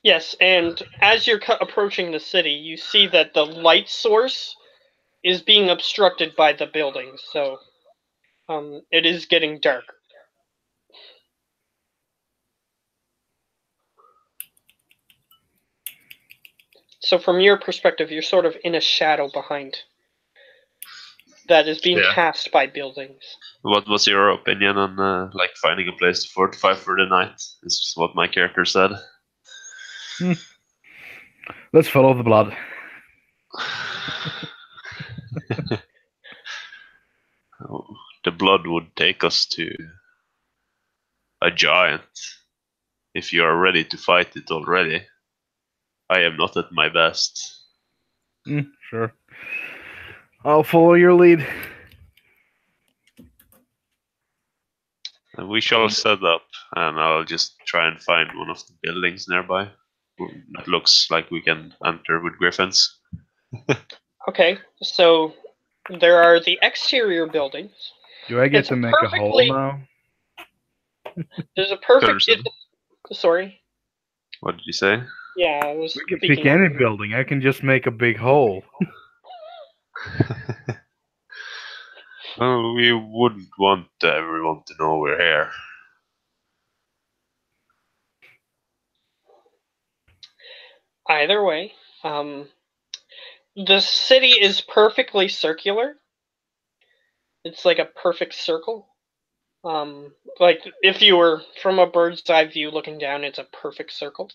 Speaker 1: Yes, and as you're approaching the city, you see that the light source is being obstructed by the buildings, so it is getting dark. So from your perspective, you're sort of in a shadow behind that is being cast by buildings.
Speaker 3: What was your opinion on like finding a place to fortify for the night? Is what my character said.
Speaker 2: Let's follow the blood.
Speaker 3: The blood would take us to a giant. If you are ready to fight it already, I am not at my best.
Speaker 2: Sure. I'll follow your lead.
Speaker 3: And we shall set up, and I'll just try and find one of the buildings nearby. That looks like we can enter with griffins.
Speaker 1: Okay, so there are the exterior buildings.
Speaker 2: Do I get to make a hole now?
Speaker 1: There's a perfect... Sorry?
Speaker 3: What did you say?
Speaker 1: Yeah, I was
Speaker 2: We can pick any building. I can just make a big hole.
Speaker 3: Well, we wouldn't want everyone to know we're here.
Speaker 1: Either way, the city is perfectly circular. It's like a perfect circle. Like if you were from a bird's eye view looking down, it's a perfect circle.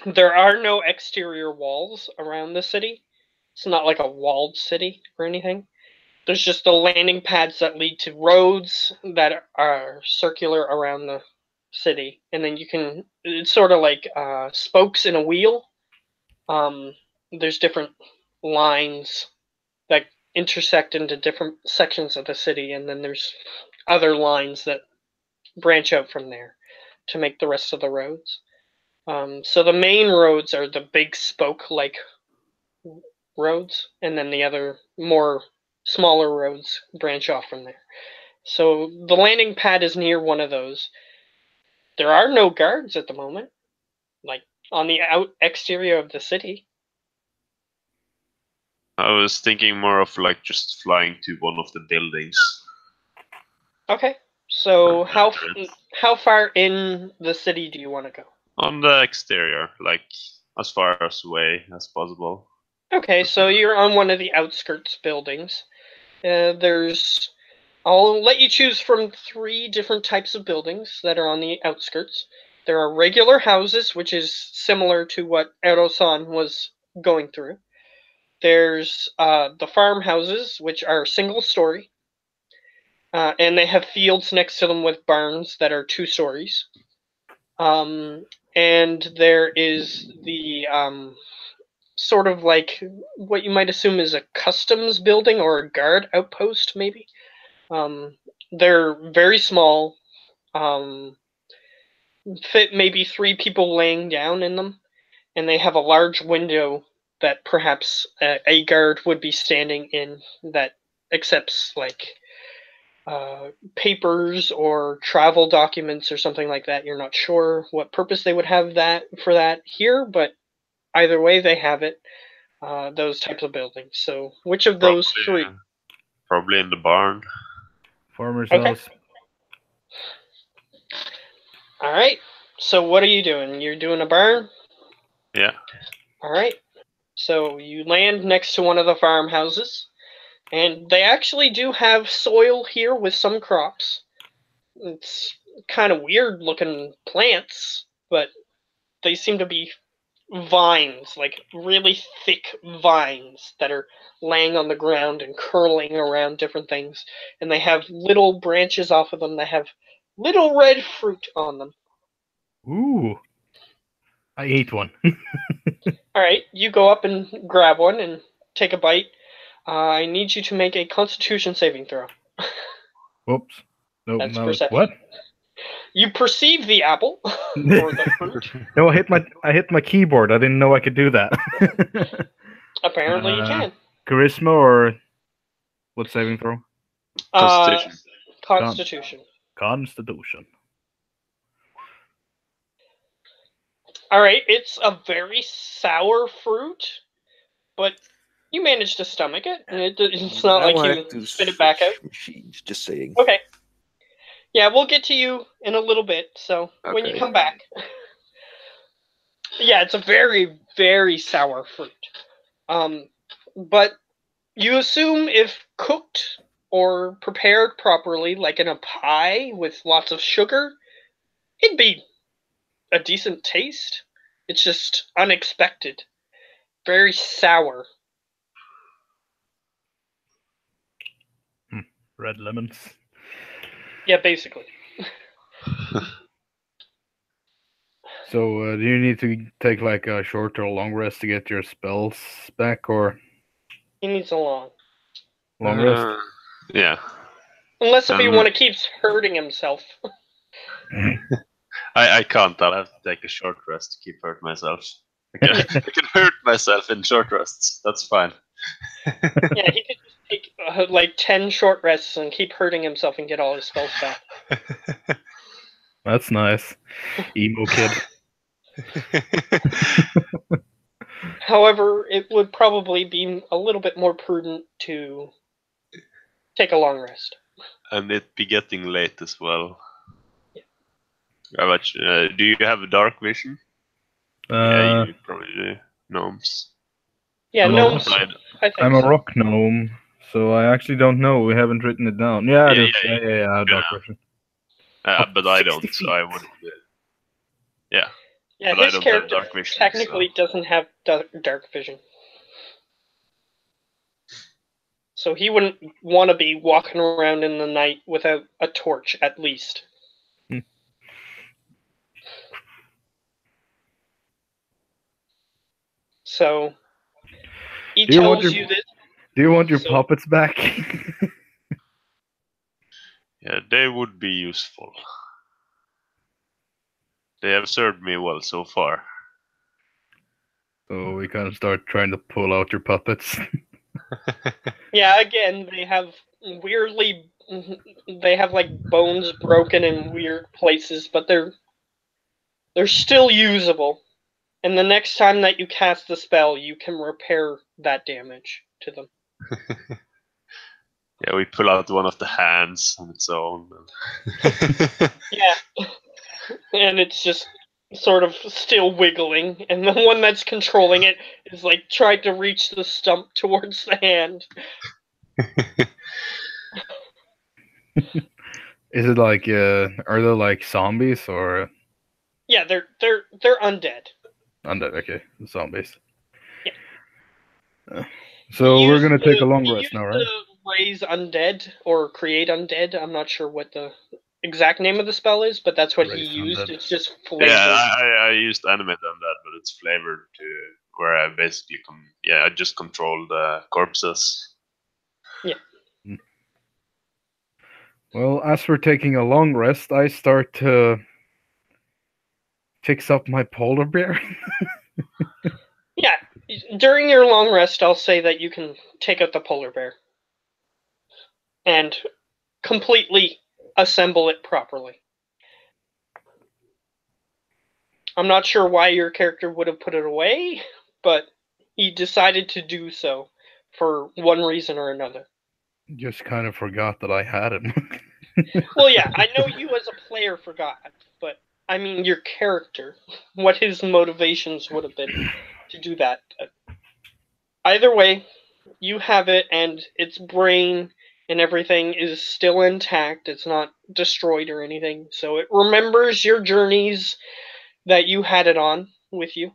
Speaker 1: There are no exterior walls around the city. It's not like a walled city or anything. There's just the landing pads that lead to roads that are circular around the city. And then you can, it's sort of like spokes in a wheel. There's different lines that intersect into different sections of the city. And then there's other lines that branch out from there to make the rest of the roads. So the main roads are the big spoke-like roads, and then the other more smaller roads branch off from there. So the landing pad is near one of those. There are no guards at the moment, like on the exterior of the city.
Speaker 3: I was thinking more of like just flying to one of the buildings.
Speaker 1: Okay, so how far in the city do you want to go?
Speaker 3: On the exterior, like as far away as possible.
Speaker 1: Okay, so you're on one of the outskirts buildings. I'll let you choose from 3 different types of buildings that are on the outskirts. There are regular houses, which is similar to what Erosan was going through. There's the farmhouses, which are single story. And they have fields next to them with barns that are 2 stories. And there is the sort of like what you might assume is a customs building or a guard outpost, maybe. They're very small, fit maybe 3 people laying down in them, and they have a large window that perhaps a guard would be standing in that accepts like papers or travel documents or something like that. You're not sure what purpose they would have for that here, but either way, they have it. Those types of buildings. So, which of those 3?
Speaker 3: Probably in the barn.
Speaker 2: Farmer's house.
Speaker 1: All right. So, what are you doing? You're doing a barn?
Speaker 3: Yeah.
Speaker 1: All right. So, you land next to one of the farmhouses, and they actually do have soil here with some crops. It's kind of weird looking plants, but they seem to be vines, like really thick vines that are laying on the ground and curling around different things. And they have little branches off of them that have little red fruit on them.
Speaker 2: Ooh. I ate one.
Speaker 1: All right, you go up and grab one and take a bite. I need you to make a Constitution saving throw.
Speaker 2: Whoops. No,
Speaker 1: That's
Speaker 2: no,
Speaker 1: perception.
Speaker 2: what?
Speaker 1: You perceive the apple or the fruit.
Speaker 2: No, I hit my keyboard. I didn't know I could do that.
Speaker 1: Apparently, you can.
Speaker 2: Charisma or what saving throw?
Speaker 3: Constitution.
Speaker 1: Constitution.
Speaker 2: Constitution.
Speaker 1: All right, it's a very sour fruit, but you managed to stomach it. And it's not like you spit it back out.
Speaker 4: Machines, just saying.
Speaker 1: Okay. Yeah, we'll get to you in a little bit. So when you come back, yeah, it's a very, very sour fruit. But you assume if cooked or prepared properly, like in a pie with lots of sugar, it'd be a decent taste. It's just unexpected. Very sour.
Speaker 2: Red lemons.
Speaker 1: Yeah, basically.
Speaker 2: So, do you need to take like a short or a long rest to get your spells back, or
Speaker 1: He needs a long
Speaker 2: rest?
Speaker 3: Yeah.
Speaker 1: Unless if he want to keep hurting himself.
Speaker 3: I can't. I'll have to take a short rest to keep hurt myself. I can hurt myself in short rests. That's fine.
Speaker 1: Yeah, he could just take like 10 short rests and keep hurting himself and get all his spells back.
Speaker 2: That's nice. Emo kid.
Speaker 1: However, it would probably be a little bit more prudent to take a long rest.
Speaker 3: And it be getting late as well.
Speaker 1: Yeah.
Speaker 3: How much? Do you have a dark vision? Yeah, you probably do. Gnomes.
Speaker 1: Yeah, gnomes.
Speaker 2: I'm a rock gnome, so I actually don't know. We haven't written it down. Yeah, I do. Yeah, I have dark vision.
Speaker 3: But I don't, so I wouldn't do it. Yeah.
Speaker 1: Yeah,
Speaker 3: but
Speaker 1: his character technically doesn't have dark vision. So he wouldn't want to be walking around in the night without a torch, at least. So he tells you this.
Speaker 2: Do you want your puppets back?
Speaker 3: Yeah, they would be useful. They have served me well so far.
Speaker 2: So we kind of start trying to pull out your puppets.
Speaker 1: Yeah, again, they have like bones broken in weird places, but they're still usable. And the next time that you cast the spell, you can repair that damage to them.
Speaker 3: Yeah, we pull out one of the hands on its own.
Speaker 1: Yeah. And it's just sort of still wiggling, and the one that's controlling it is like trying to reach the stump towards the hand.
Speaker 2: Is it like are they like zombies or?
Speaker 1: Yeah, they're undead.
Speaker 2: Undead, okay, zombies.
Speaker 1: Yeah.
Speaker 2: So we're gonna take a long rest now, right?
Speaker 1: Raise undead or create undead. I'm not sure what the exact name of the spell is, but that's what he used. Undead. It's just flavored.
Speaker 3: Yeah, I used animate undead, but it's flavored to where I basically I just control the corpses.
Speaker 1: Yeah.
Speaker 2: Well, as we're taking a long rest, I start to fix up my polar bear.
Speaker 1: Yeah, during your long rest, I'll say that you can take out the polar bear and completely assemble it properly. I'm not sure why your character would have put it away, but he decided to do so for one reason or another.
Speaker 2: Just kind of forgot that I had him.
Speaker 1: Well, yeah, I know you as a player forgot, but I mean your character, what his motivations would have been to do that. But either way, you have it, and its brain and everything is still intact. It's not destroyed or anything, so it remembers your journeys that you had it on with you.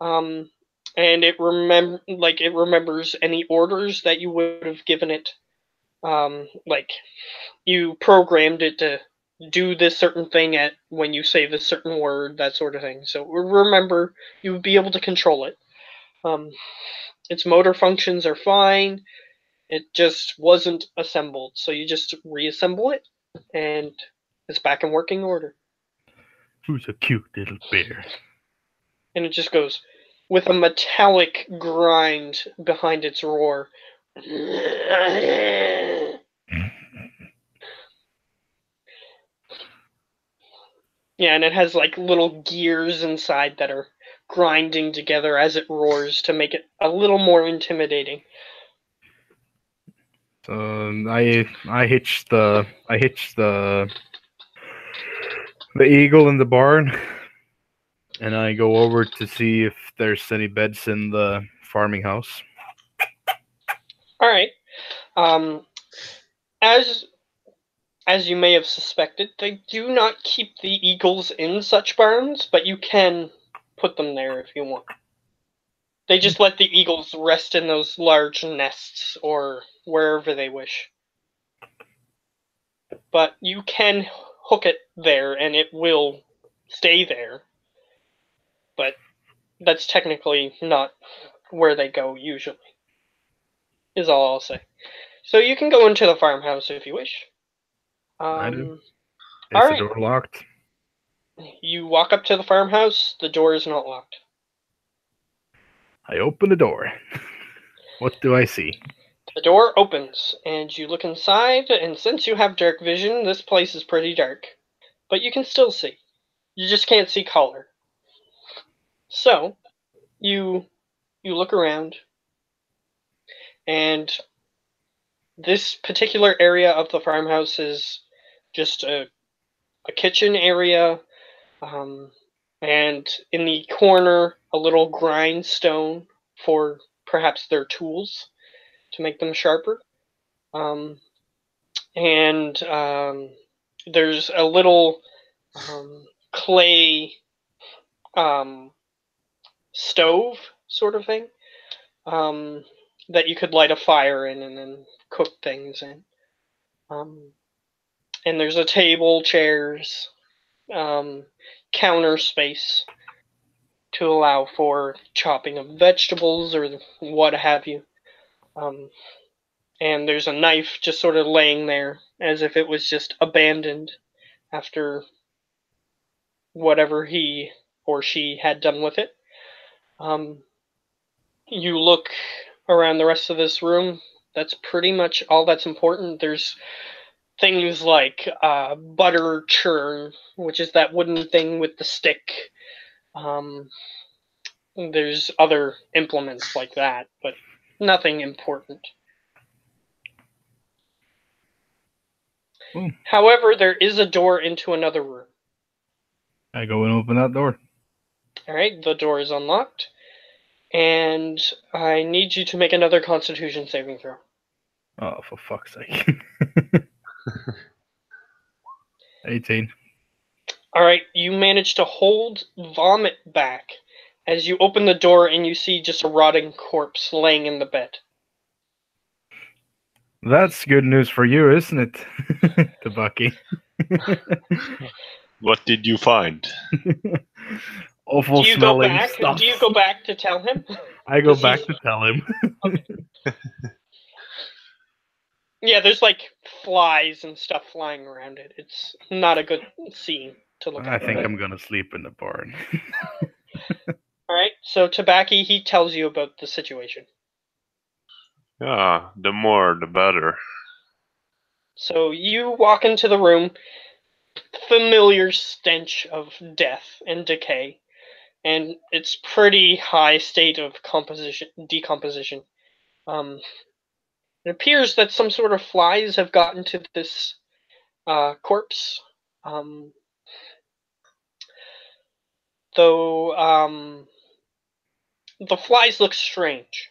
Speaker 1: And it remembers any orders that you would have given it. Like you programmed it to do this certain thing at when you say this certain word, that sort of thing. So remember, you would be able to control it. Its motor functions are fine. It just wasn't assembled, so you just reassemble it, and it's back in working order.
Speaker 2: Who's a cute little bear?
Speaker 1: And it just goes with a metallic grind behind its roar. Yeah, and it has like little gears inside that are grinding together as it roars to make it a little more intimidating.
Speaker 2: I hitched the eagle in the barn, and I go over to see if there's any beds in the farming house.
Speaker 1: All right. As you may have suspected, they do not keep the eagles in such barns, but you can put them there if you want. They just let the eagles rest in those large nests or wherever they wish. But you can hook it there and it will stay there. But that's technically not where they go usually, is all I'll say. So you can go into the farmhouse if you wish.
Speaker 2: I do. Is
Speaker 1: all
Speaker 2: the
Speaker 1: right.
Speaker 2: door locked?
Speaker 1: You walk up to the farmhouse. The door is not locked.
Speaker 2: I open the door. What do I see?
Speaker 1: The door opens, and you look inside, and since you have dark vision, this place is pretty dark. But you can still see. You just can't see color. So, you look around, and this particular area of the farmhouse is just a kitchen area, and in the corner, a little grindstone for perhaps their tools to make them sharper. And there's a little clay stove sort of thing that you could light a fire in and then cook things in. And there's a table, chairs, counter space to allow for chopping of vegetables or what have you. And there's a knife just sort of laying there as if it was just abandoned after whatever he or she had done with it. You look around the rest of this room. That's pretty much all that's important. There's things like butter churn, which is that wooden thing with the stick. There's other implements like that, but nothing important.
Speaker 2: Ooh.
Speaker 1: However, there is a door into another room.
Speaker 2: I go and open that door.
Speaker 1: All right, the door is unlocked, and I need you to make another Constitution saving throw.
Speaker 2: Oh, for fuck's sake. 18.
Speaker 1: All right, you manage to hold vomit back as you open the door and you see just a rotting corpse laying in the bed.
Speaker 2: That's good news for you, isn't it? Tabaki.
Speaker 3: What did you find?
Speaker 2: Awful smelling stuff.
Speaker 1: Do you go back to tell him?
Speaker 2: I go back to tell him.
Speaker 1: Okay. Yeah, there's like flies and stuff flying around it. It's not a good scene to look at.
Speaker 2: I think I'm gonna sleep in the barn.
Speaker 1: Alright, so Tabaki, he tells you about the situation.
Speaker 3: Yeah, the more the better.
Speaker 1: So you walk into the room, familiar stench of death and decay, and it's pretty high state of decomposition. It appears that some sort of flies have gotten to this corpse. Though the flies look strange.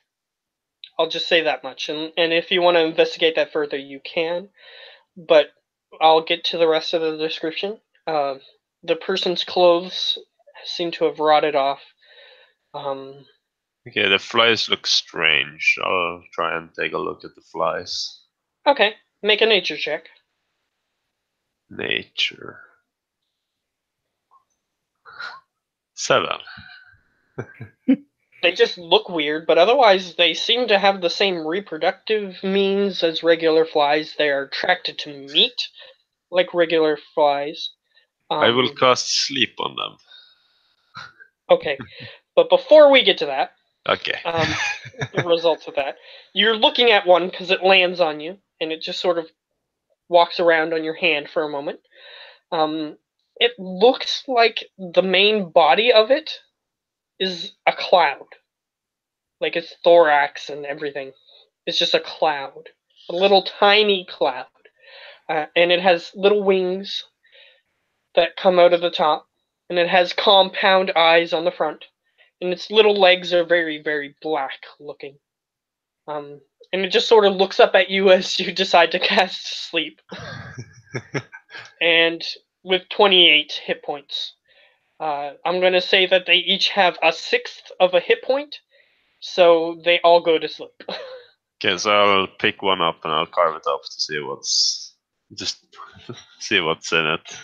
Speaker 1: I'll just say that much. And if you want to investigate that further, you can. But I'll get to the rest of the description. The person's clothes seem to have rotted off.
Speaker 3: Okay, the flies look strange. I'll try and take a look at the flies.
Speaker 1: Okay, make a nature check.
Speaker 3: Nature. 7.
Speaker 1: They just look weird, but otherwise they seem to have the same reproductive means as regular flies. They are attracted to meat like regular flies.
Speaker 3: I will cast sleep on them.
Speaker 1: Okay, but before we get to that,
Speaker 3: Okay.
Speaker 1: the results of that, you're looking at one because it lands on you, and it just sort of walks around on your hand for a moment. It looks like the main body of it is a cloud. Like its thorax and everything. It's just a cloud. A little tiny cloud. And it has little wings that come out of the top. And it has compound eyes on the front. And its little legs are very, very black looking. And it just sort of looks up at you as you decide to cast sleep. And with 28 hit points. I'm going to say that they each have a sixth of a hit point. So they all go to sleep.
Speaker 3: Okay, so I'll pick one up and I'll carve it up to see what's see what's in it.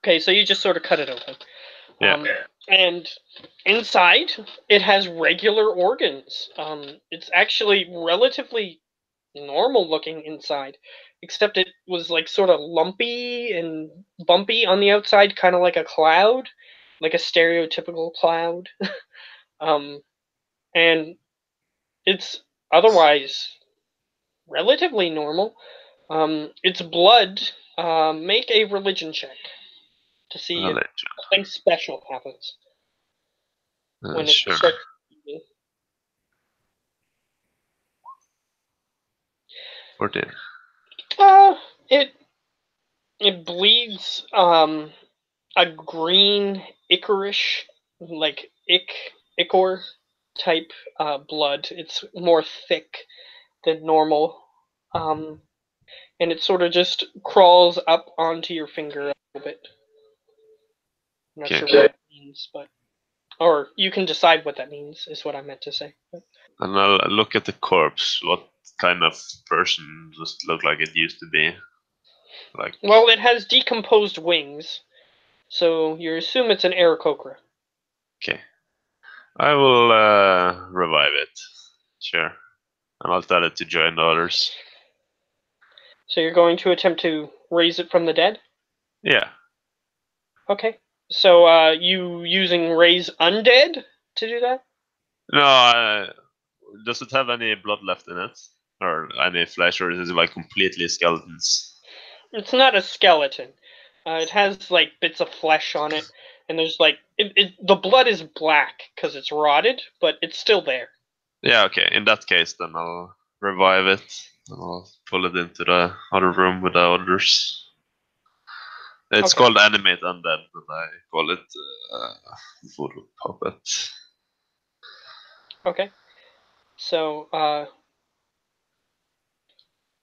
Speaker 1: Okay, so you just sort of cut it open.
Speaker 3: Yeah.
Speaker 1: And inside, it has regular organs. It's actually relatively normal looking inside, except it was like sort of lumpy and bumpy on the outside, kind of like a cloud, like a stereotypical cloud. And it's otherwise relatively normal. Its blood, make a religion check to see if something special happens when it
Speaker 3: Sure.
Speaker 1: starts.
Speaker 3: 14.
Speaker 1: It bleeds a green ichorish, like ichor type blood. It's more thick than normal, and it sort of just crawls up onto your finger a little bit. I'm not sure what that means, but or you can decide what that means. Is what I meant to say.
Speaker 3: And I'll look at the corpse. What kind of person does it look like it used to be? Like.
Speaker 1: Well, it has decomposed wings, so you assume it's an Aarakocra.
Speaker 3: Okay. I will revive it. Sure. And I'll tell it to join the others.
Speaker 1: So you're going to attempt to raise it from the dead?
Speaker 3: Yeah.
Speaker 1: Okay. So you using raise undead to do that?
Speaker 3: No, does it have any blood left in it? Or any flesh, or is it like completely skeletons?
Speaker 1: It's not a skeleton. It has like bits of flesh on it, and there's like the blood is black because it's rotted, but it's still there.
Speaker 3: Yeah, okay. In that case, then I'll revive it. And I'll pull it into the other room with the others. It's called Animate Undead, but I call it Voodoo Puppet.
Speaker 1: Okay. So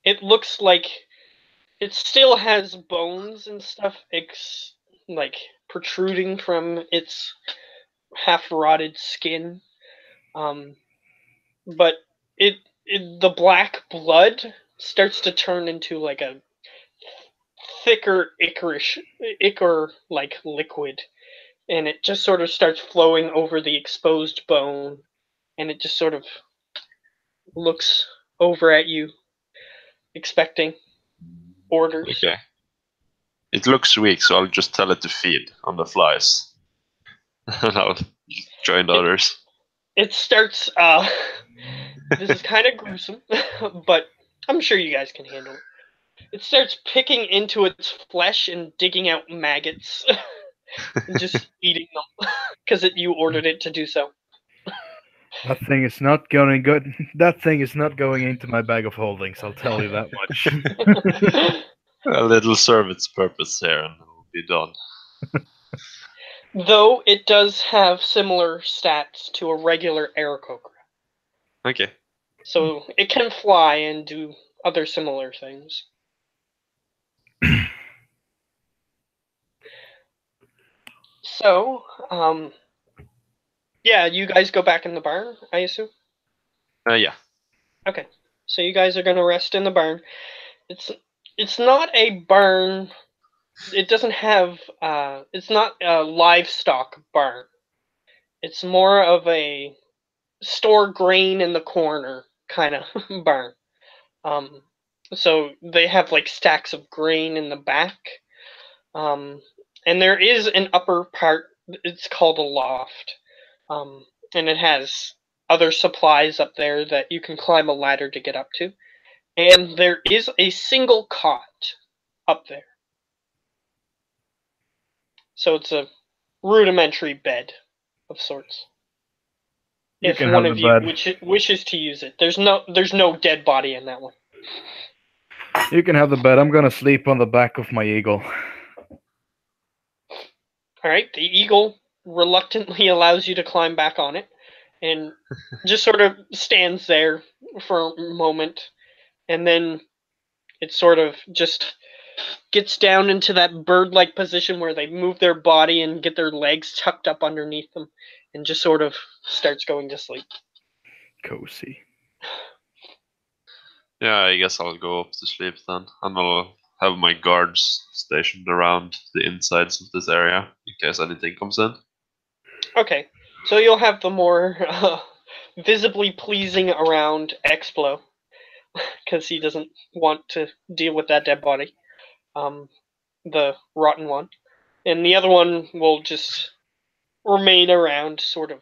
Speaker 1: it looks like it still has bones and stuff, like protruding from its half-rotted skin. But the black blood starts to turn into like a thicker ichor like liquid, and it just sort of starts flowing over the exposed bone, and it just sort of looks over at you, expecting orders.
Speaker 3: Okay. It looks weak, so I'll just tell it to feed on the flies. And I'll join the others.
Speaker 1: It starts, this is kind of gruesome, but I'm sure you guys can handle it. It starts picking into its flesh and digging out maggots. And just eating them. Because you ordered it to do so.
Speaker 2: That thing is not going good. That thing is not going into my bag of holdings, I'll tell you that much.
Speaker 3: It'll serve its purpose here and it'll be done.
Speaker 1: Though it does have similar stats to a regular Aarakocra.
Speaker 3: Okay.
Speaker 1: So it can fly and do other similar things. So, yeah, you guys go back in the barn, I assume?
Speaker 3: Yeah.
Speaker 1: Okay. So you guys are going to rest in the barn. It's not a barn it doesn't have. It's not a livestock barn. It's more of a store grain in the corner kind of barn. Um, so they have like stacks of grain in the back. Um, and there is an upper part. It's called a loft. And it has other supplies up there that you can climb a ladder to get up to. And there is a single cot up there. So it's a rudimentary bed of sorts.
Speaker 2: You
Speaker 1: If
Speaker 2: can
Speaker 1: one
Speaker 2: have the
Speaker 1: of you
Speaker 2: bed.
Speaker 1: wishes to use it, there's no dead body in that one.
Speaker 2: You can have the bed. I'm gonna sleep on the back of my eagle.
Speaker 1: All right, the eagle reluctantly allows you to climb back on it, and just sort of stands there for a moment, and then it sort of just gets down into that bird-like position where they move their body and get their legs tucked up underneath them, and just sort of starts going to sleep.
Speaker 2: Cozy.
Speaker 3: Yeah, I guess I'll go up to sleep then, and I'll have my guards stationed around the insides of this area in case anything comes in.
Speaker 1: Okay, so you'll have the more visibly pleasing around Explo, because he doesn't want to deal with that dead body, the rotten one, and the other one will just remain around, sort of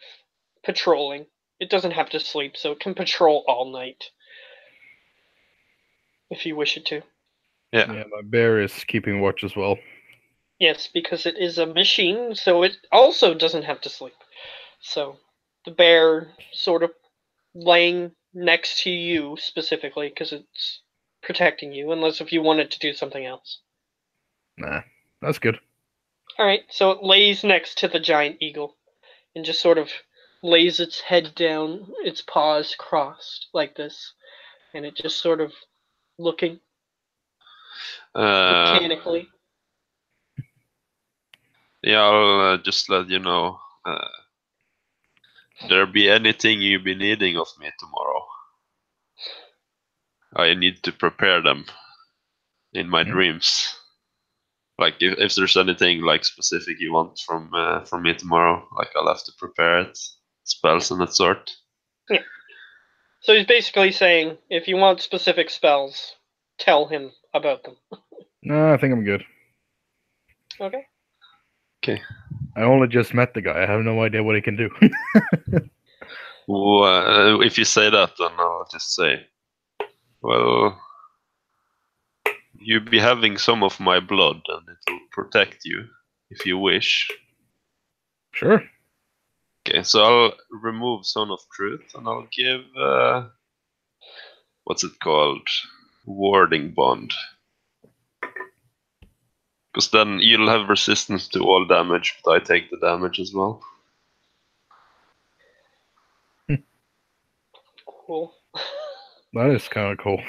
Speaker 1: patrolling. It doesn't have to sleep, so it can patrol all night if you wish it to.
Speaker 3: Yeah.
Speaker 2: Yeah, my bear is keeping watch as well.
Speaker 1: Yes, because it is a machine, so it also doesn't have to sleep. So the bear sort of laying next to you specifically because it's protecting you, unless if you wanted to do something else.
Speaker 2: Nah, that's good.
Speaker 1: All right, so it lays next to the giant eagle and just sort of lays its head down, its paws crossed like this, and it just sort of looking mechanically.
Speaker 3: Yeah, I'll just let you know. There be anything you be needing of me tomorrow, I need to prepare them in my dreams. Like if there's anything like specific you want from me tomorrow, like I'll have to prepare it, spells and that sort.
Speaker 1: Yeah. So he's basically saying, if you want specific spells, tell him about them.
Speaker 2: No, I think I'm good.
Speaker 1: Okay.
Speaker 3: Okay.
Speaker 2: I only just met the guy. I have no idea what he can do.
Speaker 3: Well, if you say that, then I'll just say, well, you be having some of my blood, and it will protect you if you wish.
Speaker 2: Sure.
Speaker 3: Okay, so I'll remove Son of Truth, and I'll give what's it called? Warding Bond. Because then you'll have resistance to all damage, but I take the damage as well.
Speaker 1: Cool.
Speaker 2: That is kind of cool.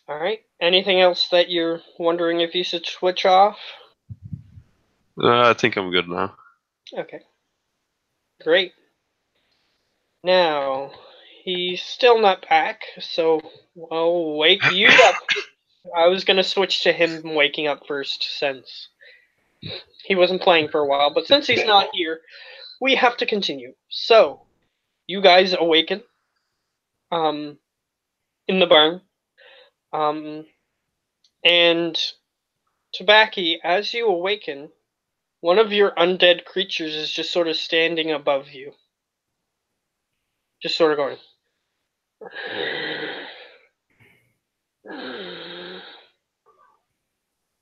Speaker 1: All right. Anything else that you're wondering if you should switch off?
Speaker 3: I think I'm good now.
Speaker 1: Okay. Great. Now, he's still not back, so I'll wake you up. I was going to switch to him waking up first since he wasn't playing for a while, but since he's not here, we have to continue. So, you guys awaken in the barn. And Tabaki, as you awaken, one of your undead creatures is just sort of standing above you. Just sort of going.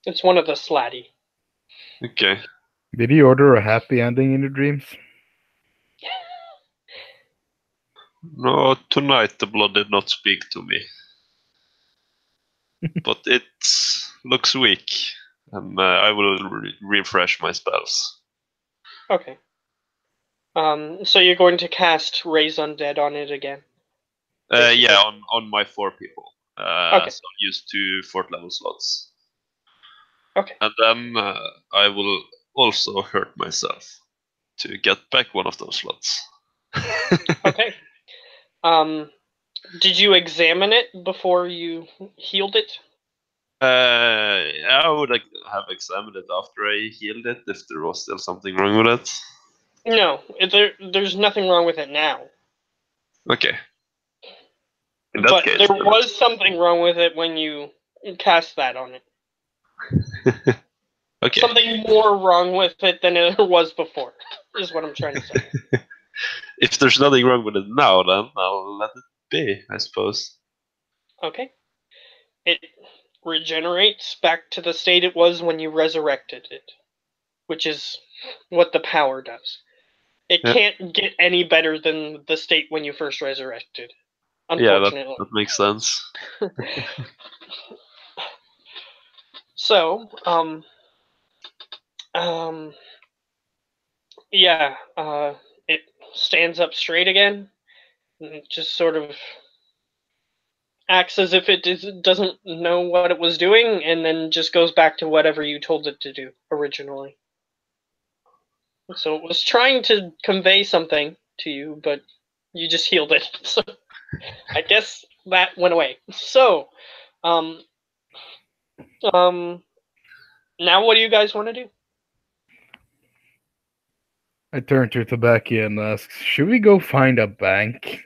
Speaker 1: It's one of the slatty.
Speaker 3: Okay.
Speaker 2: Did he order a happy ending in your dreams?
Speaker 3: No, tonight the blood did not speak to me. But it looks weak, and I will refresh my spells.
Speaker 1: Okay. So you're going to cast Raise Undead on it again?
Speaker 3: Yeah, on my 4 people.
Speaker 1: Okay.
Speaker 3: So I'll use 2 4th level slots.
Speaker 1: Okay.
Speaker 3: And then I will also hurt myself to get back one of those slots.
Speaker 1: Okay. Did you examine it before you healed it?
Speaker 3: I would have examined it after I healed it if there was still something wrong with it.
Speaker 1: No, there's nothing wrong with it now.
Speaker 3: Okay. In that case,
Speaker 1: there was something wrong with it when you cast that on it.
Speaker 3: Okay.
Speaker 1: Something more wrong with it than there was before, is what I'm trying to say.
Speaker 3: If there's nothing wrong with it now, then I'll let it be, I suppose.
Speaker 1: Okay. It regenerates back to the state it was when you resurrected it, which is what the power does. It can't get any better than the state when you first resurrected. Unfortunately.
Speaker 3: Yeah, that makes sense.
Speaker 1: So, yeah, it stands up straight again, and it just sort of acts as if it doesn't know what it was doing, and then just goes back to whatever you told it to do originally. So it was trying to convey something to you, but you just healed it. So I guess that went away. So, now what do you guys want to do?
Speaker 2: I turn to Tabaki and ask, should we go find a bank?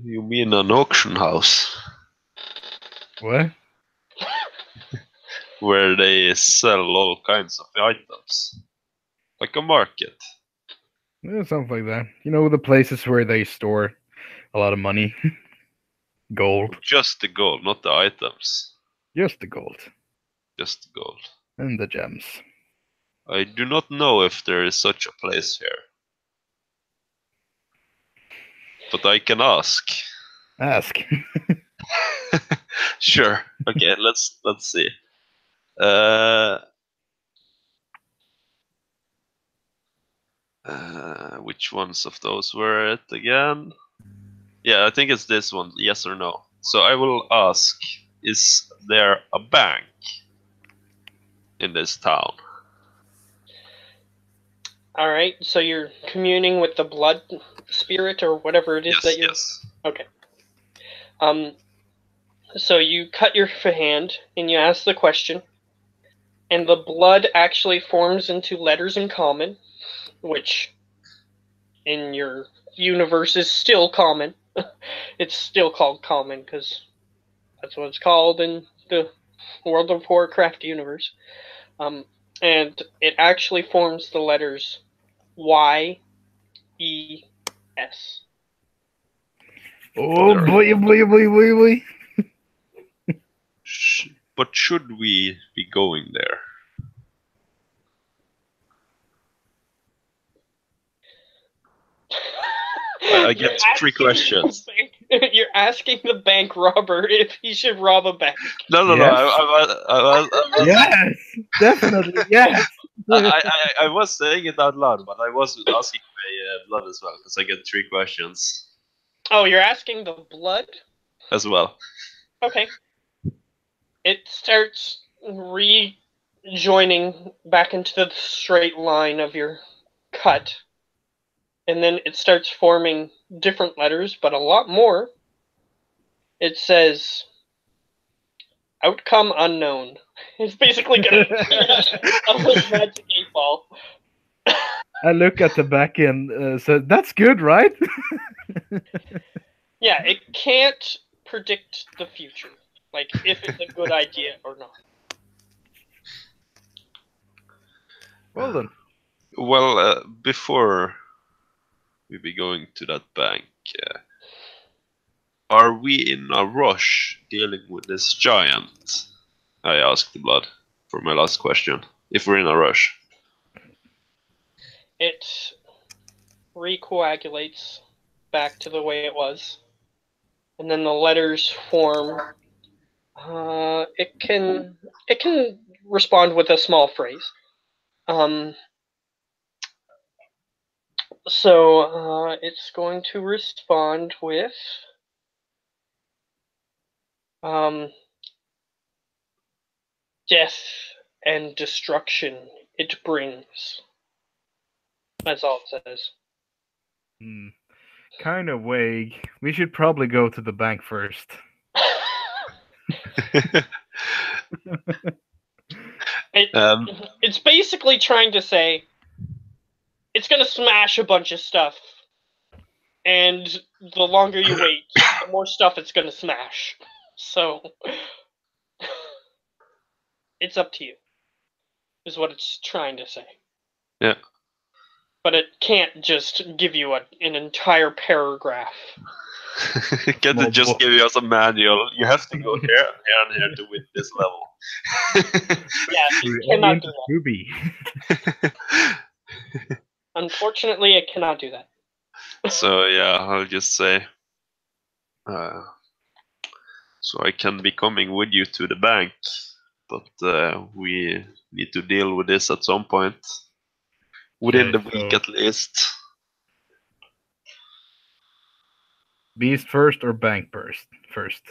Speaker 3: You mean an auction house?
Speaker 2: What?
Speaker 3: Where they sell all kinds of items. Like a market.
Speaker 2: Yeah, something like that. You know, the places where they store a lot of money. Gold.
Speaker 3: Just the gold, not the items.
Speaker 2: Just the gold.
Speaker 3: Just the gold.
Speaker 2: And the gems.
Speaker 3: I do not know if there is such a place here. But I can ask.
Speaker 2: Ask.
Speaker 3: Sure. Okay, let's see. Which ones of those were it again? Yeah, I think it's this one. Yes or no. So I will ask, is there a bank in this town?
Speaker 1: Alright, so you're communing with the blood spirit or whatever it is that you're...
Speaker 3: Yes.
Speaker 1: Okay. So you cut your hand and you ask the question, and the blood actually forms into letters in common, which in your universe is still common. It's still called common because that's what it's called in the World of Warcraft universe. And it actually forms the letters Y, E, S.
Speaker 2: Oh boy, boy, boy, boy, boy.
Speaker 3: But should we be going there? I get 3 questions.
Speaker 1: You're asking the bank robber if he should rob a bank.
Speaker 3: No.
Speaker 2: Yes, definitely, yes.
Speaker 3: I was saying it out loud, but I was asking my blood as well, because I get 3 questions.
Speaker 1: Oh, you're asking the blood?
Speaker 3: As well.
Speaker 1: Okay. It starts rejoining back into the straight line of your cut. And then it starts forming different letters, but a lot more. It says, outcome unknown. It's basically going to be a magic 8-ball.
Speaker 2: I look at the back and said, that's good, right?
Speaker 1: Yeah, it can't predict the future. Like, if it's a good idea or not.
Speaker 2: Well then.
Speaker 3: Well, before we be going to that bank, are we in a rush dealing with this giant? I asked the blood for my last question. If we're in a rush.
Speaker 1: It recoagulates back to the way it was. And then the letters form. It can respond with a small phrase. So it's going to respond with death and destruction it brings. That's all it says.
Speaker 2: kind of vague. We should probably go to the bank first.
Speaker 1: It's basically trying to say it's going to smash a bunch of stuff, and the longer you wait, the more stuff it's going to smash. So it's up to you, is what it's trying to say.
Speaker 3: Yeah.
Speaker 1: But it can't just give you an entire paragraph.
Speaker 3: Can't it just give us a manual? You have to go here, here, and here to win this level.
Speaker 1: Yeah, it cannot do that. Unfortunately, it cannot do that.
Speaker 3: So yeah, I'll just say, so I can be coming with you to the bank, but we need to deal with this at some point. Within the week at least.
Speaker 2: Beast first or bank first?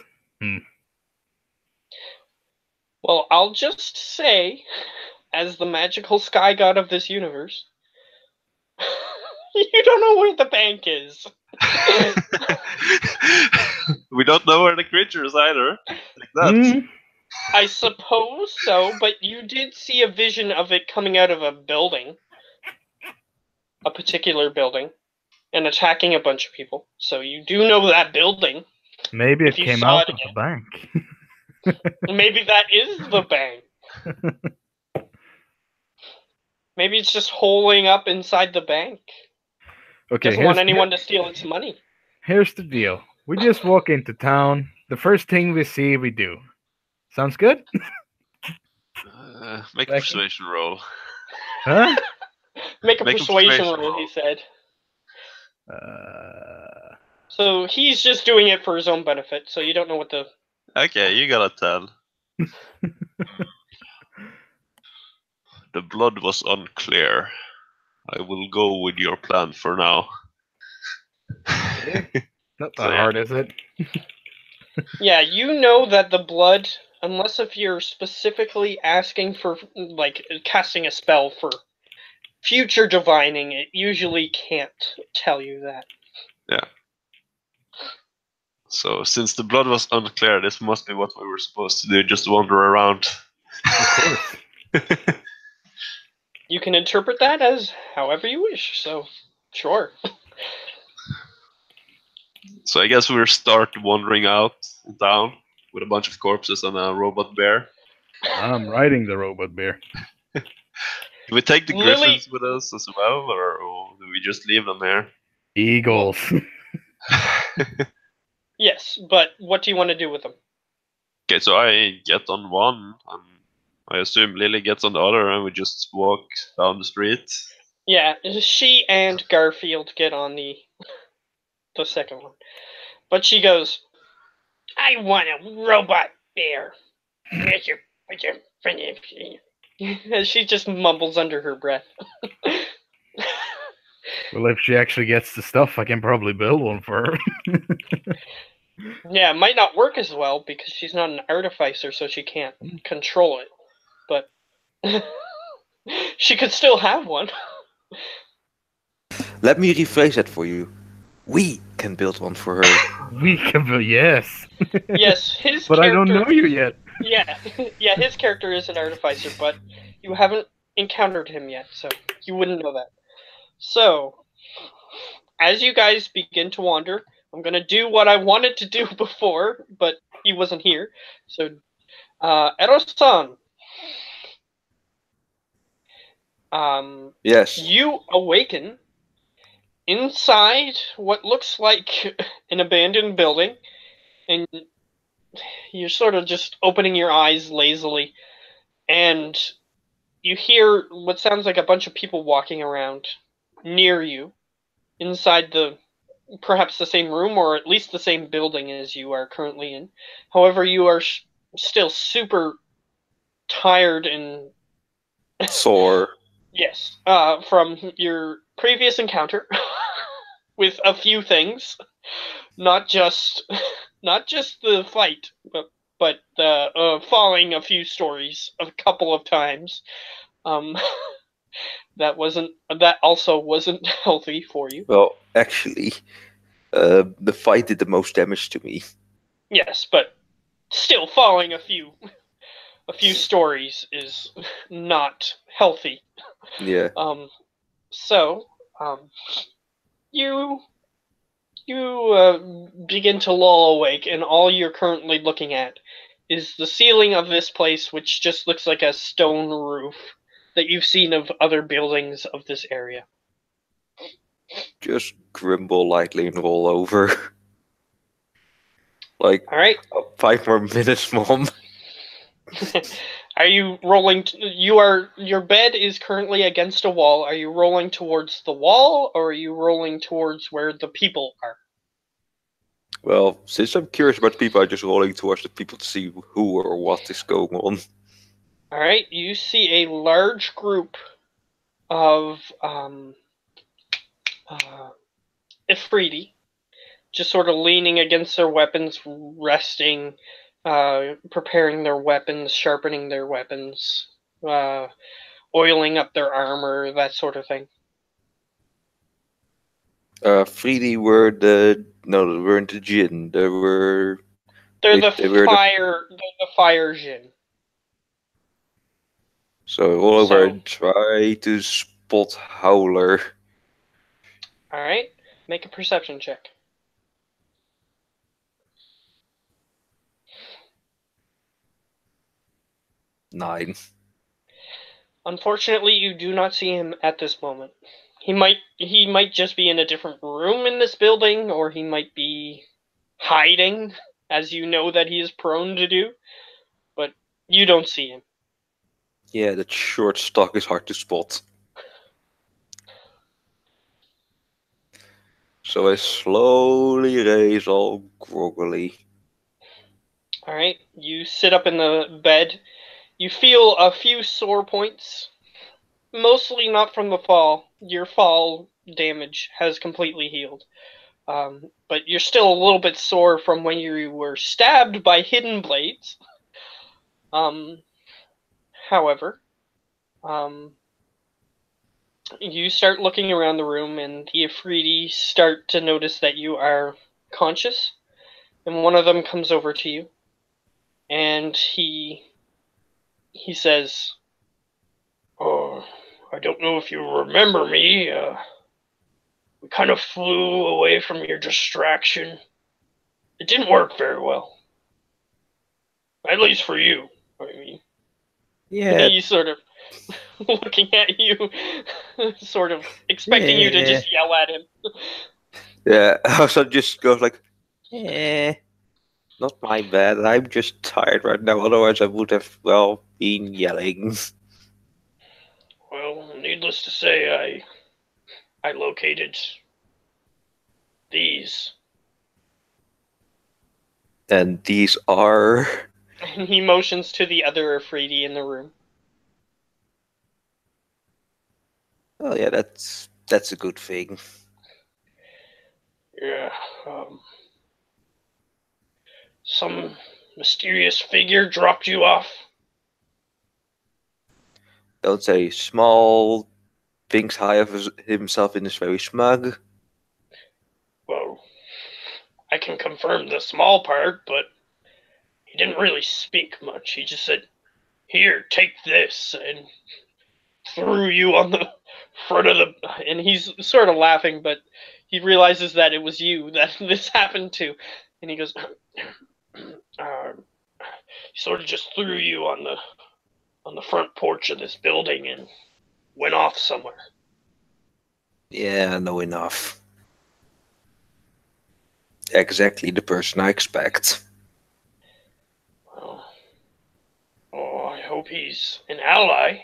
Speaker 1: Well, I'll just say, as the magical sky god of this universe, you don't know where the bank is.
Speaker 3: We don't know where the creature is either. Like that.
Speaker 1: I suppose so, but you did see a vision of it coming out of a building. A particular building. And attacking a bunch of people. So you do know that building.
Speaker 2: Maybe it came out of the bank.
Speaker 1: Maybe that is the bank. Maybe it's just holing up inside the bank.
Speaker 2: Okay,
Speaker 1: doesn't want anyone to steal its money.
Speaker 2: Here's the deal. We just walk into town. The first thing we see, we do. Sounds good?
Speaker 3: Make a persuasion roll.
Speaker 2: Huh?
Speaker 1: Make a persuasion roll, he said. So he's just doing it for his own benefit, so you don't know what the...
Speaker 3: Okay, you got a 10. The blood was unclear. I will go with your plan for now.
Speaker 2: Not that hard, is it?
Speaker 1: Yeah, you know that the blood, unless if you're specifically asking for, like, casting a spell for future divining, it usually can't tell you that.
Speaker 3: Yeah. So, since the blood was unclear, this must be what we were supposed to do, just wander around.
Speaker 2: Of course.
Speaker 1: You can interpret that as however you wish, so sure.
Speaker 3: So I guess we'll start wandering out down with a bunch of corpses and a robot bear.
Speaker 2: I'm riding the robot bear.
Speaker 3: Do we take the griffins with us as well, or do we just leave them here?
Speaker 2: Eagles.
Speaker 1: Yes, but what do you want to do with them?
Speaker 3: Okay, so I get on one, and I assume Lily gets on the other, and we just walk down the street.
Speaker 1: Yeah, she and Garfield get on the second one. But she goes, I want a robot bear. As she just mumbles under her breath.
Speaker 2: Well, if she actually gets the stuff, I can probably build one for her.
Speaker 1: Yeah, it might not work as well because she's not an artificer, so she can't control it. But she could still have one.
Speaker 4: Let me rephrase that for you. We can build one for her.
Speaker 2: We can build, yes.
Speaker 1: Yes, his
Speaker 2: but
Speaker 1: character...
Speaker 2: I don't know you yet.
Speaker 1: Yeah, his character is an artificer, but you haven't encountered him yet, so you wouldn't know that. So, as you guys begin to wander, I'm going to do what I wanted to do before, but he wasn't here. So, Eros-san.
Speaker 4: Yes.
Speaker 1: You awaken inside what looks like an abandoned building, and you're sort of just opening your eyes lazily, and you hear what sounds like a bunch of people walking around near you, inside perhaps the same room, or at least the same building as you are currently in. However, you are still super tired and
Speaker 4: sore.
Speaker 1: Yes, from your previous encounter with a few things, not just the fight, but falling a few stories a couple of times. That also wasn't healthy for you.
Speaker 4: Well, actually, The fight did the most damage to me.
Speaker 1: Yes, but still falling a few stories is not healthy.
Speaker 4: Yeah.
Speaker 1: So, you begin to lull awake, and all you're currently looking at is the ceiling of this place, which just looks like a stone roof that you've seen of other buildings of this area.
Speaker 4: Just grimble lightly and roll over. Like,
Speaker 1: All right.
Speaker 4: 5 more minutes, Mom.
Speaker 1: Are you rolling? Your bed is currently against a wall. Are you rolling towards the wall, or are you rolling towards where the people are?
Speaker 4: Well, since I'm curious about the people, I'm just rolling towards the people to see who or what is going on.
Speaker 1: All right. You see a large group of Ifriti, just sort of leaning against their weapons, resting, preparing their weapons, sharpening their weapons, oiling up their armor, that sort of thing.
Speaker 4: 3D weren't the Jinn.
Speaker 1: They're
Speaker 4: They
Speaker 1: the
Speaker 4: were
Speaker 1: fire Jinn.
Speaker 4: So roll over and try to spot Howler.
Speaker 1: All right, make a perception check.
Speaker 4: Nine.
Speaker 1: Unfortunately, you do not see him at this moment. He might just be in a different room in this building, or he might be hiding, as you know that he is prone to do, but you don't see him.
Speaker 4: Yeah, that short stock is hard to spot. So I slowly raise all groggily.
Speaker 1: Alright, you sit up in the bed. You feel a few sore points. Mostly not from the fall. Your fall damage has completely healed. But you're still a little bit sore from when you were stabbed by hidden blades. However, you start looking around the room, and the Ifriti start to notice that you are conscious. And one of them comes over to you, and he says, "Oh, I don't know if you remember me. We kind of flew away from your distraction. It didn't work very well. At least for you, I mean."
Speaker 4: Yeah.
Speaker 1: He's sort of looking at you, sort of expecting you to just yell at him.
Speaker 4: Yeah, also just goes like, not my bad. I'm just tired right now. Otherwise, I would have, been yelling.
Speaker 1: Well, needless to say, I located these.
Speaker 4: And these are...
Speaker 1: And he motions to the other Afridi in the room.
Speaker 4: Oh yeah, that's a good thing.
Speaker 1: Yeah, some mysterious figure dropped you off.
Speaker 4: Don't say small, thinks high of himself and is very smug.
Speaker 1: Well, I can confirm the small part, but he didn't really speak much. He just said, "Here, take this," and threw you on the front of the... And he's sort of laughing, but he realizes that it was you that this happened to. And he goes, he sort of just threw you on the front porch of this building and went off somewhere.
Speaker 4: Yeah, I know enough. Exactly the person I expect.
Speaker 1: Well, I hope he's an ally.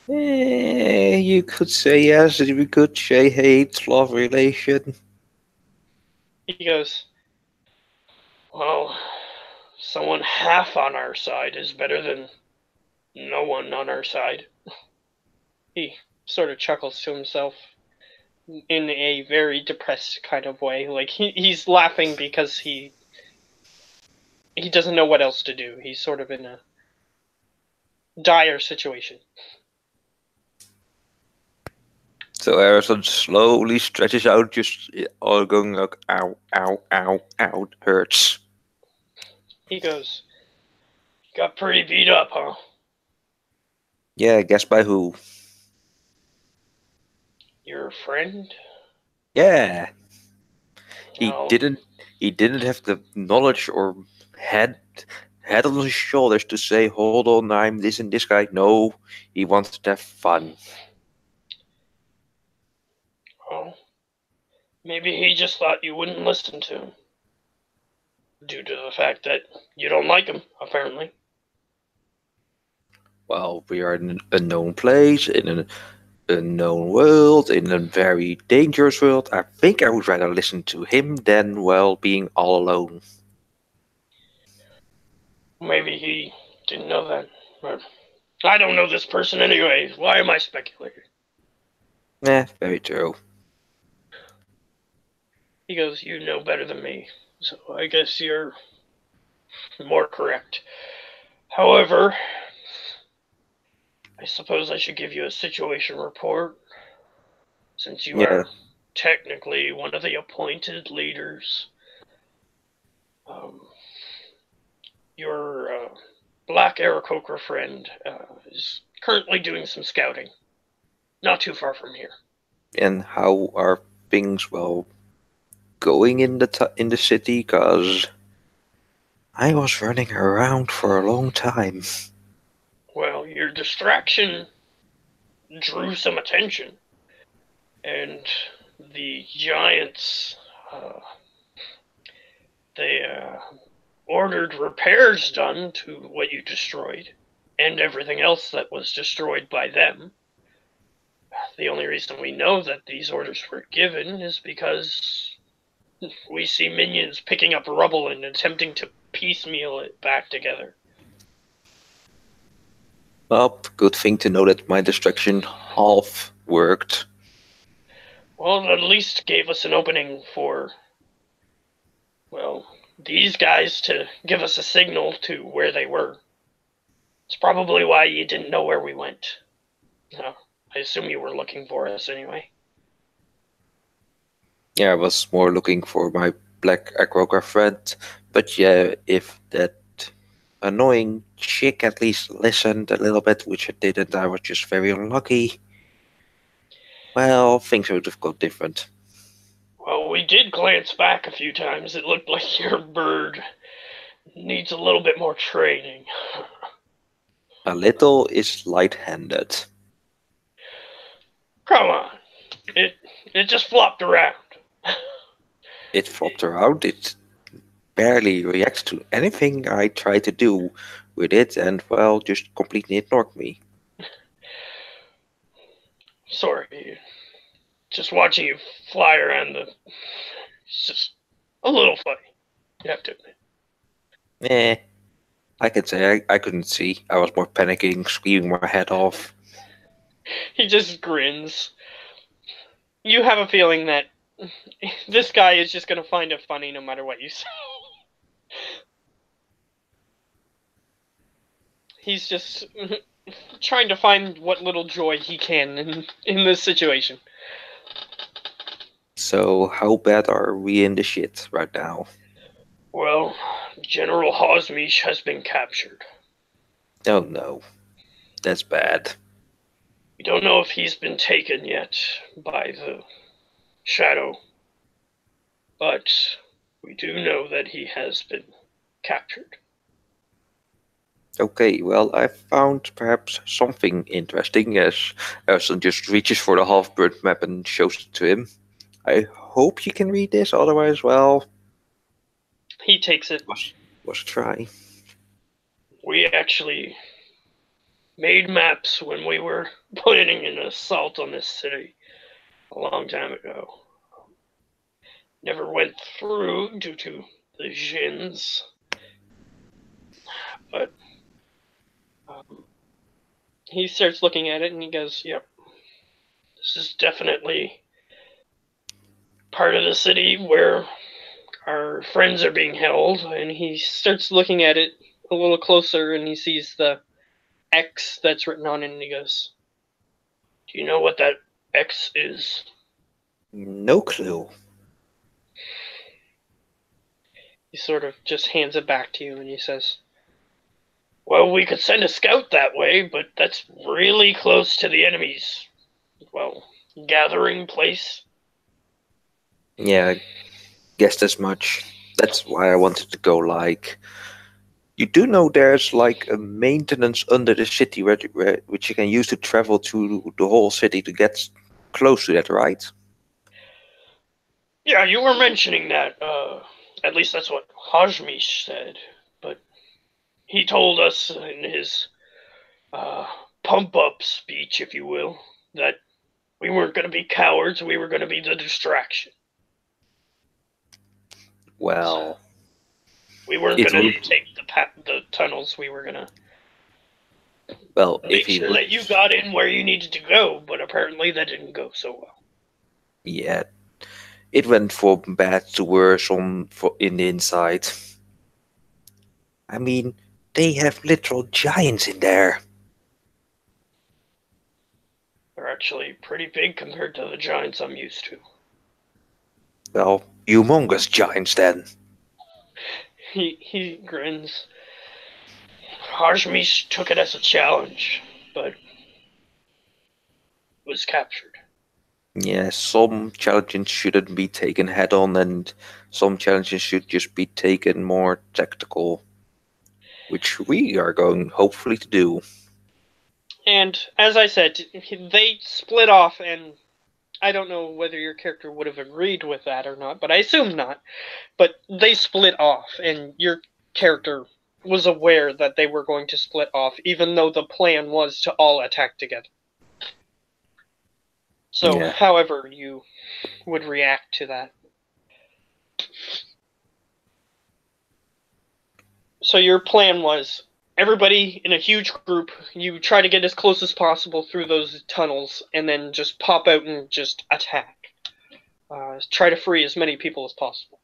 Speaker 4: You could say yes, we could say hate, love relation.
Speaker 1: He goes, well, someone half on our side is better than no one on our side. He sort of chuckles to himself in a very depressed kind of way. Like he's laughing because he doesn't know what else to do. He's sort of in a dire situation.
Speaker 4: So Harrison slowly stretches out, just all going like, ow, ow, ow, ow, hurts.
Speaker 1: He goes, got pretty beat up, huh?
Speaker 4: Yeah, guess by who?
Speaker 1: Your friend?
Speaker 4: Yeah. He
Speaker 1: No.
Speaker 4: didn't have the knowledge or head on his shoulders to say, hold on, I'm this and this guy. No, he wanted to have fun.
Speaker 1: Well, maybe he just thought you wouldn't listen to him. Due to the fact that you don't like him, apparently.
Speaker 4: Well, we are in an unknown place, in an unknown world, in a very dangerous world. I think I would rather listen to him than, well, being all alone.
Speaker 1: Maybe he didn't know that. But I don't know this person anyway. Why am I speculating?
Speaker 4: Very true.
Speaker 1: He goes, you know better than me. So I guess you're more correct. However, I suppose I should give you a situation report, since you
Speaker 4: Yeah.
Speaker 1: are technically one of the appointed leaders. Your Black Aarakocra friend is currently doing some scouting, not too far from here.
Speaker 4: And how are things, well, going in the city? Cause I was running around for a long time.
Speaker 1: Well, your distraction drew some attention, and the giants, they ordered repairs done to what you destroyed, and everything else that was destroyed by them. The only reason we know that these orders were given is because we see minions picking up rubble and attempting to piecemeal it back together.
Speaker 4: Well, good thing to know that my distraction half worked.
Speaker 1: Well, it at least gave us an opening for, well, these guys to give us a signal to where they were. It's probably why you didn't know where we went. No, I assume you were looking for us anyway.
Speaker 4: Yeah, I was more looking for my Black Aarakocra friend. But yeah, if that annoying chick at least listened a little bit, which it didn't, I was just very unlucky. Well, things would have got different.
Speaker 1: Well, we did glance back a few times. It looked like your bird needs a little bit more training.
Speaker 4: A little is light-handed.
Speaker 1: Come on. It just flopped around.
Speaker 4: It flopped around, it barely reacts to anything I try to do with it, and well, just completely ignored me.
Speaker 1: Sorry. Just watching you fly around it's just a little funny. You have to admit.
Speaker 4: I can say I couldn't see. I was more panicking, screaming my head off.
Speaker 1: He just grins. You have a feeling that this guy is just going to find it funny no matter what you say. He's just trying to find what little joy he can in this situation.
Speaker 4: So, how bad are we in the shit right now?
Speaker 1: Well, General Hosmish has been captured.
Speaker 4: Oh no, that's bad.
Speaker 1: We don't know if he's been taken yet by the Shadow, but we do know that he has been captured.
Speaker 4: Okay, well, I found perhaps something interesting as Erson just reaches for the half-bird map and shows it to him. I hope you can read this, otherwise, well...
Speaker 1: He takes it.
Speaker 4: Was a try.
Speaker 1: We actually made maps when we were planning an assault on this city a long time ago. Never went through due to the Jins, but he starts looking at it and he goes, yep, this is definitely part of the city where our friends are being held. And he starts looking at it a little closer and he sees the X that's written on it and he goes, do you know what that X is?
Speaker 4: No clue.
Speaker 1: He sort of just hands it back to you and he says, well, we could send a scout that way, but that's really close to the enemy's, well, gathering place.
Speaker 4: Yeah, I guessed as much. That's why I wanted to go, like... You do know there's, like, a maintenance under the city which you can use to travel to the whole city to get close to that, right?
Speaker 1: Yeah, you were mentioning that. At least that's what Hajmish said. But he told us in his pump-up speech, if you will, that we weren't going to be cowards, we were going to be the distraction.
Speaker 4: Well...
Speaker 1: We weren't going to take the tunnels, we were going to make sure that you got in where you needed to go, but apparently that didn't go so well.
Speaker 4: Yeah, it went from bad to worse in the inside. I mean, they have literal giants in there.
Speaker 1: They're actually pretty big compared to the giants I'm used to.
Speaker 4: Well, humongous giants then.
Speaker 1: He grins. Hajmish took it as a challenge, but was captured.
Speaker 4: Yeah, some challenges shouldn't be taken head on, and some challenges should just be taken more tactical, which we are going hopefully to do.
Speaker 1: And as I said, they split off, and I don't know whether your character would have agreed with that or not, but I assume not. But they split off, and your character was aware that they were going to split off, even though the plan was to all attack together. So,
Speaker 4: Yeah.
Speaker 1: however you would react to that. So your plan was, everybody in a huge group, you try to get as close as possible through those tunnels, and then just pop out and just attack. Try to free as many people as possible.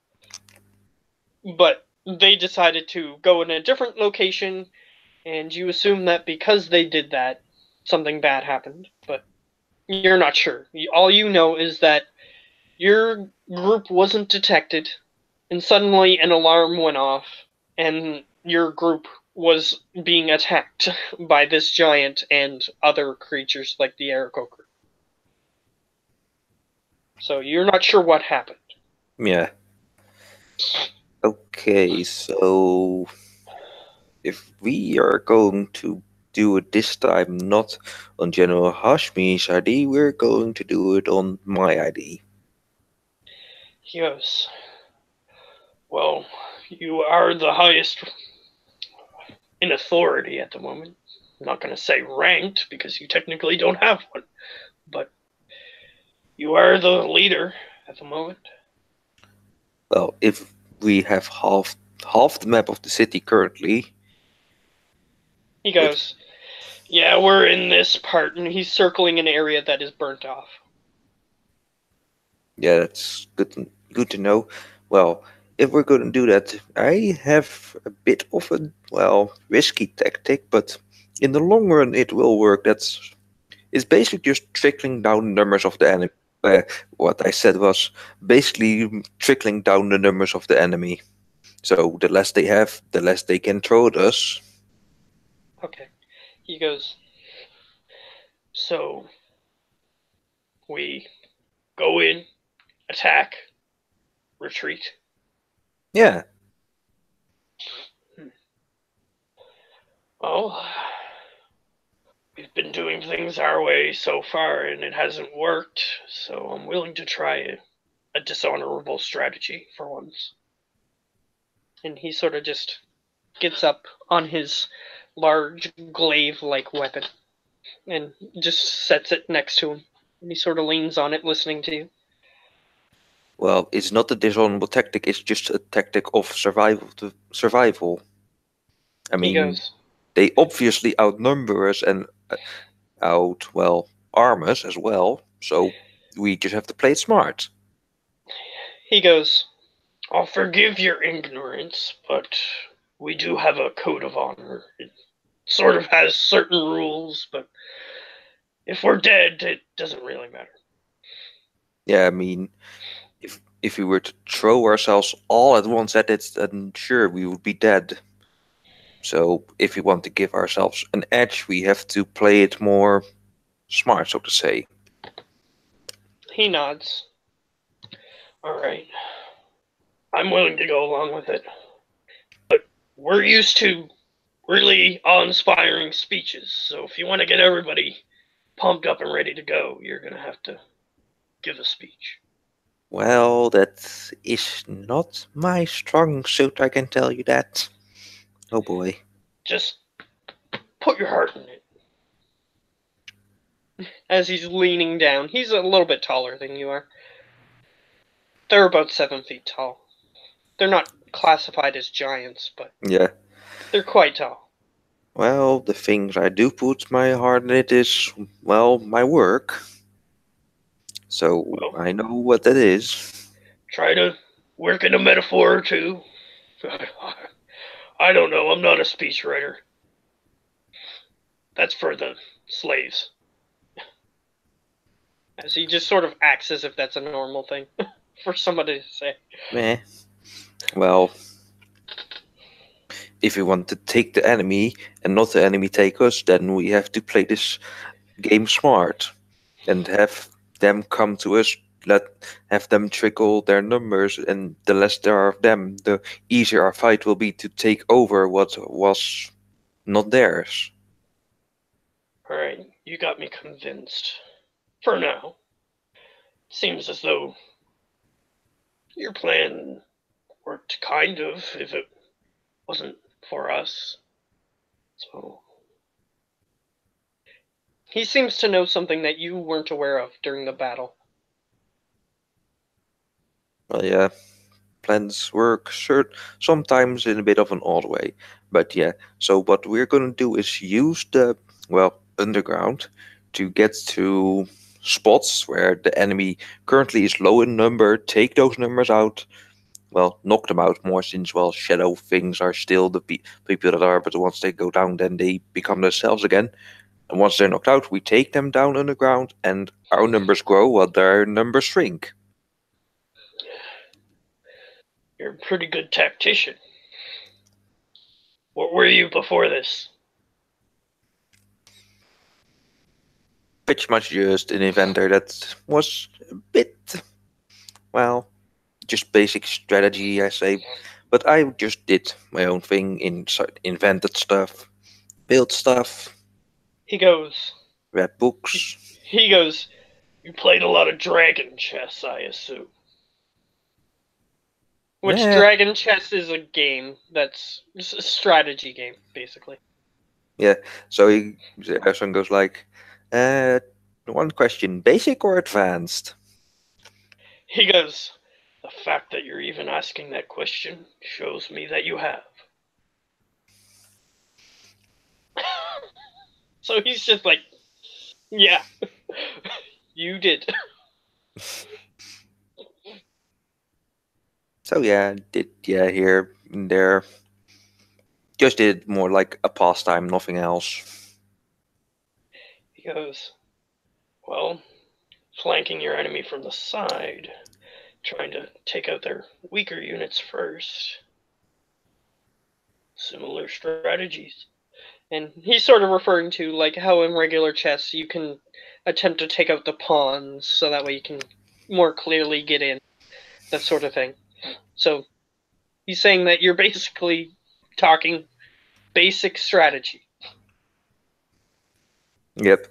Speaker 1: But they decided to go in a different location, and you assume that because they did that, something bad happened, but you're not sure. All you know is that your group wasn't detected, and suddenly an alarm went off, and your group was being attacked by this giant and other creatures like the Aarakocra. So you're not sure what happened.
Speaker 4: Yeah. Okay, so if we are going to do it this time not on General Hashmi's ID, we're going to do it on my ID.
Speaker 1: He goes, well, you are the highest in authority at the moment. I'm not going to say ranked, because you technically don't have one, but you are the leader at the moment.
Speaker 4: Well, if we have half the map of the city currently...
Speaker 1: He goes, yeah, we're in this part, and he's circling an area that is burnt off.
Speaker 4: Yeah, that's good to know. Well, if we're going to do that, I have a bit of a, well, risky tactic, but in the long run it will work. It's basically just trickling down numbers of the enemy. What I said was basically trickling down the numbers of the enemy. So the less they have, the less they can throw at us.
Speaker 1: Okay. He goes, so we go in, attack, retreat.
Speaker 4: Yeah.
Speaker 1: Well, we've been doing things our way so far, and it hasn't worked, so I'm willing to try a dishonorable strategy for once. And he sort of just gets up on his large glaive-like weapon and just sets it next to him. And he sort of leans on it, listening to you.
Speaker 4: Well, it's not a dishonorable tactic, it's just a tactic of survival. I mean, they obviously outnumber us and arm us as well, so we just have to play it smart.
Speaker 1: He goes, I'll forgive your ignorance, but we do have a code of honor. It sort of has certain rules, but if we're dead, it doesn't really matter.
Speaker 4: Yeah, I mean, if we were to throw ourselves all at once at it, then sure, we would be dead. So if we want to give ourselves an edge, we have to play it more smart, so to say.
Speaker 1: He nods. All right. I'm willing to go along with it. But we're used to really awe-inspiring speeches, so if you want to get everybody pumped up and ready to go, you're going to have to give a speech.
Speaker 4: Well, that is not my strong suit, I can tell you that. Oh boy.
Speaker 1: Just put your heart in it. As he's leaning down, he's a little bit taller than you are. They're about 7 feet tall. They're not classified as giants, but
Speaker 4: Yeah.
Speaker 1: they're quite tall.
Speaker 4: Well, the things I do put my heart in it is, well, my work. So
Speaker 1: Well,
Speaker 4: I know what that is.
Speaker 1: try to work in a metaphor or two. I don't know, I'm not a speechwriter. That's for the slaves. As he just sort of acts as if that's a normal thing for somebody to say.
Speaker 4: Meh. Well, if we want to take the enemy and not the enemy take us, then we have to play this game smart and have them come to us. Have them trickle their numbers, and the less there are of them, the easier our fight will be to take over what was not theirs.
Speaker 1: Alright, you got me convinced. For now. Seems as though your plan worked kind of, if it wasn't for us. So. He seems to know something that you weren't aware of during the battle.
Speaker 4: Well, yeah, plans work sometimes in a bit of an odd way, but yeah. So what we're gonna do is use the underground to get to spots where the enemy currently is low in number. Take those numbers out. Well, knock them out more since shadow things are still the people that are, but once they go down, then they become themselves again. And once they're knocked out, we take them down underground, and our numbers grow while their numbers shrink.
Speaker 1: You're a pretty good tactician. What were you before this?
Speaker 4: Pretty much just an inventor that was a bit, well, just basic strategy, I say. But I just did my own thing, invented stuff, built stuff,
Speaker 1: He goes.
Speaker 4: read books.
Speaker 1: He goes, you played a lot of dragon chess, I assume. Which
Speaker 4: Yeah.
Speaker 1: dragon chess is a game that's a strategy game, basically.
Speaker 4: Yeah, so Erson goes like, one question, basic or advanced?
Speaker 1: He goes, the fact that you're even asking that question shows me that you have. So he's just like, yeah, you did.
Speaker 4: So yeah, here and there. Just did more like a pastime, nothing else.
Speaker 1: He goes, well, flanking your enemy from the side, trying to take out their weaker units first. Similar strategies. And he's sort of referring to like how in regular chess you can attempt to take out the pawns so that way you can more clearly get in, that sort of thing. So he's saying that you're basically talking basic strategy.
Speaker 4: Yep.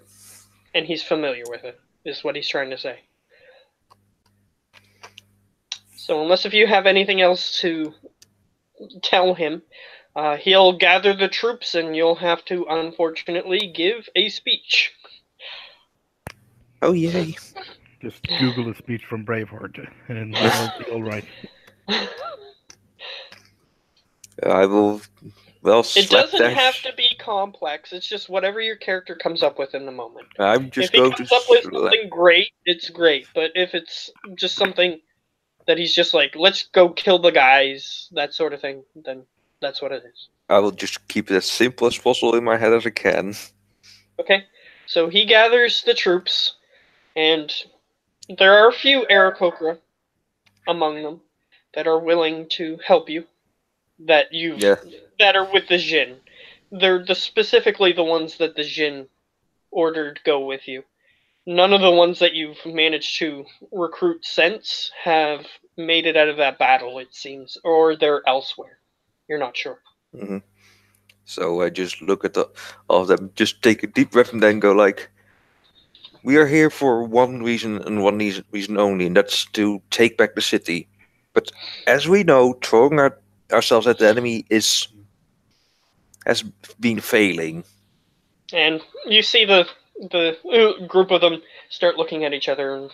Speaker 1: And he's familiar with it, is what he's trying to say. So unless if you have anything else to tell him, he'll gather the troops and you'll have to, unfortunately, give a speech.
Speaker 4: Oh, yay.
Speaker 2: Just Google a speech from Braveheart, and it'll be all right.
Speaker 4: I will,
Speaker 1: it doesn't have to be complex. It's just whatever your character comes up with in the moment.
Speaker 4: I'm just
Speaker 1: if he comes up with something great, it's great. But if it's just something that he's just like, let's go kill the guys, that sort of thing, then that's what it is.
Speaker 4: I will just keep it as simple as possible in my head as I can.
Speaker 1: Okay, so he gathers the troops, and There are a few Aarakocra among them that are willing to help you. That are with the Jin. They're specifically the ones that the Jin ordered go with you. None of the ones that you've managed to recruit since have made it out of that battle, it seems, or they're elsewhere. You're not sure.
Speaker 4: Mm-hmm. So I just look at all of them, just take a deep breath, and then go like, "We are here for one reason and one reason only, and that's to take back the city. But as we know, throwing ourselves at the enemy has been failing."
Speaker 1: And you see the group of them start looking at each other, and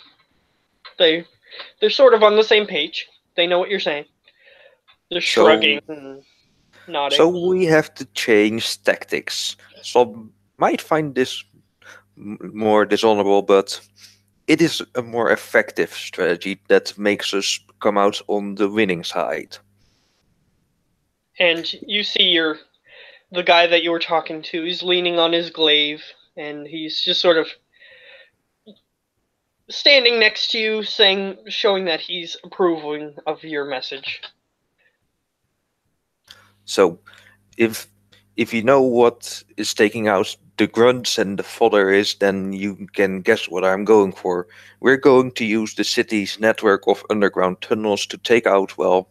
Speaker 1: they're sort of on the same page. They know what you're saying. They're shrugging and nodding.
Speaker 4: So we have to change tactics. Some might find this more dishonorable, but it is a more effective strategy that makes us come out on the winning side.
Speaker 1: And you see the guy that you were talking to. He's leaning on his glaive, and he's just sort of standing next to you, showing that he's approving of your message.
Speaker 4: So, if you know what is taking out the grunts and the fodder is, then you can guess what I'm going for. We're going to use the city's network of underground tunnels to take out, well,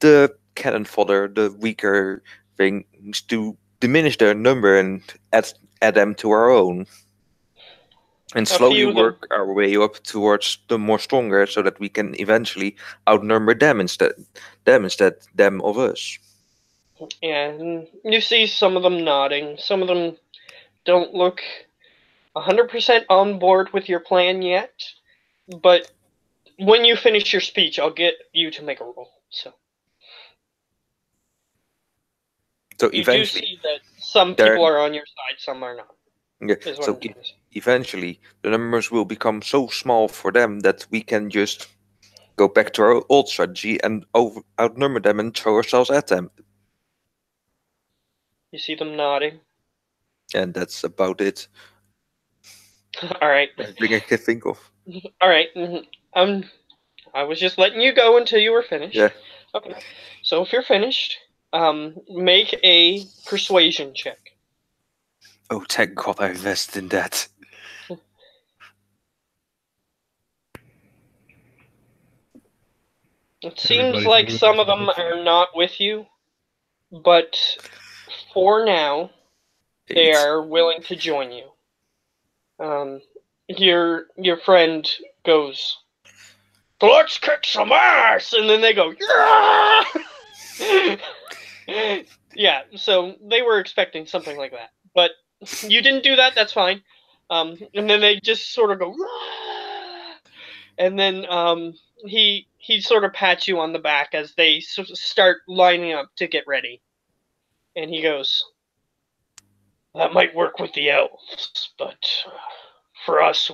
Speaker 4: the cannon fodder, the weaker things, to diminish their number and add them to our own. And slowly work our way up towards the more stronger, so that we can eventually outnumber them instead of us.
Speaker 1: Yeah, and you see some of them nodding. Some of them don't look 100% on board with your plan yet, but when you finish your speech, I'll get you to make a roll. So you do see that some people are on your side, some are not.
Speaker 4: Yeah, so eventually the numbers will become so small for them that we can just go back to our old strategy and outnumber them and throw ourselves at them.
Speaker 1: You see them nodding.
Speaker 4: And that's about it.
Speaker 1: All right.
Speaker 4: Everything I can think of.
Speaker 1: All right. I was just letting you go until you were finished.
Speaker 4: Yeah.
Speaker 1: Okay. So if you're finished, make a persuasion check.
Speaker 4: Oh, thank God I invested in that.
Speaker 1: It seems like some of them are not with you, but for now, they are willing to join you. Your friend goes, "Let's kick some ass," and then they go, "Yeah!" Yeah, so they were expecting something like that, but you didn't do that. That's fine. And then they just sort of go, and then he sort of pats you on the back as they start lining up to get ready, and he goes, "That might work with the elves, but for us,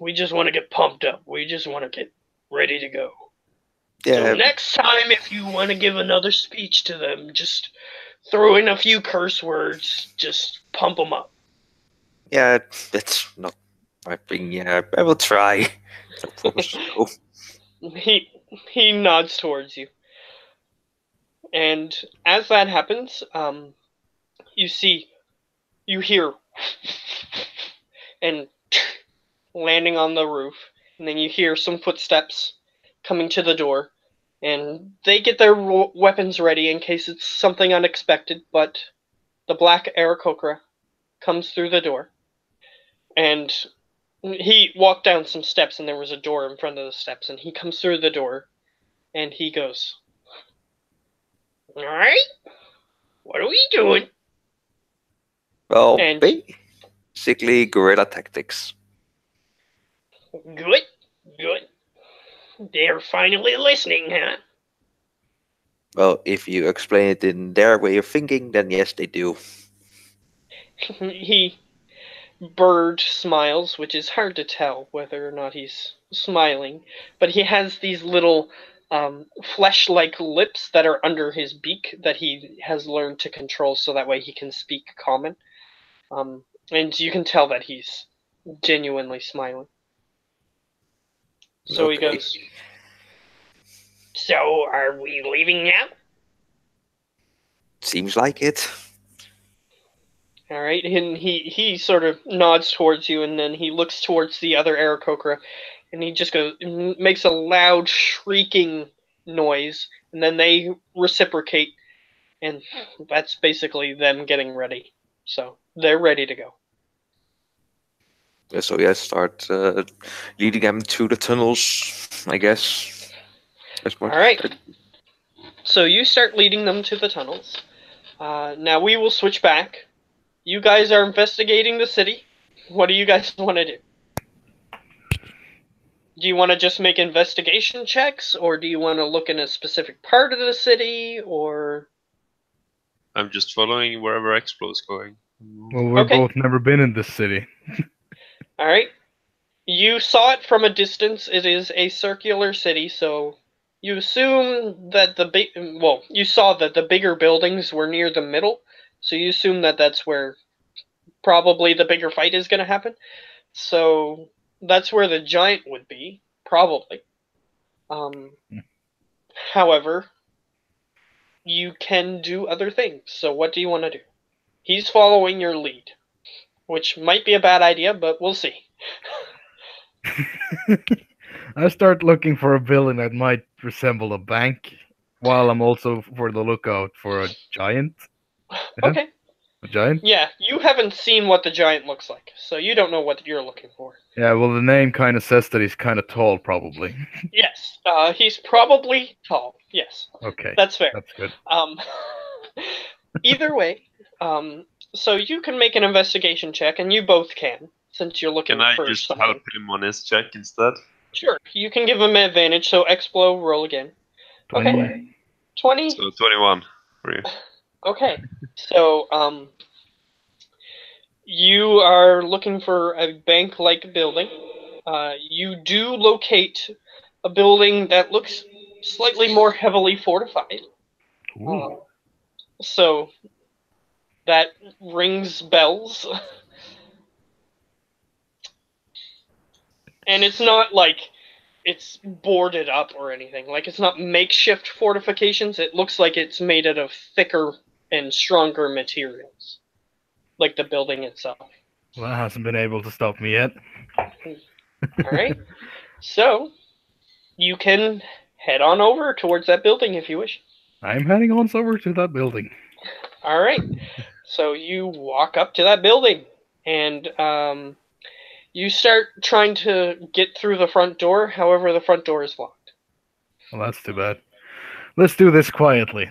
Speaker 1: we just want to get pumped up. We just want to get ready to go. Yeah. So next time, if you want to give another speech to them, just throw in a few curse words. Just pump them up."
Speaker 4: Yeah, that's not my thing. Yeah, I will try. I promise.
Speaker 1: He nods towards you, and as that happens, you hear and landing on the roof, and then you hear some footsteps coming to the door, and they get their weapons ready in case it's something unexpected, but the black Aarakocra comes through the door, and he walked down some steps, and there was a door in front of the steps, and he comes through the door, and he goes, "All right, what are we doing?"
Speaker 4: Well, basically guerrilla tactics.
Speaker 1: Good. They're finally listening, huh?
Speaker 4: Well, if you explain it in their way of thinking, then yes, they do.
Speaker 1: He bird smiles, which is hard to tell whether or not he's smiling, but he has these little flesh-like lips that are under his beak that he has learned to control, so that way he can speak common. And you can tell that he's genuinely smiling. So he
Speaker 4: Okay.
Speaker 1: goes, "So are we leaving now?"
Speaker 4: Seems like it.
Speaker 1: All right, and he sort of nods towards you, and then he looks towards the other Aarakocra, and he just makes a loud shrieking noise, and then they reciprocate, and that's basically them getting ready. So they're ready to go.
Speaker 4: So yeah, start leading them through the tunnels, I guess.
Speaker 1: All right. So you start leading them to the tunnels. Now we will switch back. You guys are investigating the city. What do you guys want to do? Do you want to just make investigation checks, or do you want to look in a specific part of the city, or...
Speaker 3: I'm just following wherever Explo is going.
Speaker 2: Well, we've
Speaker 1: Okay.
Speaker 2: both never been in this city.
Speaker 1: All right. You saw it from a distance. It is a circular city, so you assume that you saw that the bigger buildings were near the middle, so you assume that that's where probably the bigger fight is going to happen. So that's where the giant would be, probably. However, you can do other things. So what do you want to do? He's following your lead, which might be a bad idea, but we'll see.
Speaker 2: I start looking for a building that might resemble a bank, while I'm also for the lookout for a giant. Yeah,
Speaker 1: Okay.
Speaker 2: a giant?
Speaker 1: Yeah, you haven't seen what the giant looks like, so you don't know what you're looking for.
Speaker 2: Yeah, well, the name kind of says that he's kind of tall, probably.
Speaker 1: Yes, he's probably tall. Yes,
Speaker 2: Okay,
Speaker 1: that's fair.
Speaker 2: that's good.
Speaker 1: Either way, so you can make an investigation check, and you both can, since you're looking
Speaker 3: Can I
Speaker 1: for
Speaker 3: just
Speaker 1: something.
Speaker 3: help him on his check instead?
Speaker 1: Sure, you can give him an advantage, so Explo, roll again.
Speaker 2: 20.
Speaker 1: Okay. 20?
Speaker 3: So 21 for you.
Speaker 1: Okay, so, you are looking for a bank-like building. You do locate a building that looks slightly more heavily fortified.
Speaker 2: Ooh.
Speaker 1: So that rings bells. And it's not like it's boarded up or anything. Like, it's not makeshift fortifications. It looks like it's made out of thicker and stronger materials, like the building itself.
Speaker 2: Well, that hasn't been able to stop me yet.
Speaker 1: All right. So you can head on over towards that building if you wish.
Speaker 2: I'm heading on over to that building.
Speaker 1: All right. So you walk up to that building, and you start trying to get through the front door. However, the front door is locked.
Speaker 2: Well, that's too bad. Let's do this quietly.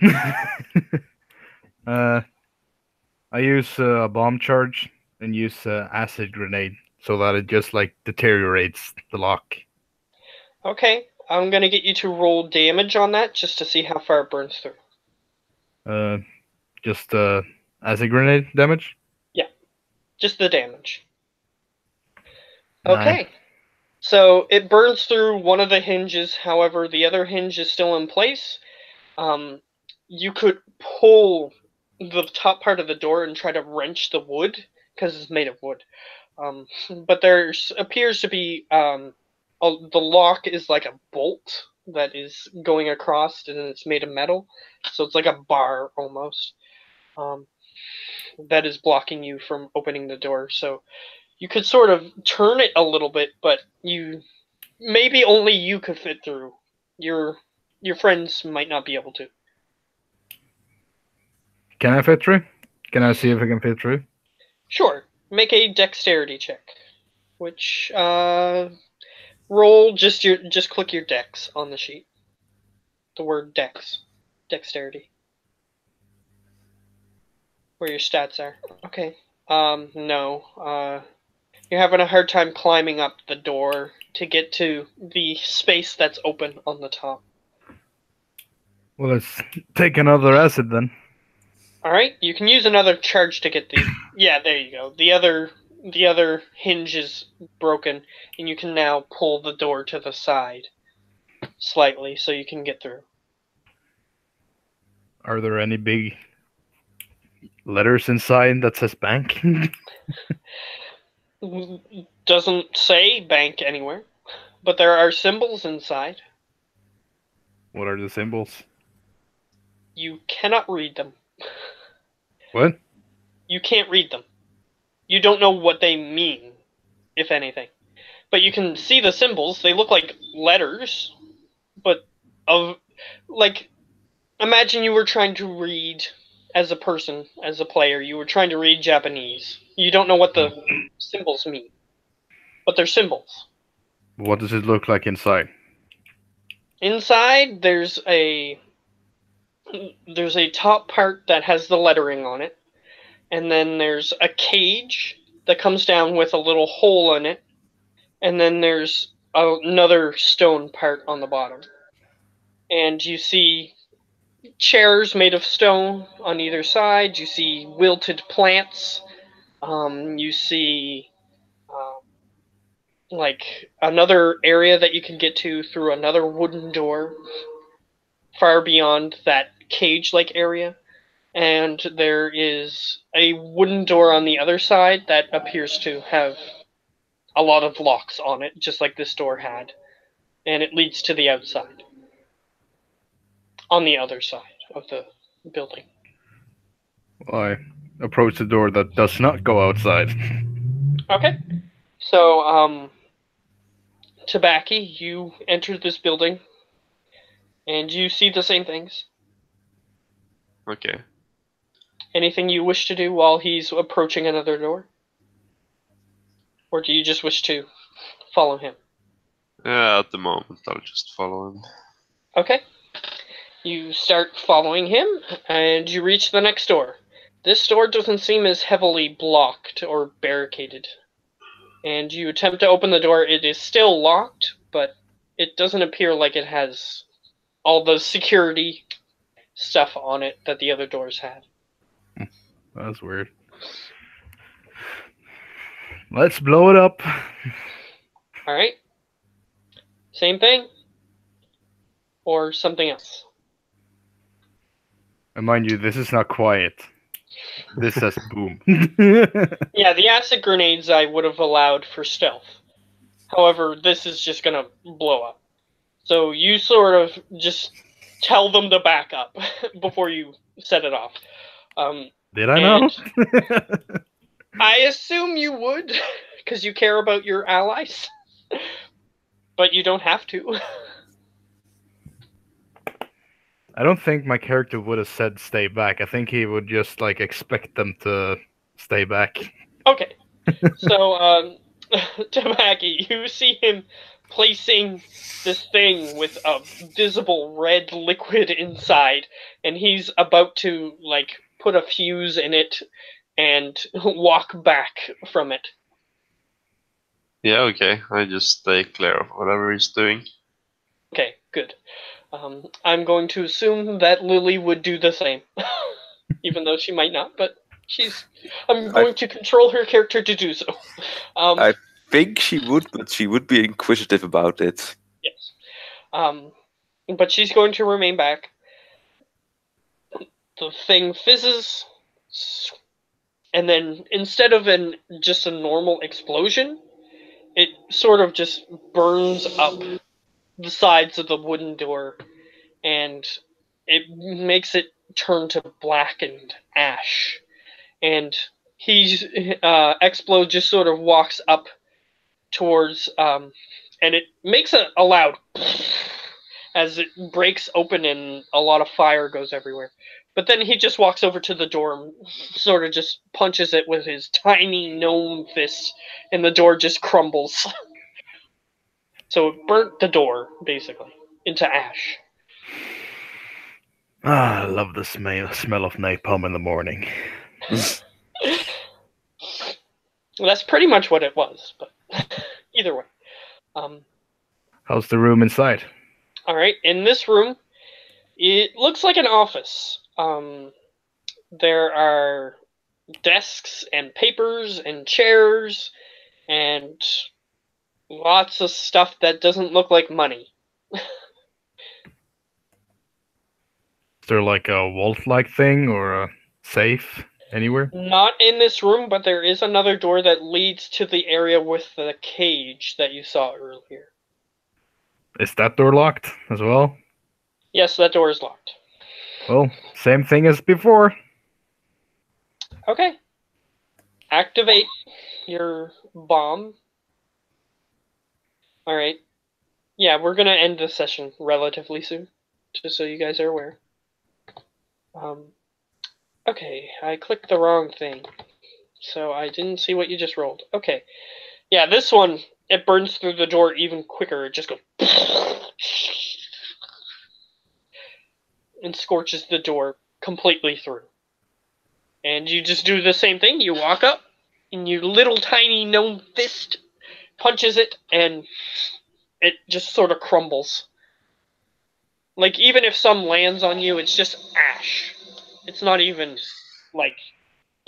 Speaker 2: I use a bomb charge and use acid grenade so that it just like deteriorates the lock.
Speaker 1: Okay, I'm gonna get you to roll damage on that just to see how far it burns through.
Speaker 2: Just acid grenade damage?
Speaker 1: Yeah, just the damage.
Speaker 2: 9.
Speaker 1: Okay, so it burns through one of the hinges. However, the other hinge is still in place. You could pull the top part of the door and try to wrench the wood because it's made of wood. But there appears to be the lock is like a bolt that is going across, and it's made of metal, so it's like a bar almost. That is blocking you from opening the door. So you could sort of turn it a little bit, but maybe only you could fit through. Your friends might not be able to.
Speaker 2: Can I fit through? Can I see if I can fit through?
Speaker 1: Sure. Make a dexterity check. Which roll just click your dex on the sheet. The word dex. Dexterity. Where your stats are. Okay. No. You're having a hard time climbing up the door to get to the space that's open on the top.
Speaker 2: Well, let's take another acid then.
Speaker 1: Alright, you can use another charge to get the... Yeah, there you go. The other hinge is broken, and you can now pull the door to the side slightly so you can get through.
Speaker 2: Are there any big letters inside that says bank?
Speaker 1: Doesn't say bank anywhere. but there are symbols inside.
Speaker 2: What are the symbols?
Speaker 1: You cannot read them.
Speaker 2: What?
Speaker 1: You can't read them. You don't know what they mean, if anything. But you can see the symbols. They look like letters, but imagine you were trying to read as a person, as a player. You were trying to read Japanese. You don't know what the symbols mean, but they're symbols.
Speaker 2: What does it look like inside?
Speaker 1: Inside, there's a top part that has the lettering on it, and then there's a cage that comes down with a little hole in it, and then there's another stone part on the bottom. And you see chairs made of stone on either side. You see wilted plants. You see like another area that you can get to through another wooden door far beyond that cage-like area. And there is a wooden door on the other side that appears to have a lot of locks on it, just like this door had. And it leads to the outside. On the other side of the building.
Speaker 2: I approach the door that does not go outside.
Speaker 1: Okay. So, Tabaki, you enter this building, and you see the same things.
Speaker 3: Okay.
Speaker 1: Anything you wish to do while he's approaching another door? Or do you just wish to follow him?
Speaker 3: Yeah, at the moment I'll just follow him.
Speaker 1: Okay. You start following him, and you reach the next door. This door doesn't seem as heavily blocked or barricaded. And you attempt to open the door. It is still locked, but it doesn't appear like it has all the security stuff on it that the other doors had.
Speaker 2: That's weird. Let's blow it up.
Speaker 1: Alright. Same thing? Or something else?
Speaker 2: And mind you, this is not quiet. This says boom.
Speaker 1: Yeah, the acid grenades I would have allowed for stealth. However, this is just gonna blow up. So you sort of just tell them to back up before you set it off.
Speaker 2: Did I know?
Speaker 1: I assume you would, because you care about your allies. But you don't have to.
Speaker 2: I don't think my character would have said stay back. I think he would just like expect them to stay back.
Speaker 1: Okay. So, Tamaki, you see him placing this thing with a visible red liquid inside, and he's about to, like, put a fuse in it and walk back from it.
Speaker 3: Yeah, okay. I just stay clear of whatever he's doing.
Speaker 1: Okay, good. I'm going to assume that Lily would do the same. Even though she might not, but I'm going to control her character to do so.
Speaker 4: I think she would, but she would be inquisitive about it.
Speaker 1: Yes. But she's going to remain back. The thing fizzes, and then instead of just a normal explosion, it sort of just burns up the sides of the wooden door, and it makes it turn to blackened ash. And Explode just sort of walks up towards, and it makes a loud as it breaks open and a lot of fire goes everywhere. But then he just walks over to the door and sort of just punches it with his tiny gnome fist, and the door just crumbles. So it burnt the door, basically, into ash.
Speaker 2: Ah, I love the smell of napalm in the morning.
Speaker 1: Well, that's pretty much what it was, but either way.
Speaker 2: How's the room inside?
Speaker 1: Alright, in this room, it looks like an office. There are desks and papers and chairs and lots of stuff that doesn't look like money.
Speaker 2: Is there like a vault-like thing or a safe anywhere?
Speaker 1: Not in this room, but there is another door that leads to the area with the cage that you saw earlier.
Speaker 2: Is that door locked as well?
Speaker 1: Yes, that door is locked.
Speaker 2: Well, same thing as before.
Speaker 1: Okay. Activate your bomb. Alright. Yeah, we're gonna end the session relatively soon, just so you guys are aware. Okay, I clicked the wrong thing, so I didn't see what you just rolled. Okay. Yeah, this one, it burns through the door even quicker. It just goes and scorches the door completely through. And you just do the same thing. You walk up, and your little tiny gnome fist punches it, and it just sort of crumbles. Like, even if some lands on you, it's just ash. It's not even, like,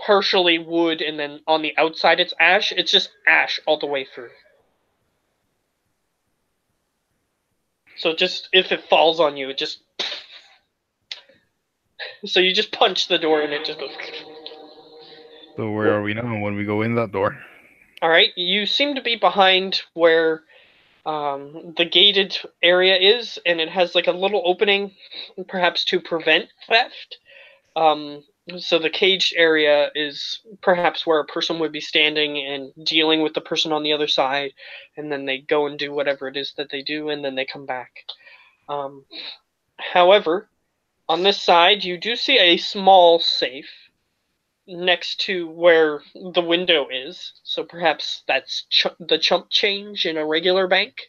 Speaker 1: partially wood, and then on the outside it's ash. It's just ash all the way through. So just, if it falls on you, it just... So you just punch the door, and it just goes...
Speaker 2: So where are we now when we go in that door?
Speaker 1: Alright, you seem to be behind where the gated area is, and it has like a little opening, perhaps to prevent theft. So the caged area is perhaps where a person would be standing and dealing with the person on the other side, and then they go and do whatever it is that they do, and then they come back. However, on this side, you do see a small safe next to where the window is, so perhaps that's the chump change in a regular bank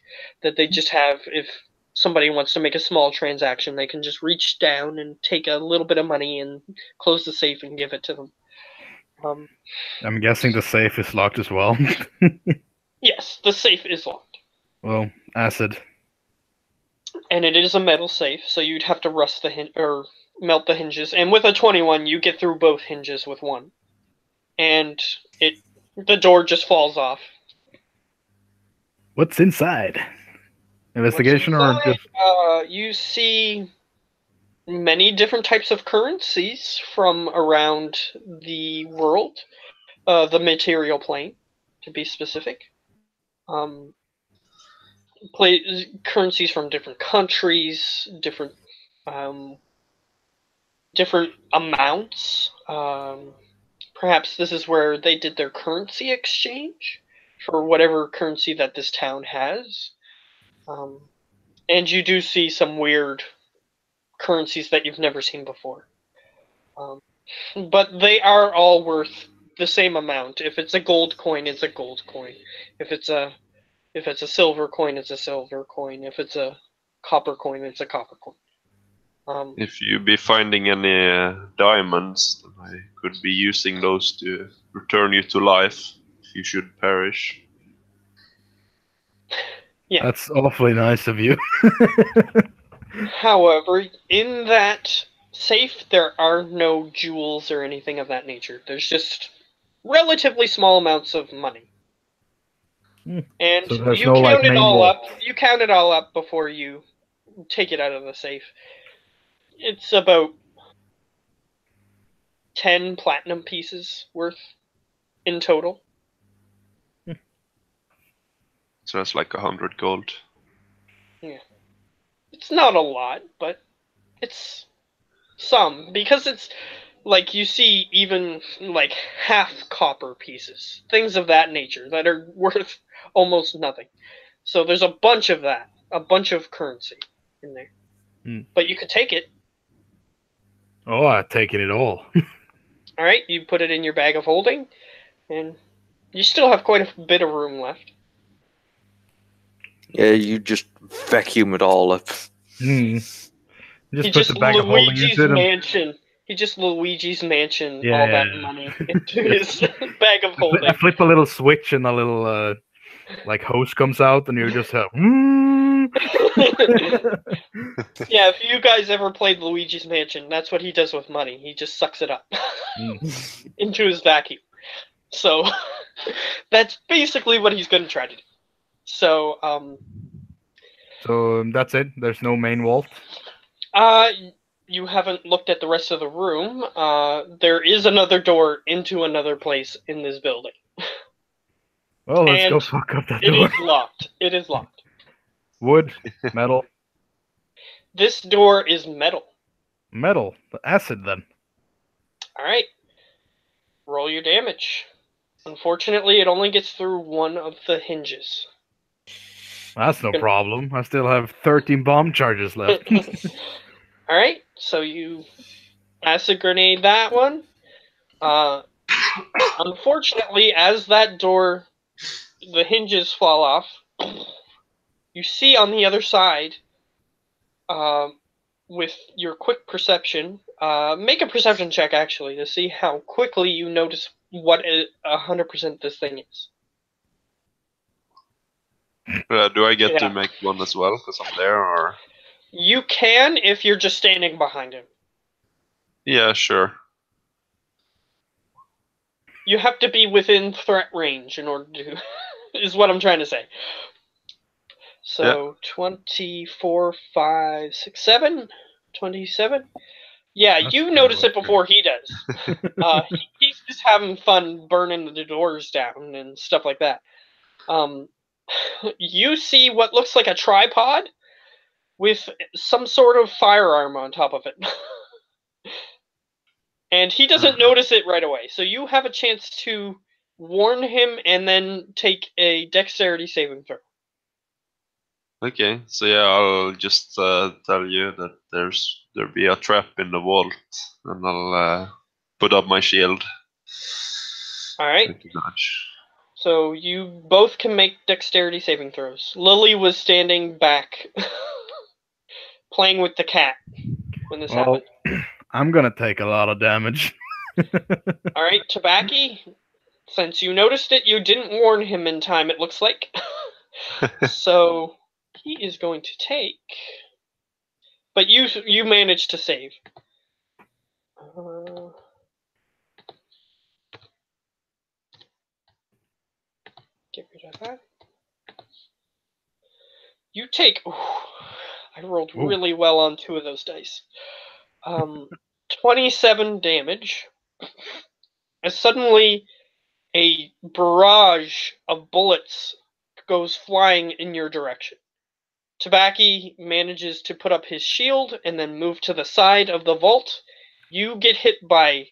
Speaker 1: that they just have. If somebody wants to make a small transaction, they can just reach down and take a little bit of money and close the safe and give it to them.
Speaker 2: I'm guessing the safe is locked as well.
Speaker 1: Yes, the safe is locked.
Speaker 2: Well, acid.
Speaker 1: And it is a metal safe, so you'd have to rust the or melt the hinges. And with a 21, you get through both hinges with one. And the door just falls off.
Speaker 2: What's inside? Investigation or just...
Speaker 1: You see many different types of currencies from around the world, the material plane, to be specific. Currencies from different countries, different amounts. Perhaps this is where they did their currency exchange for whatever currency that this town has. And you do see some weird currencies that you've never seen before. But they are all worth the same amount. If it's a gold coin, it's a gold coin. If it's a silver coin, it's a silver coin. If it's a copper coin, it's a copper coin.
Speaker 3: If you be finding any diamonds, then I could be using those to return you to life if you should perish.
Speaker 1: Yeah.
Speaker 2: That's awfully nice of you.
Speaker 1: However, in that safe, there are no jewels or anything of that nature. There's just relatively small amounts of money. And
Speaker 2: So there's
Speaker 1: you
Speaker 2: no,
Speaker 1: count
Speaker 2: like,
Speaker 1: it all
Speaker 2: main
Speaker 1: up. You count it all up before you take it out of the safe. It's about 10 platinum pieces worth in total.
Speaker 3: So that's like 100 gold.
Speaker 1: Yeah. It's not a lot, but it's some. Because it's, like, you see even, like, half copper pieces. Things of that nature that are worth almost nothing. So there's a bunch of that. A bunch of currency in there. But you could take it.
Speaker 2: Oh, I've taken it all.
Speaker 1: Alright, you put it in your bag of holding, and you still have quite a bit of room left.
Speaker 4: Yeah, you just vacuum it all up.
Speaker 2: Just put the bag of holding into them.
Speaker 1: Mansion. He just Luigi's Mansion all that money into his bag of holding.
Speaker 2: I flip a little switch and a little like hose comes out, and you just have.
Speaker 1: Yeah, if you guys ever played Luigi's Mansion, that's what he does with money. He just sucks it up into his vacuum. So that's basically what he's going to try to do. So
Speaker 2: that's it. There's no main vault.
Speaker 1: You haven't looked at the rest of the room. There is another door into another place in this building.
Speaker 2: Well, let's go fuck up that door.
Speaker 1: It is locked. It is locked.
Speaker 2: Wood, metal,
Speaker 1: This door is metal.
Speaker 2: metal, acid then.
Speaker 1: All right. Roll your damage. Unfortunately, it only gets through one of the hinges.
Speaker 2: That's no problem. I still have 13 bomb charges left.
Speaker 1: All right. So you acid grenade that one. Unfortunately, as that door, the hinges fall off, you see on the other side, with your quick perception, make a perception check actually to see how quickly you notice what 100% this thing is.
Speaker 3: Do I get to
Speaker 1: Yeah.
Speaker 3: make one as well because I'm there, or?
Speaker 1: You can if you're just standing behind him.
Speaker 3: Yeah, sure.
Speaker 1: You have to be within threat range in order to, is what I'm trying to say. So 24, 5, 6, 7, 27. Yeah,
Speaker 2: That's
Speaker 1: you
Speaker 2: kinda
Speaker 1: notice it
Speaker 2: weird.
Speaker 1: before he does. He's just having fun burning the doors down and stuff like that. You see what looks like a tripod with some sort of firearm on top of it. And he doesn't notice it right away. So you have a chance to warn him and then take a dexterity saving throw.
Speaker 3: Okay, so yeah, I'll just tell you that there'll be a trap in the vault, and I'll put up my shield.
Speaker 1: All right.
Speaker 3: Thank you, Dodge.
Speaker 1: So you both can make dexterity saving throws. Lily was standing back, playing with the cat when this happened.
Speaker 2: I'm gonna take a lot of damage.
Speaker 1: All right, Tabaki, since you noticed it, you didn't warn him in time, it looks like. So he is going to take... But you managed to save. Get rid of that. You take... Ooh, I rolled really well on 2 of those dice. 27 damage. As suddenly a barrage of bullets goes flying in your direction. Tabaki manages to put up his shield and then move to the side of the vault. You get hit by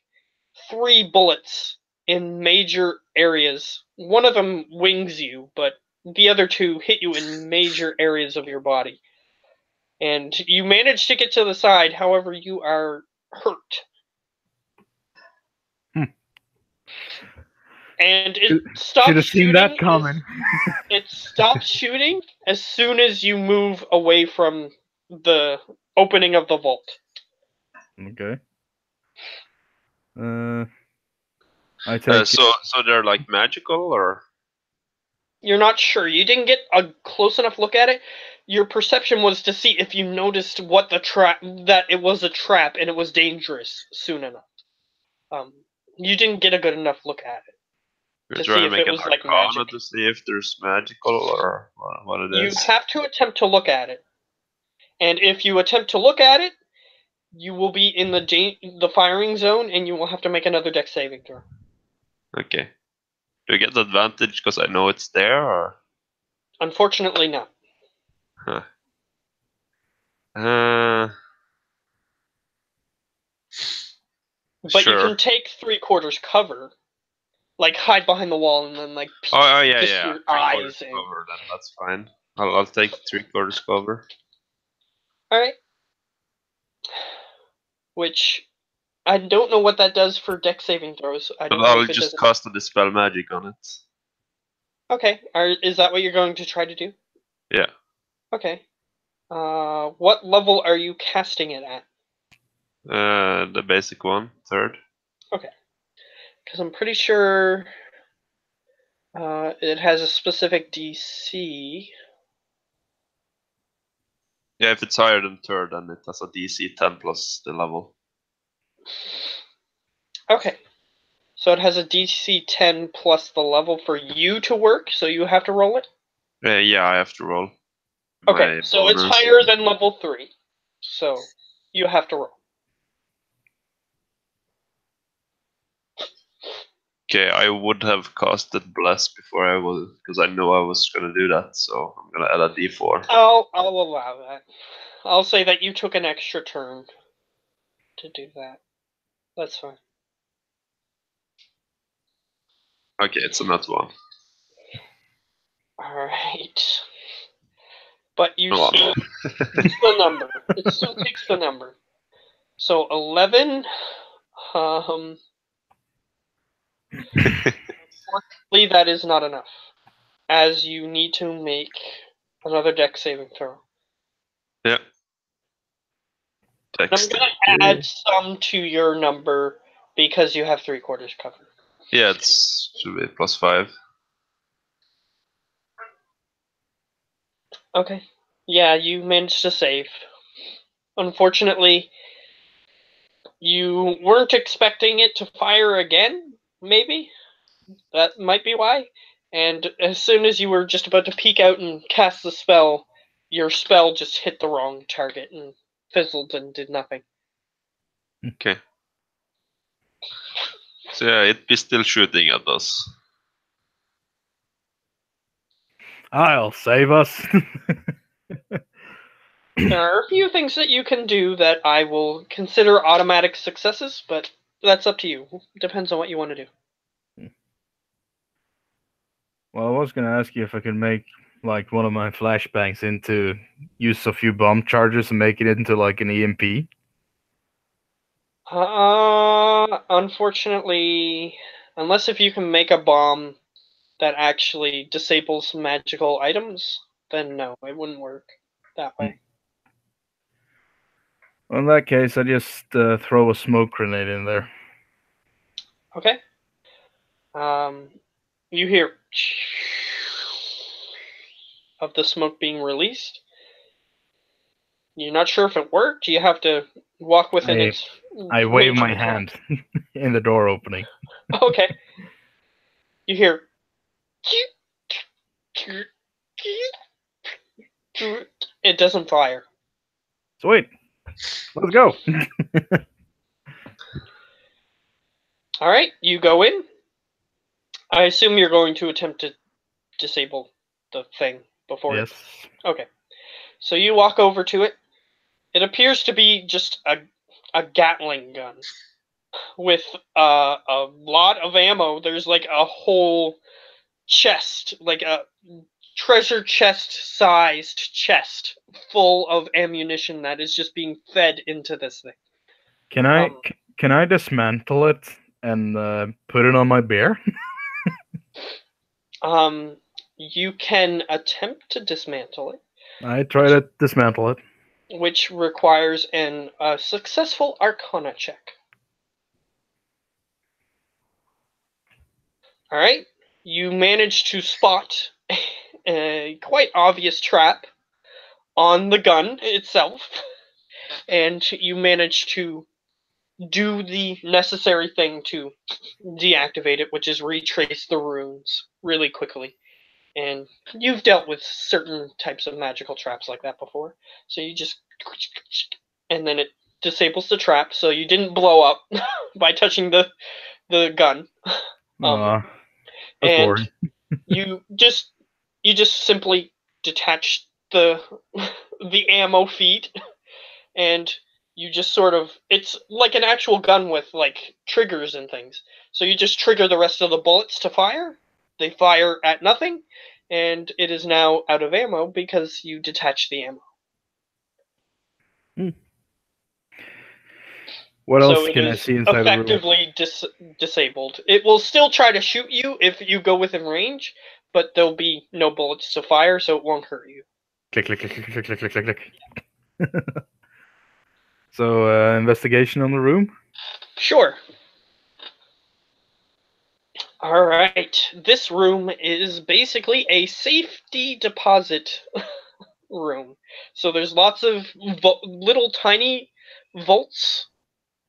Speaker 1: 3 bullets in major areas. One of them wings you, but the other 2 hit you in major areas of your body. And you manage to get to the side, however, you are hurt. And it stops
Speaker 2: Should have seen
Speaker 1: shooting.
Speaker 2: that coming.
Speaker 1: It stops shooting as soon as you move away from the opening of the vault.
Speaker 2: Okay. I take
Speaker 3: so they're like magical, or?
Speaker 1: You're not sure. You didn't get a close enough look at it. Your perception was to see if you noticed what the that it was a trap and it was dangerous soon enough. You didn't get a good enough look at it.
Speaker 3: You're trying to make an arcana to see if there's magical or what it is.
Speaker 1: You have to attempt to look at it. And if you attempt to look at it, you will be in the firing zone and you will have to make another dex saving throw.
Speaker 3: Okay. Do I get the advantage because I know it's there, or?
Speaker 1: Unfortunately, no.
Speaker 3: Huh.
Speaker 1: But
Speaker 3: sure.
Speaker 1: you can take 3/4 cover, like hide behind the wall and then like peek your eyes. And...
Speaker 3: cover, then that's fine. I'll take 3/4 cover.
Speaker 1: All right. Which I don't know what that does for dex saving throws.
Speaker 3: I'll just cast a dispel magic on it.
Speaker 1: Okay. Is that what you're going to try to do?
Speaker 3: Yeah.
Speaker 1: Okay. What level are you casting it at?
Speaker 3: The basic one, 3rd.
Speaker 1: Okay. Because I'm pretty sure it has a specific DC.
Speaker 3: Yeah, if it's higher than 3rd, then it has a DC 10 plus the level.
Speaker 1: Okay. So it has a DC 10 plus the level for you to work, so you have to roll it?
Speaker 3: Yeah, I have to roll.
Speaker 1: Okay, so it's higher than level 3. So you have to roll.
Speaker 3: Okay, I would have casted Bless before I was, because I knew I was gonna do that, so I'm gonna add a D4.
Speaker 1: I'll allow that. I'll say that you took an extra turn to do that. That's fine.
Speaker 3: Okay, it's a nat 1.
Speaker 1: Alright. But you
Speaker 3: Oh,
Speaker 1: still takes the number. It still takes the number. So 11. Unfortunately, that is not enough, as you need to make another dex saving throw.
Speaker 3: Yeah.
Speaker 1: I'm
Speaker 3: Text.
Speaker 1: going to add some to your number because you have 3/4 cover.
Speaker 3: Yeah, it's should be +5.
Speaker 1: Okay. Yeah, you managed to save. Unfortunately, you weren't expecting it to fire again, maybe? That might be why. And as soon as you were just about to peek out and cast the spell, your spell just hit the wrong target and fizzled and did nothing.
Speaker 3: Okay. So yeah, it'd be still shooting at us.
Speaker 2: I'll save us.
Speaker 1: There are a few things that you can do that I will consider automatic successes, but that's up to you. Depends on what you want to do.
Speaker 2: Well, I was gonna ask you if I could make like one of my flashbangs into use a few bomb charges and make it into like an EMP.
Speaker 1: Unfortunately, unless if you can make a bomb that actually disables magical items, then no, it wouldn't work that way.
Speaker 2: Well, in that case, I just throw a smoke grenade in there.
Speaker 1: Okay. You hear of the smoke being released. You're not sure if it worked. You have to walk within its.
Speaker 2: I wave my hand in the door opening.
Speaker 1: Okay. You hear. It doesn't fire.
Speaker 2: Sweet. Let's go.
Speaker 1: All right, you go in. I assume you're going to attempt to disable the thing before.
Speaker 2: Yes.
Speaker 1: Okay. So you walk over to it. It appears to be just a Gatling gun with a lot of ammo. There's like a whole chest, like a treasure chest sized chest full of ammunition that is just being fed into this thing.
Speaker 2: Can I dismantle it and put it on my bear?
Speaker 1: You can attempt to dismantle it.
Speaker 2: I try to dismantle it,
Speaker 1: which requires a successful Arcana check. All right, you manage to spot a quite obvious trap on the gun itself, and you manage to do the necessary thing to deactivate it, which is retrace the runes really quickly. And you've dealt with certain types of magical traps like that before, so you just, and then it disables the trap, so you didn't blow up by touching the gun.
Speaker 2: that's
Speaker 1: and
Speaker 2: boring.
Speaker 1: you just simply detach the ammo feed, and you just sort of, it's like an actual gun with like triggers and things. So you just trigger the rest of the bullets to fire. They fire at nothing, and it is now out of ammo because you detach the ammo.
Speaker 2: What
Speaker 1: So
Speaker 2: else can I see inside the room?
Speaker 1: effectively disabled. It will still try to shoot you if you go within range, but there'll be no bullets to fire, so it won't hurt you.
Speaker 2: Click, click, click, click, click, click, click, click, click. So, investigation on the room?
Speaker 1: Sure. All right. This room is basically a safety deposit room. So there's lots of little tiny vaults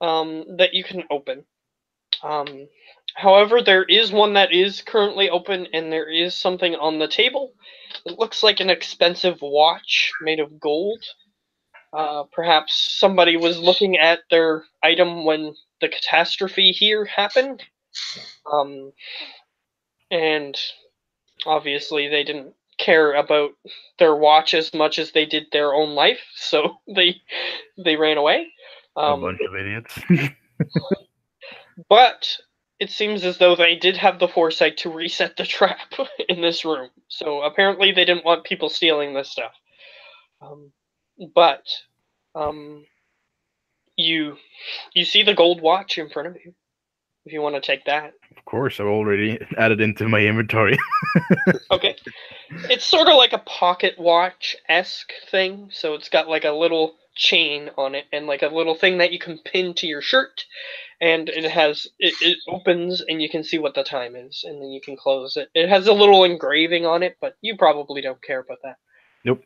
Speaker 1: that you can open. However, there is one that is currently open, and there is something on the table. It looks like an expensive watch made of gold. Perhaps somebody was looking at their item when the catastrophe here happened, And obviously they didn't care about their watch as much as they did their own life, so they ran away.
Speaker 2: A bunch of idiots.
Speaker 1: But it seems as though they did have the foresight to reset the trap in this room. So apparently they didn't want people stealing this stuff. But you see the gold watch in front of you. If you want to take that.
Speaker 2: Of course, I've already added into my inventory.
Speaker 1: Okay. It's sort of like a pocket watch-esque thing. So it's got like a little chain on it and like a little thing that you can pin to your shirt. And it opens and you can see what the time is, and then you can close it. It has a little engraving on it, but you probably don't care about that.
Speaker 2: Nope.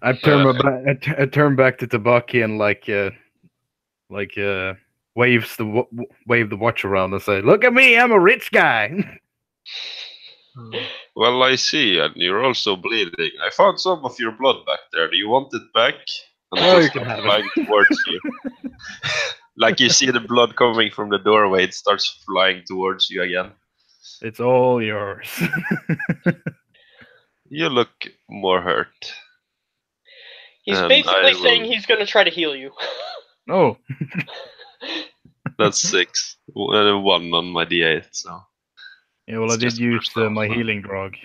Speaker 2: I turn back to Tabaki and wave the watch around and say, "Look at me, I'm a rich guy."
Speaker 3: Well, I see, and you're also bleeding. I found some of your blood back there. Do you want it back? And
Speaker 2: Oh,
Speaker 3: it
Speaker 2: you can have
Speaker 3: flying
Speaker 2: it.
Speaker 3: towards you. Like you see the blood coming from the doorway, it starts flying towards you again.
Speaker 2: It's all yours.
Speaker 3: You look more hurt.
Speaker 1: He's
Speaker 3: And
Speaker 1: basically saying he's going to try to heal you.
Speaker 2: Oh,
Speaker 3: That's 6. 1 on my D8, so.
Speaker 2: yeah. Well,
Speaker 3: It's
Speaker 2: I did
Speaker 3: just
Speaker 2: use
Speaker 3: first off,
Speaker 2: my
Speaker 3: so.
Speaker 2: healing drug,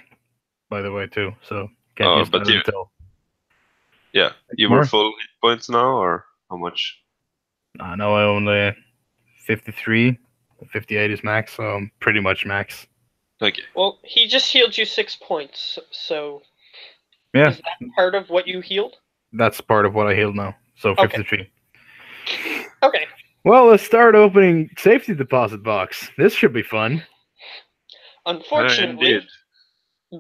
Speaker 2: by the way, too. So can't use
Speaker 3: But
Speaker 2: that until.
Speaker 3: Yeah, you
Speaker 2: More?
Speaker 3: were full hit points now, or how much?
Speaker 2: No, I only 53. 58 is max, so I'm pretty much max.
Speaker 3: Okay.
Speaker 1: Well, he just healed you 6 points, so
Speaker 2: Yeah,
Speaker 1: is that part of what you healed?
Speaker 2: that's part of what I healed now. So 53.
Speaker 1: Okay.
Speaker 2: Well, let's start opening safety deposit box. This should be fun.
Speaker 1: Unfortunately,
Speaker 3: Indeed.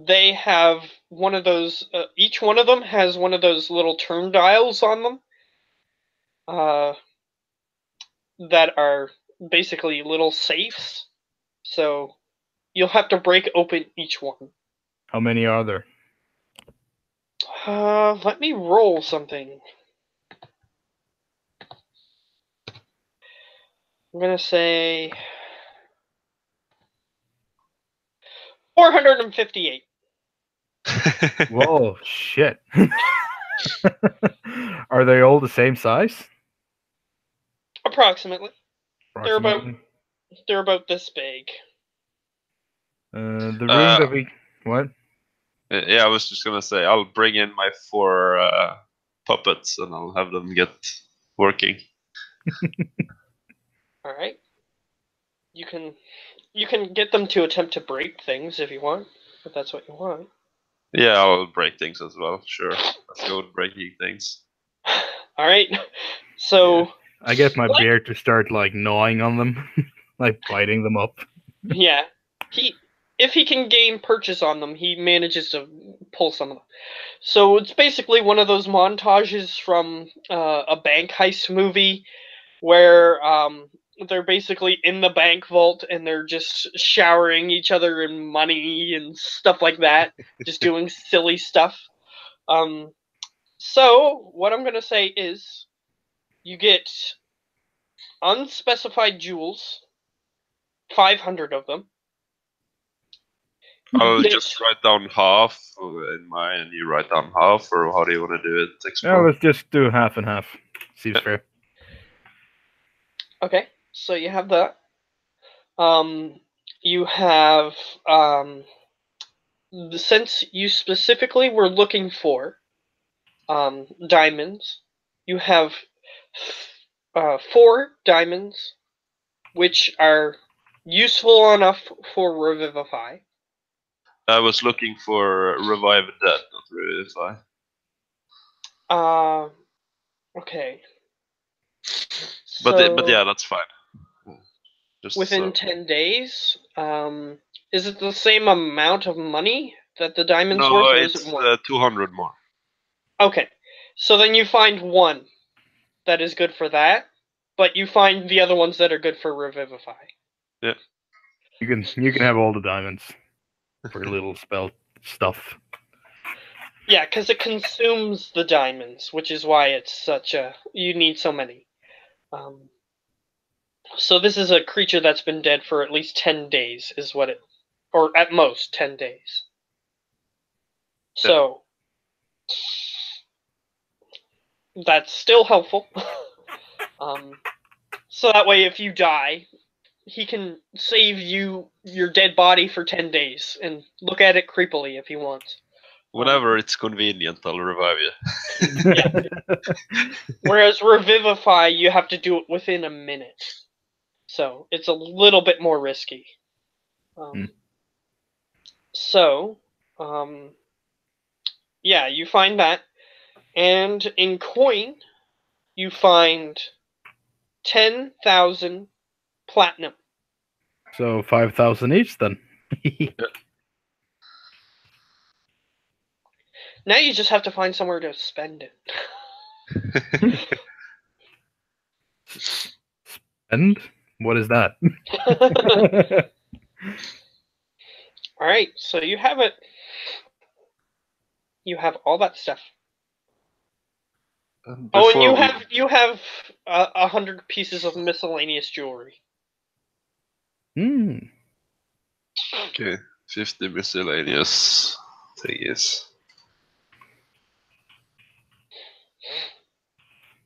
Speaker 1: they have one of those. Each one of them has one of those little turn dials on them. That are basically little safes. So you'll have to break open each one.
Speaker 2: How many are there?
Speaker 1: Let me roll something. I'm gonna say 458.
Speaker 2: Whoa, shit. Are they all the same size?
Speaker 1: Approximately.
Speaker 2: Approximately.
Speaker 1: They're about this big.
Speaker 2: The room that we... What?
Speaker 3: Yeah, I was just gonna say, I'll bring in my 4 puppets and I'll have them get working.
Speaker 1: All right. You can get them to attempt to break things if you want, if that's what you want.
Speaker 3: Yeah, I'll break things as well. Sure, let's go with breaking things.
Speaker 1: All right. So
Speaker 2: yeah. I get my bear to start like gnawing on them, like biting them up.
Speaker 1: Yeah, if he can gain purchase on them, he manages to pull some of them. So it's basically one of those montages from a bank heist movie where they're basically in the bank vault and they're just showering each other in money and stuff like that, just doing silly stuff. So what I'm gonna say is, you get unspecified jewels, 500 of them.
Speaker 3: I'll just write down half in mine, and you write down half, or how do you want to do it?
Speaker 2: No, let's just do half and half. Seems fair.
Speaker 1: Okay, so you have that. You have since you specifically were looking for diamonds, you have 4 diamonds, which are useful enough for Revivify.
Speaker 3: I was looking for Revive Dead, not Revivify.
Speaker 1: Okay.
Speaker 3: But yeah, that's fine. Just
Speaker 1: within 10 days, is it the same amount of money that the diamond's worth, or is it more?
Speaker 3: It's 200 more.
Speaker 1: Okay, so then you find one that is good for that, but you find the other ones that are good for Revivify.
Speaker 3: Yeah.
Speaker 2: You can have all the diamonds for little spell stuff.
Speaker 1: Yeah, because it consumes the diamonds, which is why it's such a... You need so many. So this is a creature that's been dead for at least 10 days, is what it, or at most 10 days. So that's still helpful. So that way, if you die, he can save you your dead body for 10 days and look at it creepily if he wants.
Speaker 3: Whenever it's convenient, I'll revive you.
Speaker 1: Yeah. Whereas Revivify, you have to do it within a minute. So it's a little bit more risky. So, yeah, you find that. And in coin, you find 10,000 platinum.
Speaker 2: So 5,000 each then.
Speaker 1: Now you just have to find somewhere to spend it.
Speaker 2: And what is that?
Speaker 1: All right, so you have it. You have all that stuff. Oh, and you have 100 pieces of miscellaneous jewelry.
Speaker 3: Okay, 50 miscellaneous thingies.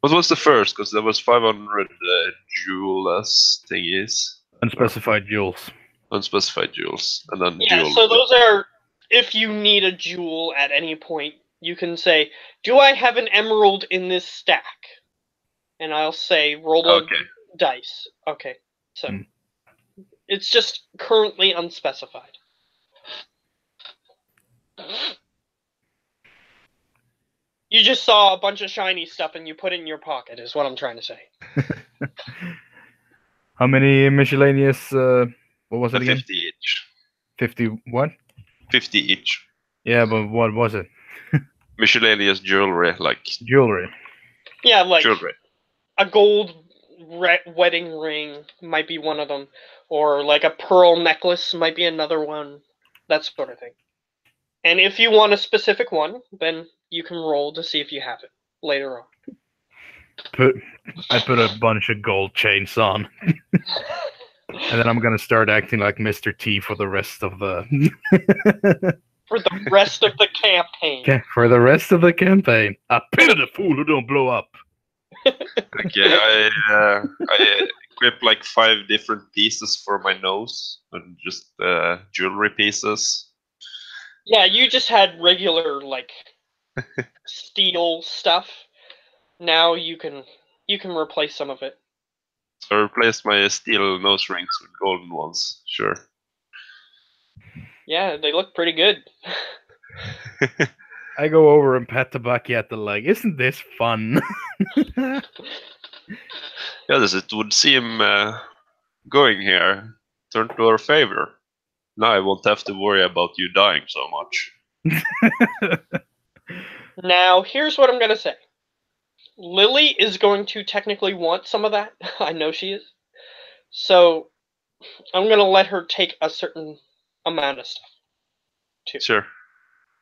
Speaker 3: What was the first? Because there was 500 jewels thingies.
Speaker 2: Unspecified jewels.
Speaker 3: Unspecified jewels, and then
Speaker 1: yeah.
Speaker 3: jewel.
Speaker 1: So those are if you need a jewel at any point, you can say, "Do I have an emerald in this stack?" And I'll say, "Roll a dice." Okay, so it's just currently unspecified. You just saw a bunch of shiny stuff and you put it in your pocket, is what I'm trying to say.
Speaker 2: How many miscellaneous, what was it again?
Speaker 3: 50 each.
Speaker 2: 50 what?
Speaker 3: 50 each.
Speaker 2: Yeah, but what was it?
Speaker 3: Miscellaneous jewelry, like...
Speaker 2: Jewelry.
Speaker 1: Yeah, like
Speaker 3: jewelry.
Speaker 1: A gold wedding ring might be one of them. Or like a pearl necklace might be another one. That sort of thing. And if you want a specific one, then you can roll to see if you have it later on.
Speaker 2: I put a bunch of gold chains on. And then I'm gonna start acting like Mr. T for the rest of the
Speaker 1: for the rest of the campaign.
Speaker 2: Okay, for the rest of the campaign. I pity the fool who don't blow up.
Speaker 3: Okay, I equip like 5 different pieces for my nose and just jewelry pieces.
Speaker 1: Yeah, you just had regular like steel stuff. Now you can replace some of it.
Speaker 3: So I replaced my steel nose rings with golden ones. Sure.
Speaker 1: Yeah, they look pretty good.
Speaker 2: I go over and pat Tabaki at the leg. Isn't this fun?
Speaker 3: Yes, it would seem going here turned to our favor. Now I won't have to worry about you dying so much.
Speaker 1: Now, here's what I'm going to say. Lily is going to technically want some of that. I know she is. So, I'm going to let her take a certain amount of stuff, too.
Speaker 3: Sure.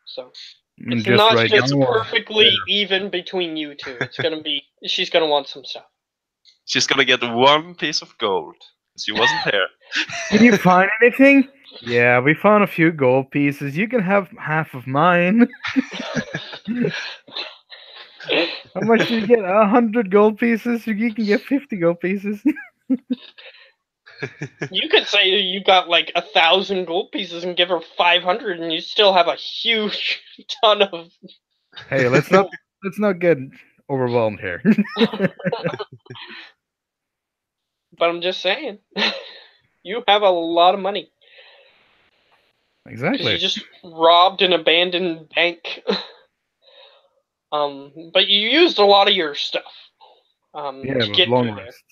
Speaker 1: So,
Speaker 2: it's
Speaker 1: just not right just perfectly even between you two. It's going to be, she's going to want some stuff.
Speaker 3: She's going to get 1 piece of gold. She wasn't there.
Speaker 2: Did you find anything? Yeah, we found a few gold pieces. You can have half of mine. How much did you get? 100 gold pieces? You can get 50 gold pieces.
Speaker 1: You could say you got like 1,000 gold pieces and give her 500, and you still have a huge ton of.
Speaker 2: Hey, let's not get overwhelmed here.
Speaker 1: But I'm just saying, you have a lot of money.
Speaker 2: Exactly.
Speaker 1: You just robbed an abandoned bank. But you used a lot of your stuff.
Speaker 2: Yeah,
Speaker 1: to get
Speaker 2: long
Speaker 1: through
Speaker 2: rest.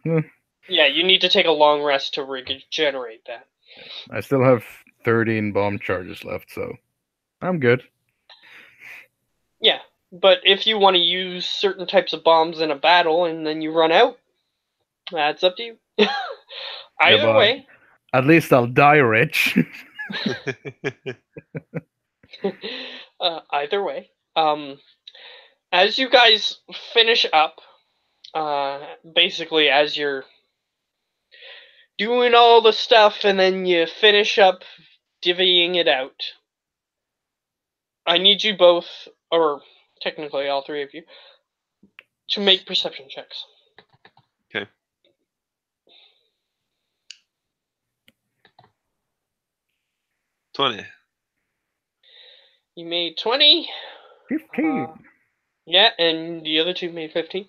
Speaker 1: there. Yeah, you need to take a long rest to regenerate that.
Speaker 2: I still have 13 bomb charges left, so I'm good.
Speaker 1: Yeah, but if you want to use certain types of bombs in a battle and then you run out, that's up to you. Either way.
Speaker 2: At least I'll die rich.
Speaker 1: Either way. As you guys finish up, basically as you're doing all the stuff, and then you finish up divvying it out. I need you both, or technically all three of you, to make perception checks.
Speaker 3: Okay. $20.
Speaker 1: You made 20.
Speaker 2: 15.
Speaker 1: Yeah, and the other two made 15.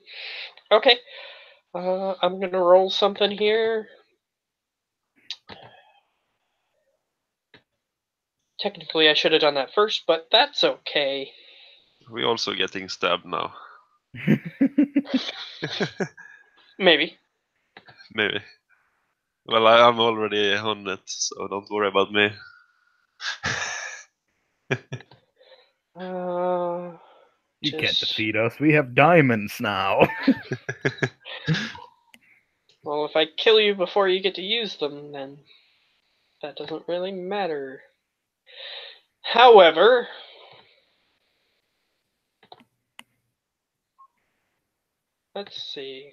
Speaker 1: Okay. I'm gonna roll something here. Technically, I should have done that first, but that's okay.
Speaker 3: We're also getting stabbed now.
Speaker 1: Maybe.
Speaker 3: Maybe. Well, I'm already on it, so don't worry about me.
Speaker 2: You can't defeat us. We have diamonds now.
Speaker 1: Well, if I kill you before you get to use them, then that doesn't really matter. However, let's see.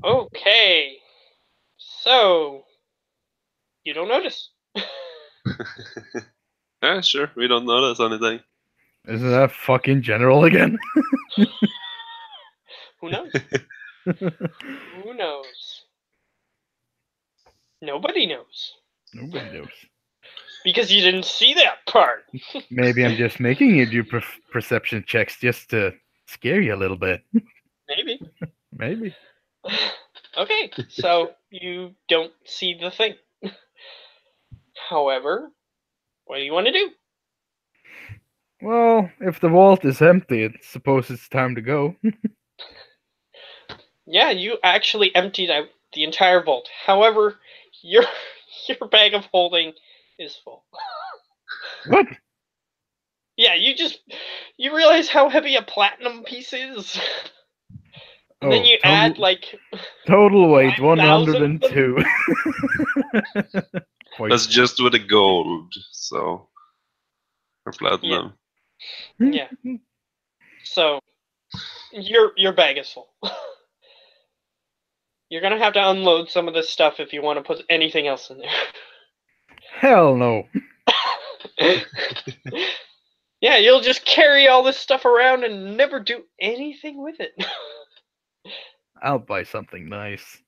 Speaker 1: Okay. So, you don't notice.
Speaker 3: Yeah, sure. We don't notice anything.
Speaker 2: Isn't that fucking general again?
Speaker 1: Who knows? Who knows? Nobody knows.
Speaker 2: Nobody knows.
Speaker 1: Because you didn't see that part.
Speaker 2: Maybe I'm just making you do perception checks just to scare you a little bit.
Speaker 1: Maybe.
Speaker 2: Maybe.
Speaker 1: Okay, so you don't see the thing. However, what do you want to do?
Speaker 2: Well, if the vault is empty, I suppose it's time to go.
Speaker 1: Yeah, you actually emptied out the entire vault. However, your bag of holding is full.
Speaker 2: What?
Speaker 1: Yeah, you realize how heavy a platinum piece is? And then you add like
Speaker 2: total weight
Speaker 1: 5,000
Speaker 2: 102.
Speaker 3: That's just with the gold, so for platinum.
Speaker 1: Yeah. So your bag is full. You're gonna have to unload some of this stuff if you want to put anything else in there.
Speaker 2: Hell no.
Speaker 1: Yeah, you'll just carry all this stuff around and never do anything with it.
Speaker 2: I'll buy something nice.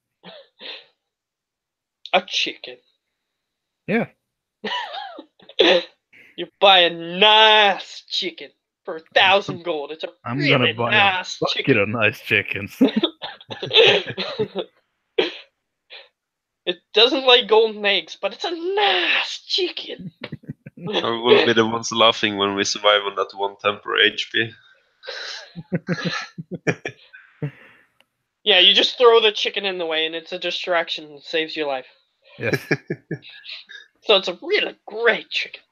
Speaker 1: A chicken.
Speaker 2: Yeah.
Speaker 1: You buy a nice chicken for 1,000 gold. It's a
Speaker 2: I'm
Speaker 1: really
Speaker 2: gonna buy
Speaker 1: nice
Speaker 2: a
Speaker 1: chicken.
Speaker 2: bucket of nice chickens.
Speaker 1: It doesn't lay golden eggs, but it's a nice chicken.
Speaker 3: We will be the ones laughing when we survive on that one temporary HP.
Speaker 1: Yeah, you just throw the chicken in the way and it's a distraction and saves your life.
Speaker 2: Yes.
Speaker 1: So it's a really great chicken.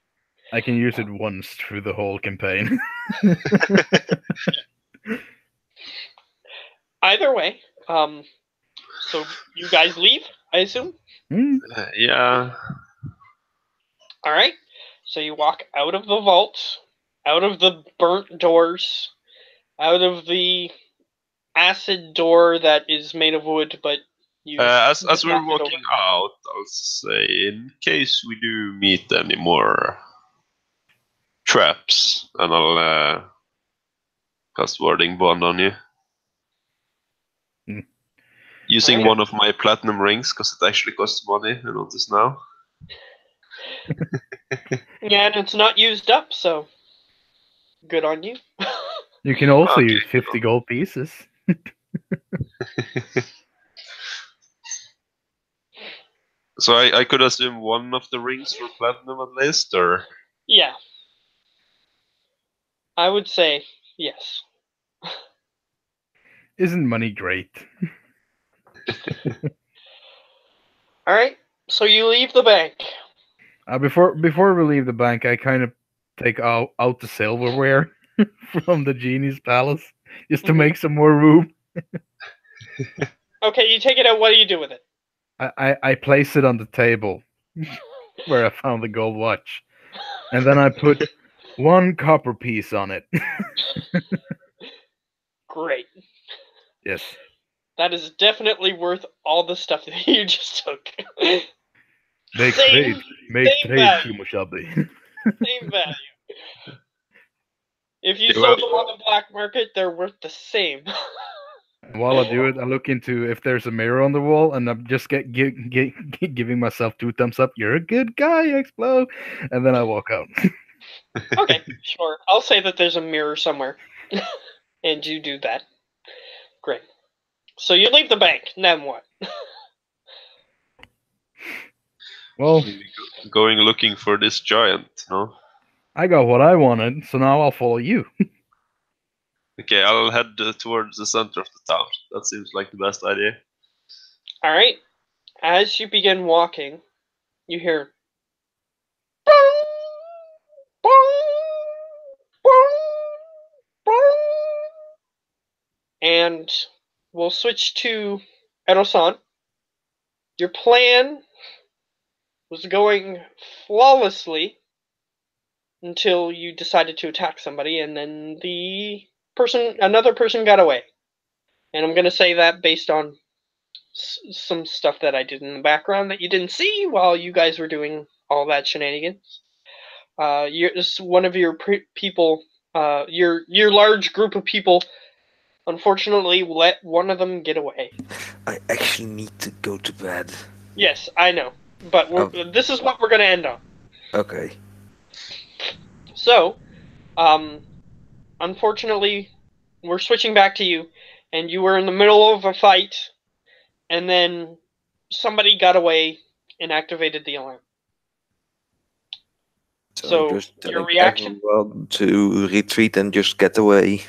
Speaker 2: I can use it once through the whole campaign.
Speaker 1: Either way, so you guys leave, I assume?
Speaker 3: Yeah.
Speaker 1: Alright, so you walk out of the vault, out of the burnt doors, out of the acid door that is made of wood, but you...
Speaker 3: as we're walking out, I'll say, in case we do meet any more traps, and I'll cast Warding Bond on you. Using one of my platinum rings, because it actually costs money, I notice now.
Speaker 1: Yeah, and it's not used up, so good on you.
Speaker 2: You can also use 50 gold pieces.
Speaker 3: So I could assume one of the rings for platinum at least, or?
Speaker 1: Yeah. I would say yes.
Speaker 2: Isn't money great?
Speaker 1: Alright, so you leave the bank.
Speaker 2: Before we leave the bank, I kind of take out the silverware from the genie's palace just to make some more room.
Speaker 1: Okay, you take it out. What do you do with it?
Speaker 2: I place it on the table where I found the gold watch, and then I put one copper piece on it.
Speaker 1: Great.
Speaker 2: Yes.
Speaker 1: That is definitely worth all the stuff that you just took.
Speaker 2: Make
Speaker 1: Same-
Speaker 2: trade. Make
Speaker 1: same
Speaker 2: trade,
Speaker 1: value.
Speaker 2: Kimushabi.
Speaker 1: Same value. If you
Speaker 3: Okay,
Speaker 1: sold
Speaker 3: well-
Speaker 1: them on the black market, they're worth the same.
Speaker 2: While I do it, I look into if there's a mirror on the wall, and I'm just giving myself 2 thumbs up. You're a good guy, Explo. And then I walk out.
Speaker 1: Okay, sure. I'll say that there's a mirror somewhere. And you do that. Great. So you leave the bank, then what?
Speaker 2: Well,
Speaker 3: Going looking for this giant, no?
Speaker 2: I got what I wanted, so now I'll follow you.
Speaker 3: Okay, I'll head towards the center of the town. That seems like the best idea.
Speaker 1: Alright. As you begin walking, you hear and we'll switch to Edo-san. Your plan was going flawlessly until you decided to attack somebody, and then another person got away. And I'm going to say that based on some stuff that I did in the background that you didn't see while you guys were doing all that shenanigans. One of your people, your large group of people, unfortunately let one of them get away.
Speaker 4: I actually need to go to bed.
Speaker 1: Yes, I know, but this is what we're going to end on.
Speaker 4: Okay.
Speaker 1: So, unfortunately, we're switching back to you, and you were in the middle of a fight, and then somebody got away and activated the alarm. So
Speaker 4: just
Speaker 1: your
Speaker 4: telling
Speaker 1: reaction?
Speaker 4: everyone to retreat and just get away.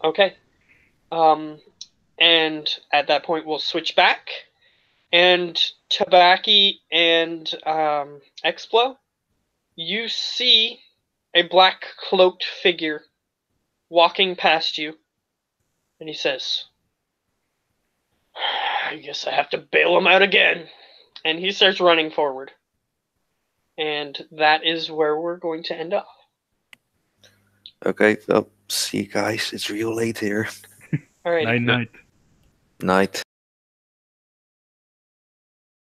Speaker 1: Okay. And at that point, we'll switch back, and Tabaki and Explo, you see a black cloaked figure walking past you, and he says, I guess I have to bail him out again. And he starts running forward. And that is where we're going to end up.
Speaker 4: Okay, well, see you guys. It's real late here.
Speaker 1: All right.
Speaker 2: Night, night.
Speaker 4: Night.